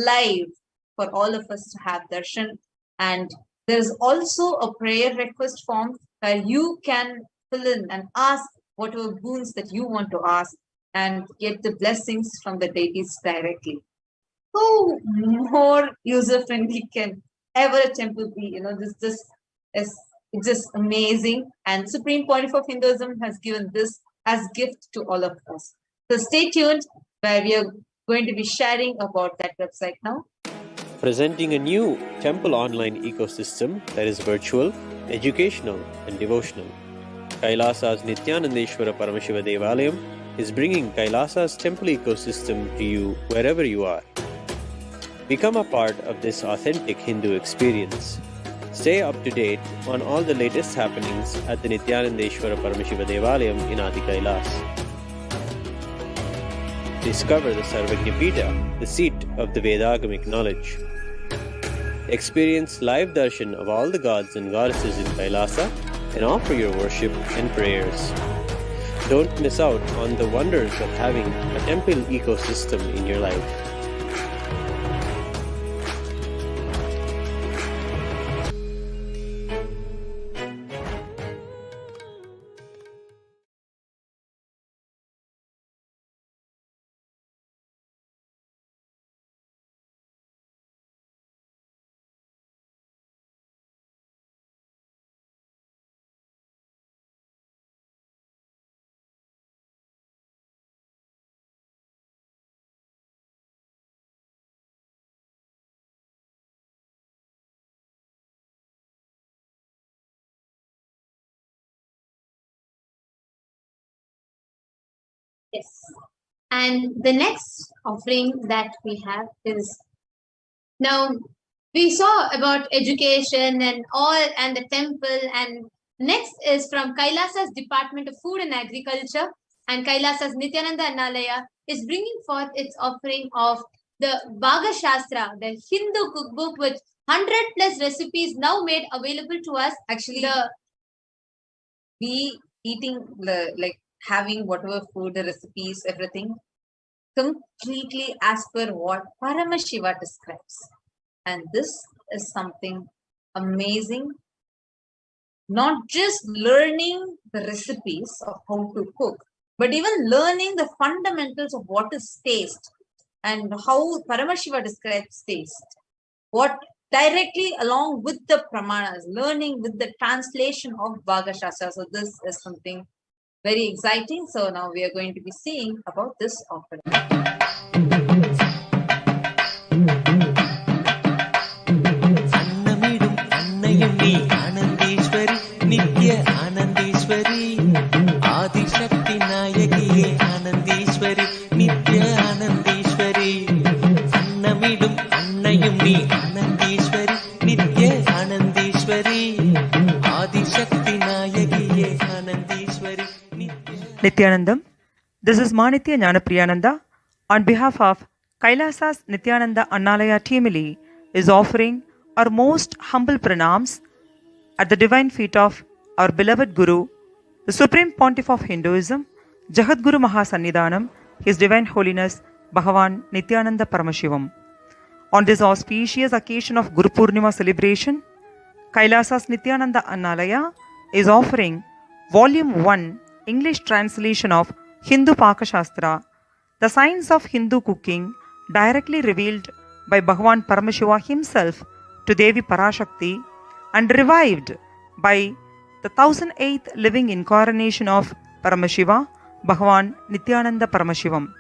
live for all of us to have darshan. And there's also a prayer request form where you can fill in and ask whatever boons that you want to ask and get the blessings from the deities directly. How more user-friendly can ever a temple be? This is just amazing. And Supreme Pontiff of Hinduism has given this as gift to all of us. So stay tuned, where we are going to be sharing about that website now. Presenting a new temple online ecosystem that is virtual, educational, and devotional. Kailasa's Nithyanandeshwara Paramashiva Devalayam is bringing Kailasa's temple ecosystem to you wherever you are. Become a part of this authentic Hindu experience. Stay up to date on all the latest happenings at the Nithyanandeshwara Paramashiva Devalayam in Adi Kailas. Discover the Sarvajñapita, the seat of the Vedagamic knowledge. Experience live darshan of all the gods and goddesses in Kailasa and offer your worship and prayers. Don't miss out on the wonders of having a temple ecosystem in your life. Yes. And the next offering that we have is, now we saw about education and all and the temple, and next is from Kailasa's Department of Food and Agriculture, and Kailasa's Nithyananda Annalaya is bringing forth its offering of the Bhaga Shastra, the Hindu cookbook with 100 plus recipes now made available to us. Actually, we eating having whatever food, the recipes, everything, completely as per what Paramashiva describes. And this is something amazing. Not just learning the recipes of how to cook, but even learning the fundamentals of what is taste and how Paramashiva describes taste. What directly along with the pramanas, learning with the translation of Bhaga Shastra. So this is something very exciting. So now we are going to be seeing about this offering. Annamidum Annayami Anandeshwari Nithya Anandeshwari Adishakti Nayakiye Anandeshwari Nithya Anandeshwari Annamidum Annayami Anandeshwari Nithya Anandeshwari Adishakti Nayakiye Anandeshwari Nithyanandam. This is Manithya Jnanapriyananda on behalf of Kailasa's Nithyananda Annalaya Teamili is offering our most humble pranams at the divine feet of our beloved Guru, the Supreme Pontiff of Hinduism, Jagadguru Mahasannidhanam, His Divine Holiness Bhagavan Nithyananda Paramashivam. On this auspicious occasion of Guru Purnima celebration, Kailasa's Nithyananda Annalaya is offering Volume 1 English translation of Hindu Paka Shastra, the science of Hindu cooking directly revealed by Bhagavan Paramashiva himself to Devi Parashakti and revived by the 1008th living incarnation of Paramashiva, Bhagavan Nithyananda Paramashivam.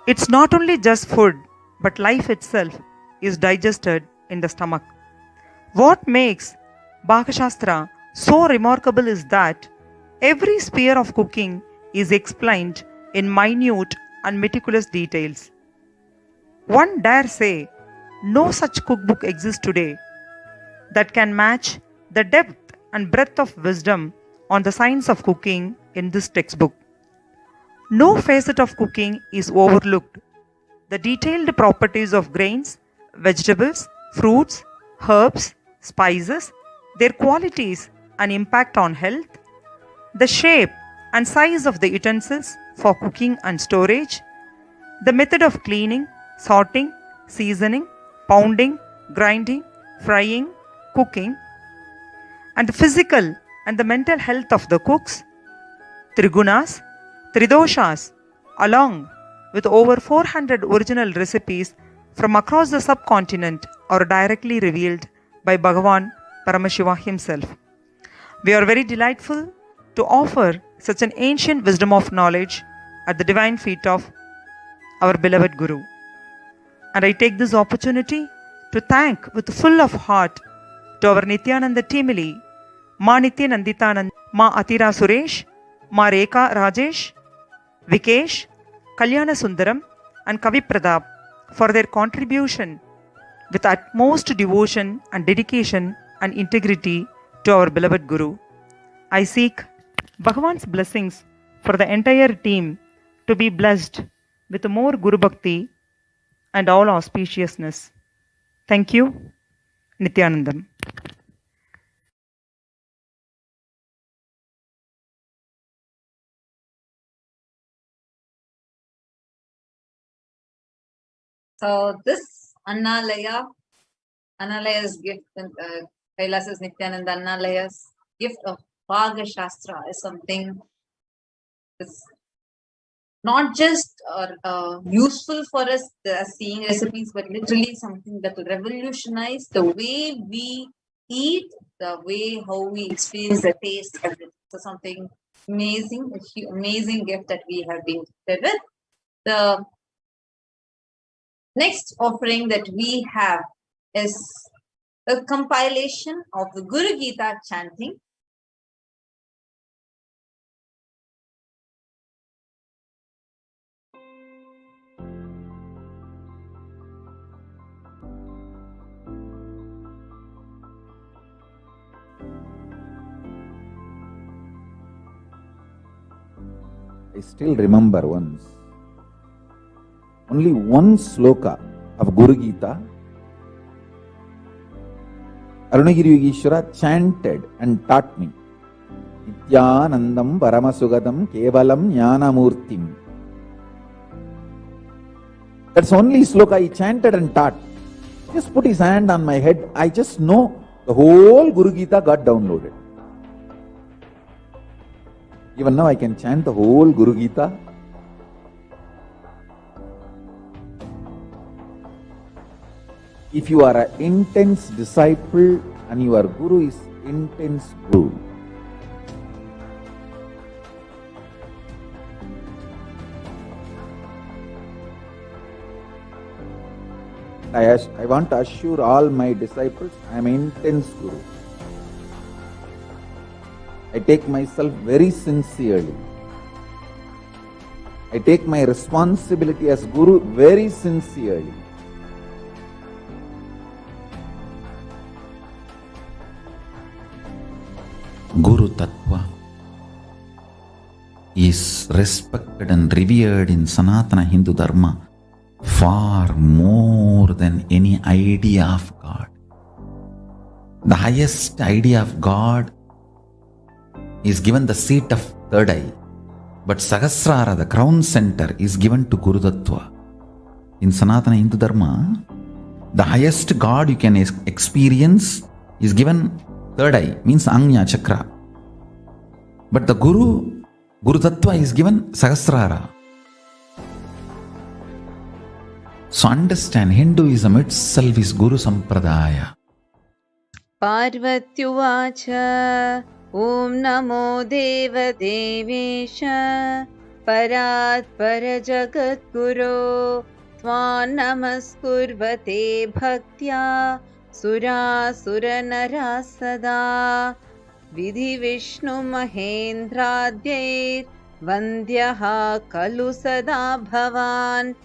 It's not only just food, but life itself is digested in the stomach. What makes Bhagashastra so remarkable is that every sphere of cooking is explained in minute and meticulous details. One dare say, no such cookbook exists today that can match the depth and breadth of wisdom on the science of cooking in this textbook. No facet of cooking is overlooked. The detailed properties of grains, vegetables, fruits, herbs, spices, their qualities and impact on health, the shape and size of the utensils for cooking and storage, the method of cleaning, sorting, seasoning, pounding, grinding, frying, cooking, and the physical and the mental health of the cooks, trigunas, tridoshas, along with over 400 original recipes from across the subcontinent are directly revealed by Bhagavan Paramashiva himself. We are very delightful to offer such an ancient wisdom of knowledge at the divine feet of our beloved Guru. And I take this opportunity to thank with full of heart to our Nithyananda Timili, Ma Nithya Nanditanand, Ma Atira Suresh, Ma Rekha Rajesh, Vikesh, Kalyana Sundaram and Kavi Pradap for their contribution with utmost devotion and dedication and integrity to our beloved Guru. I seek Bhagavan's blessings for the entire team to be blessed with more Guru Bhakti and all auspiciousness. Thank you, Nithyanandam. So this Annalaya's gift, Kailasa's Nithyananda Annalaya's gift of Bhaga Shastra is something that's not just useful for us as seeing recipes, but literally something that will revolutionize the way we eat, the way how we experience the taste of it. So something amazing, amazing gift that we have been gifted with. The next offering that we have is a compilation of the Guru Gita chanting. I still remember once, only one sloka of Guru Gita, Arunagiri Yogeshwara chanted and taught me. Nithyanandam Paramasugadam Kevalam Jnanamurtim. That's only sloka he chanted and taught. Just put his hand on my head, I just know the whole Guru Gita got downloaded. Even now I can chant the whole Guru Gita. If you are an intense disciple and your Guru is intense Guru, I want to assure all my disciples, I am an intense Guru. I take myself very sincerely. I take my responsibility as Guru very sincerely. Guru Tattva is respected and revered in Sanatana Hindu Dharma far more than any idea of God. The highest idea of God is given the seat of third eye, but Sahasrara, the crown center, is given to Guru Tattva. In Sanatana Hindu Dharma, the highest God you can experience is given third eye, means Anya Chakra. But the Guru Tattva is given Sahasrara. So understand, Hinduism itself is Guru Sampradaya. Parvatyuvacha Om Namo Deva Devesha Parat Parajagat Guru Twan Namaskurvate Bhaktya Sura Suranara Sada Vidhi Vishnu Mahendradyait Vandyaha Kalu Sada Bhavan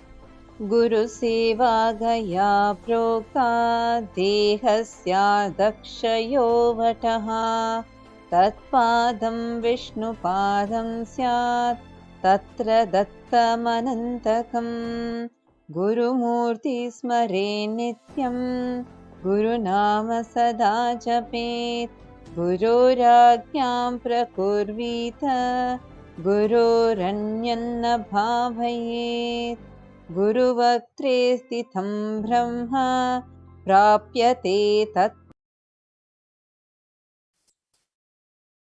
Guru Seva Gaya Prokta Dehasya Dakshayo Vataha Tatpadam Vishnu Padam Syat Tatra Dattamanantakam Guru Murti Smare Nityam Guru Nama Sada Japet Guru Ragyam Prakurvita Guru Ranyanna Bhavayet Guru Vaktre Sthitham Brahma Prapyate Tat.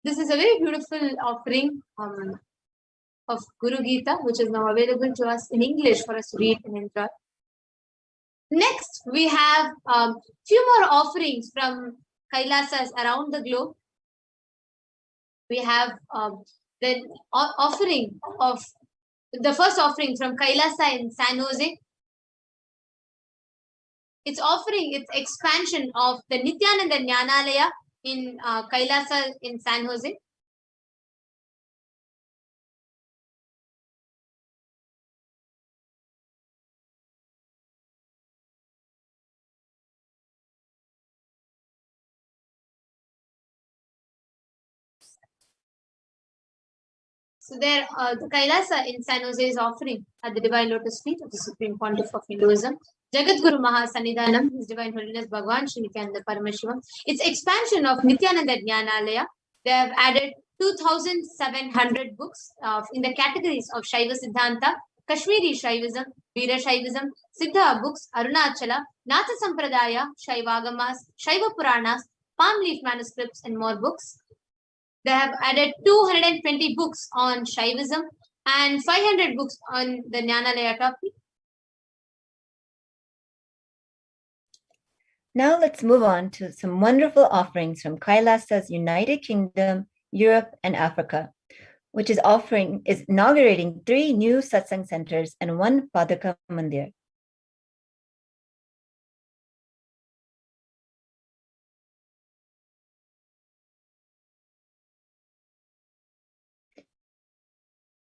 This is a very beautiful offering of Guru Gita, which is now available to us in English for us to read and enjoy. Next, we have few more offerings from Kailasas around the globe. We have the offering of the first offering from Kailasa in San Jose. It's offering its expansion of the Nithyananda Jnanalaya in Kailasa in San Jose. So there, the Kailasa in San Jose is offering at the Divine Lotus feet of the Supreme Pontiff of Hinduism, Jagat Guru Mahasannidhanam, His Divine Holiness Bhagwan Sri Nithyananda Paramashivam. It's expansion of Nithyananda Jnanalaya. They have added 2,700 books in the categories of Shaiva Siddhanta, Kashmiri Shaivism, Veera Shaivism, Siddha books, Arunachala, Natha Sampradaya, Shaivagamas, Shaiva Puranas, palm leaf manuscripts, and more books. They have added 220 books on Shaivism and 500 books on the Jnanalaya topic. Now let's move on to some wonderful offerings from Kailasa's United Kingdom, Europe, and Africa, which is inaugurating 3 new satsang centers and 1 Padaka Mandir.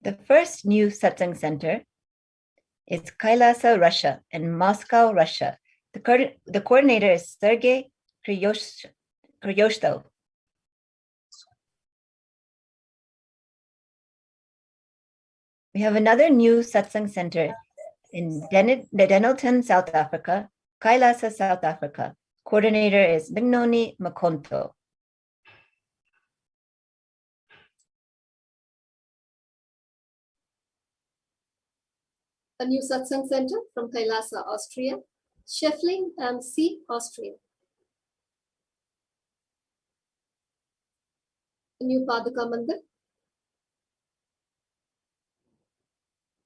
The first new satsang center is Kailasa, Russia, in Moscow, Russia. The coordinator is Sergei Kryoshtov. We have another new satsang center in Denelton, South Africa, Kailasa, South Africa. Coordinator is Bignoni Makonto. A new satsang center from Kailasa, Austria, Scheffling am See, Austria. A new Padaka Mandir.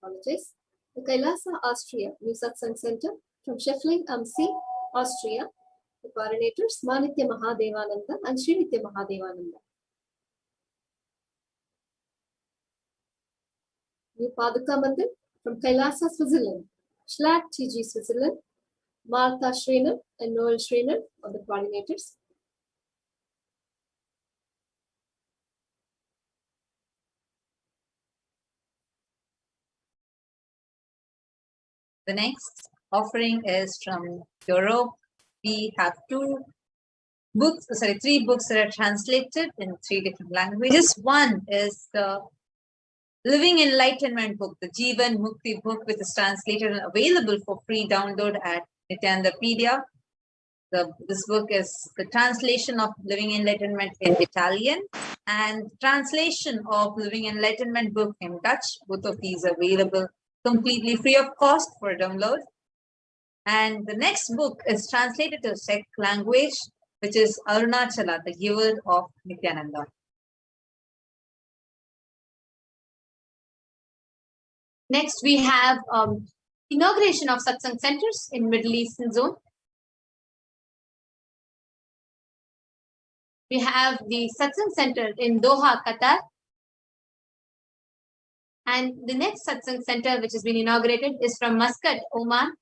Apologies. The Kailasa, Austria, new satsang center from Scheffling am See, Austria. The coordinators Manitya Mahadevananda and Srinitya Mahadevananda. New Padaka Mandir from Kailasa, Switzerland, Schlag TG, Switzerland, Martha Schreiner and Noel Schreiner are the coordinators. The next offering is from Europe. We have 3 books that are translated in 3 different languages. One is the Living Enlightenment book, the Jivan Mukti book, which is translated and available for free download at Nityanandapedia. This book is the translation of Living Enlightenment in Italian and translation of Living Enlightenment book in Dutch. Both of these are available completely free of cost for download. And the next book is translated to Czech language, which is Arunachala, the giver of Nithyananda. Next, we have inauguration of satsang centers in Middle Eastern zone. We have the satsang center in Doha, Qatar. And the next satsang center which has been inaugurated is from Muscat, Oman.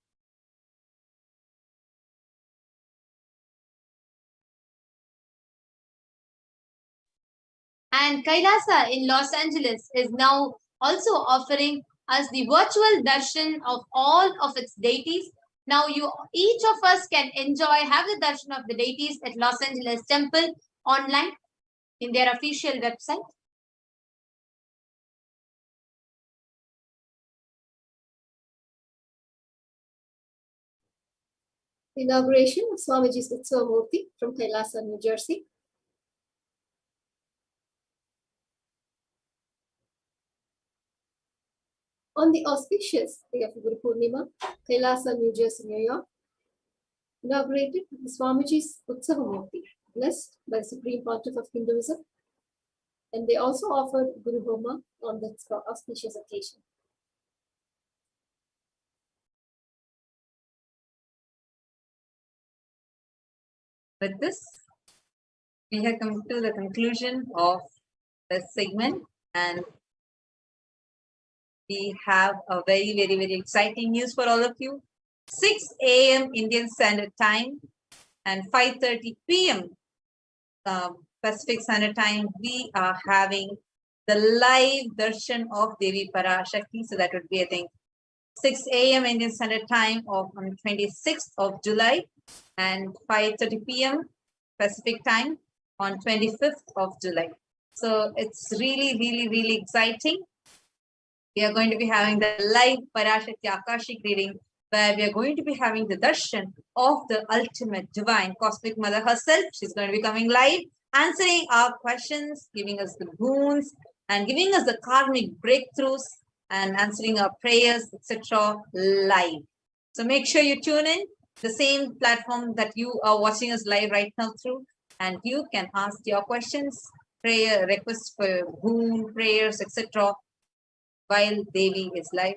And Kailasa in Los Angeles is now also offering us the virtual darshan of all of its deities. Now each of us can have the darshan of the deities at Los Angeles Temple online in their official website. Inauguration of Swamiji's Utsavamurti from Kailasa, New Jersey. On the auspicious day of Guru Purnima, Kailasa, New Jersey, New York, inaugurated the Swamiji's Utsavamurti, blessed by the Supreme Pontiff of Hinduism, and they also offered Guru Homa on that auspicious occasion. With this, we have come to the conclusion of the segment, and we have a very, very, very exciting news for all of you. 6 a.m. Indian Standard Time and 5:30 p.m. Pacific Standard Time, we are having the live darshan of Devi Parashakti. So that would be, I think, 6 a.m. Indian Standard Time on 26th of July and 5:30 p.m. Pacific Time on 25th of July. So it's really, really, really exciting. We are going to be having the live Parashakti Akashic reading, where we are going to be having the darshan of the ultimate divine cosmic mother herself. She's going to be coming live, answering our questions, giving us the boons, and giving us the karmic breakthroughs, and answering our prayers, etc. live. So make sure you tune in the same platform that you are watching us live right now through, and you can ask your questions, prayer requests for boon, prayers, etc. while Devi is live.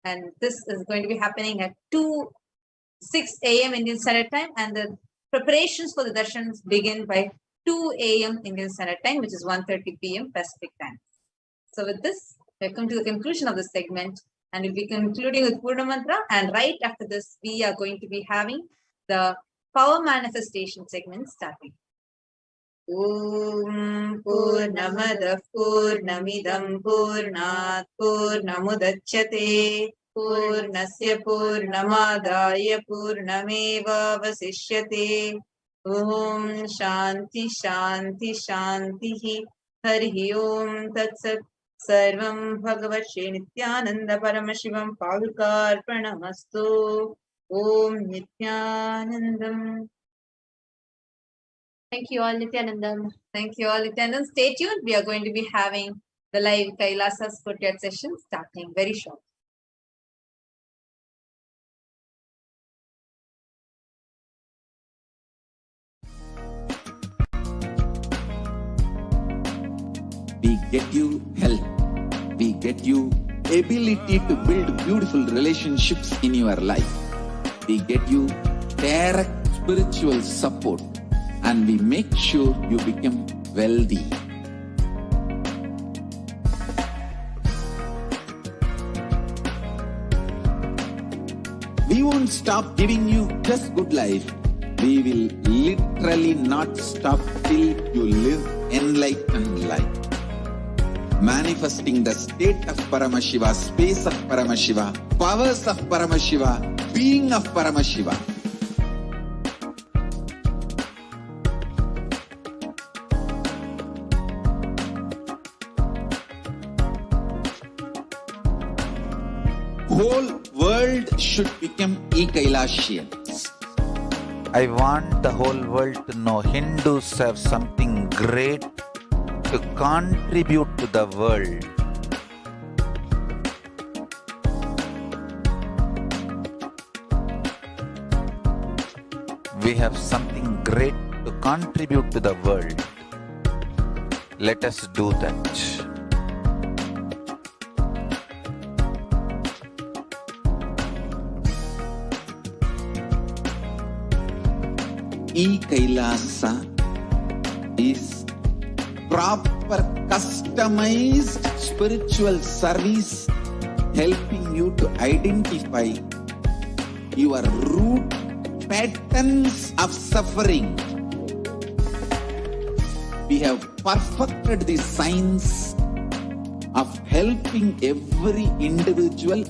And this is going to be happening at 6 a.m. Indian Standard Time, and the preparations for the darshans begin by 2 a.m. Indian Standard Time, which is 1:30 p.m. Pacific Time. So with this, we have come to the conclusion of the segment, and we'll be concluding with Purna Mantra, and right after this, we are going to be having the power manifestation segment starting. Om Purnamadav Purnamidam Purnat Purnamudachyate Purnasya Purnamadaya Purnameva Vasishyate. Om Shanti Shanti Shanti Hari Om Tatsat. Sarvam Bhagavat Shri Nithyananda Paramashivam Padukarpanamastu. Om Nithyanandam. Thank you all, Nithyanandam. Thank you all, Nithyanandam. Stay tuned. We are going to be having the live Kailasa's courtyard session starting very shortly. We get you health. We get you ability to build beautiful relationships in your life. We get you direct spiritual support, and we make sure you become wealthy. We won't stop giving you just good life. We will literally not stop till you live enlightened life. Manifesting the state of Paramashiva, space of Paramashiva, powers of Paramashiva, being of Paramashiva. Whole world should become e-Kailashians. I want the whole world to know Hindus have something great to contribute to the world. We have something great to contribute to the world. Let us do that. E-Kailasa is proper customized spiritual service helping you to identify your root patterns of suffering. We have perfected the science of helping every individual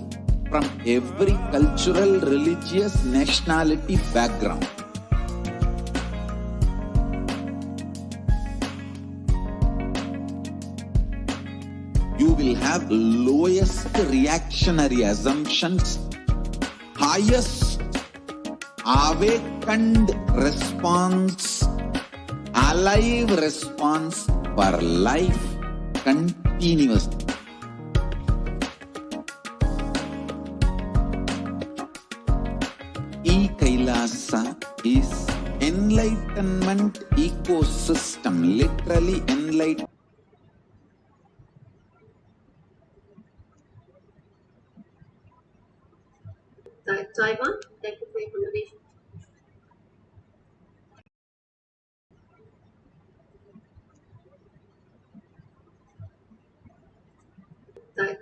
from every cultural, religious, nationality background. You will have lowest reactionary assumptions, highest awakened response, alive response for life continuously. E-Kailasa is enlightenment ecosystem, literally enlightenment. Taiwan, thank you for your contribution.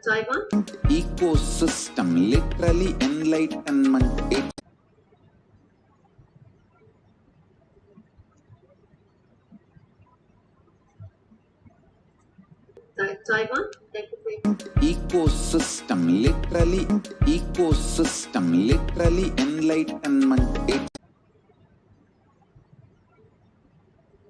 Taiwan. Ecosystem, literally enlightenment. Taiwan, thank you for your ecosystem, literally enlightenment.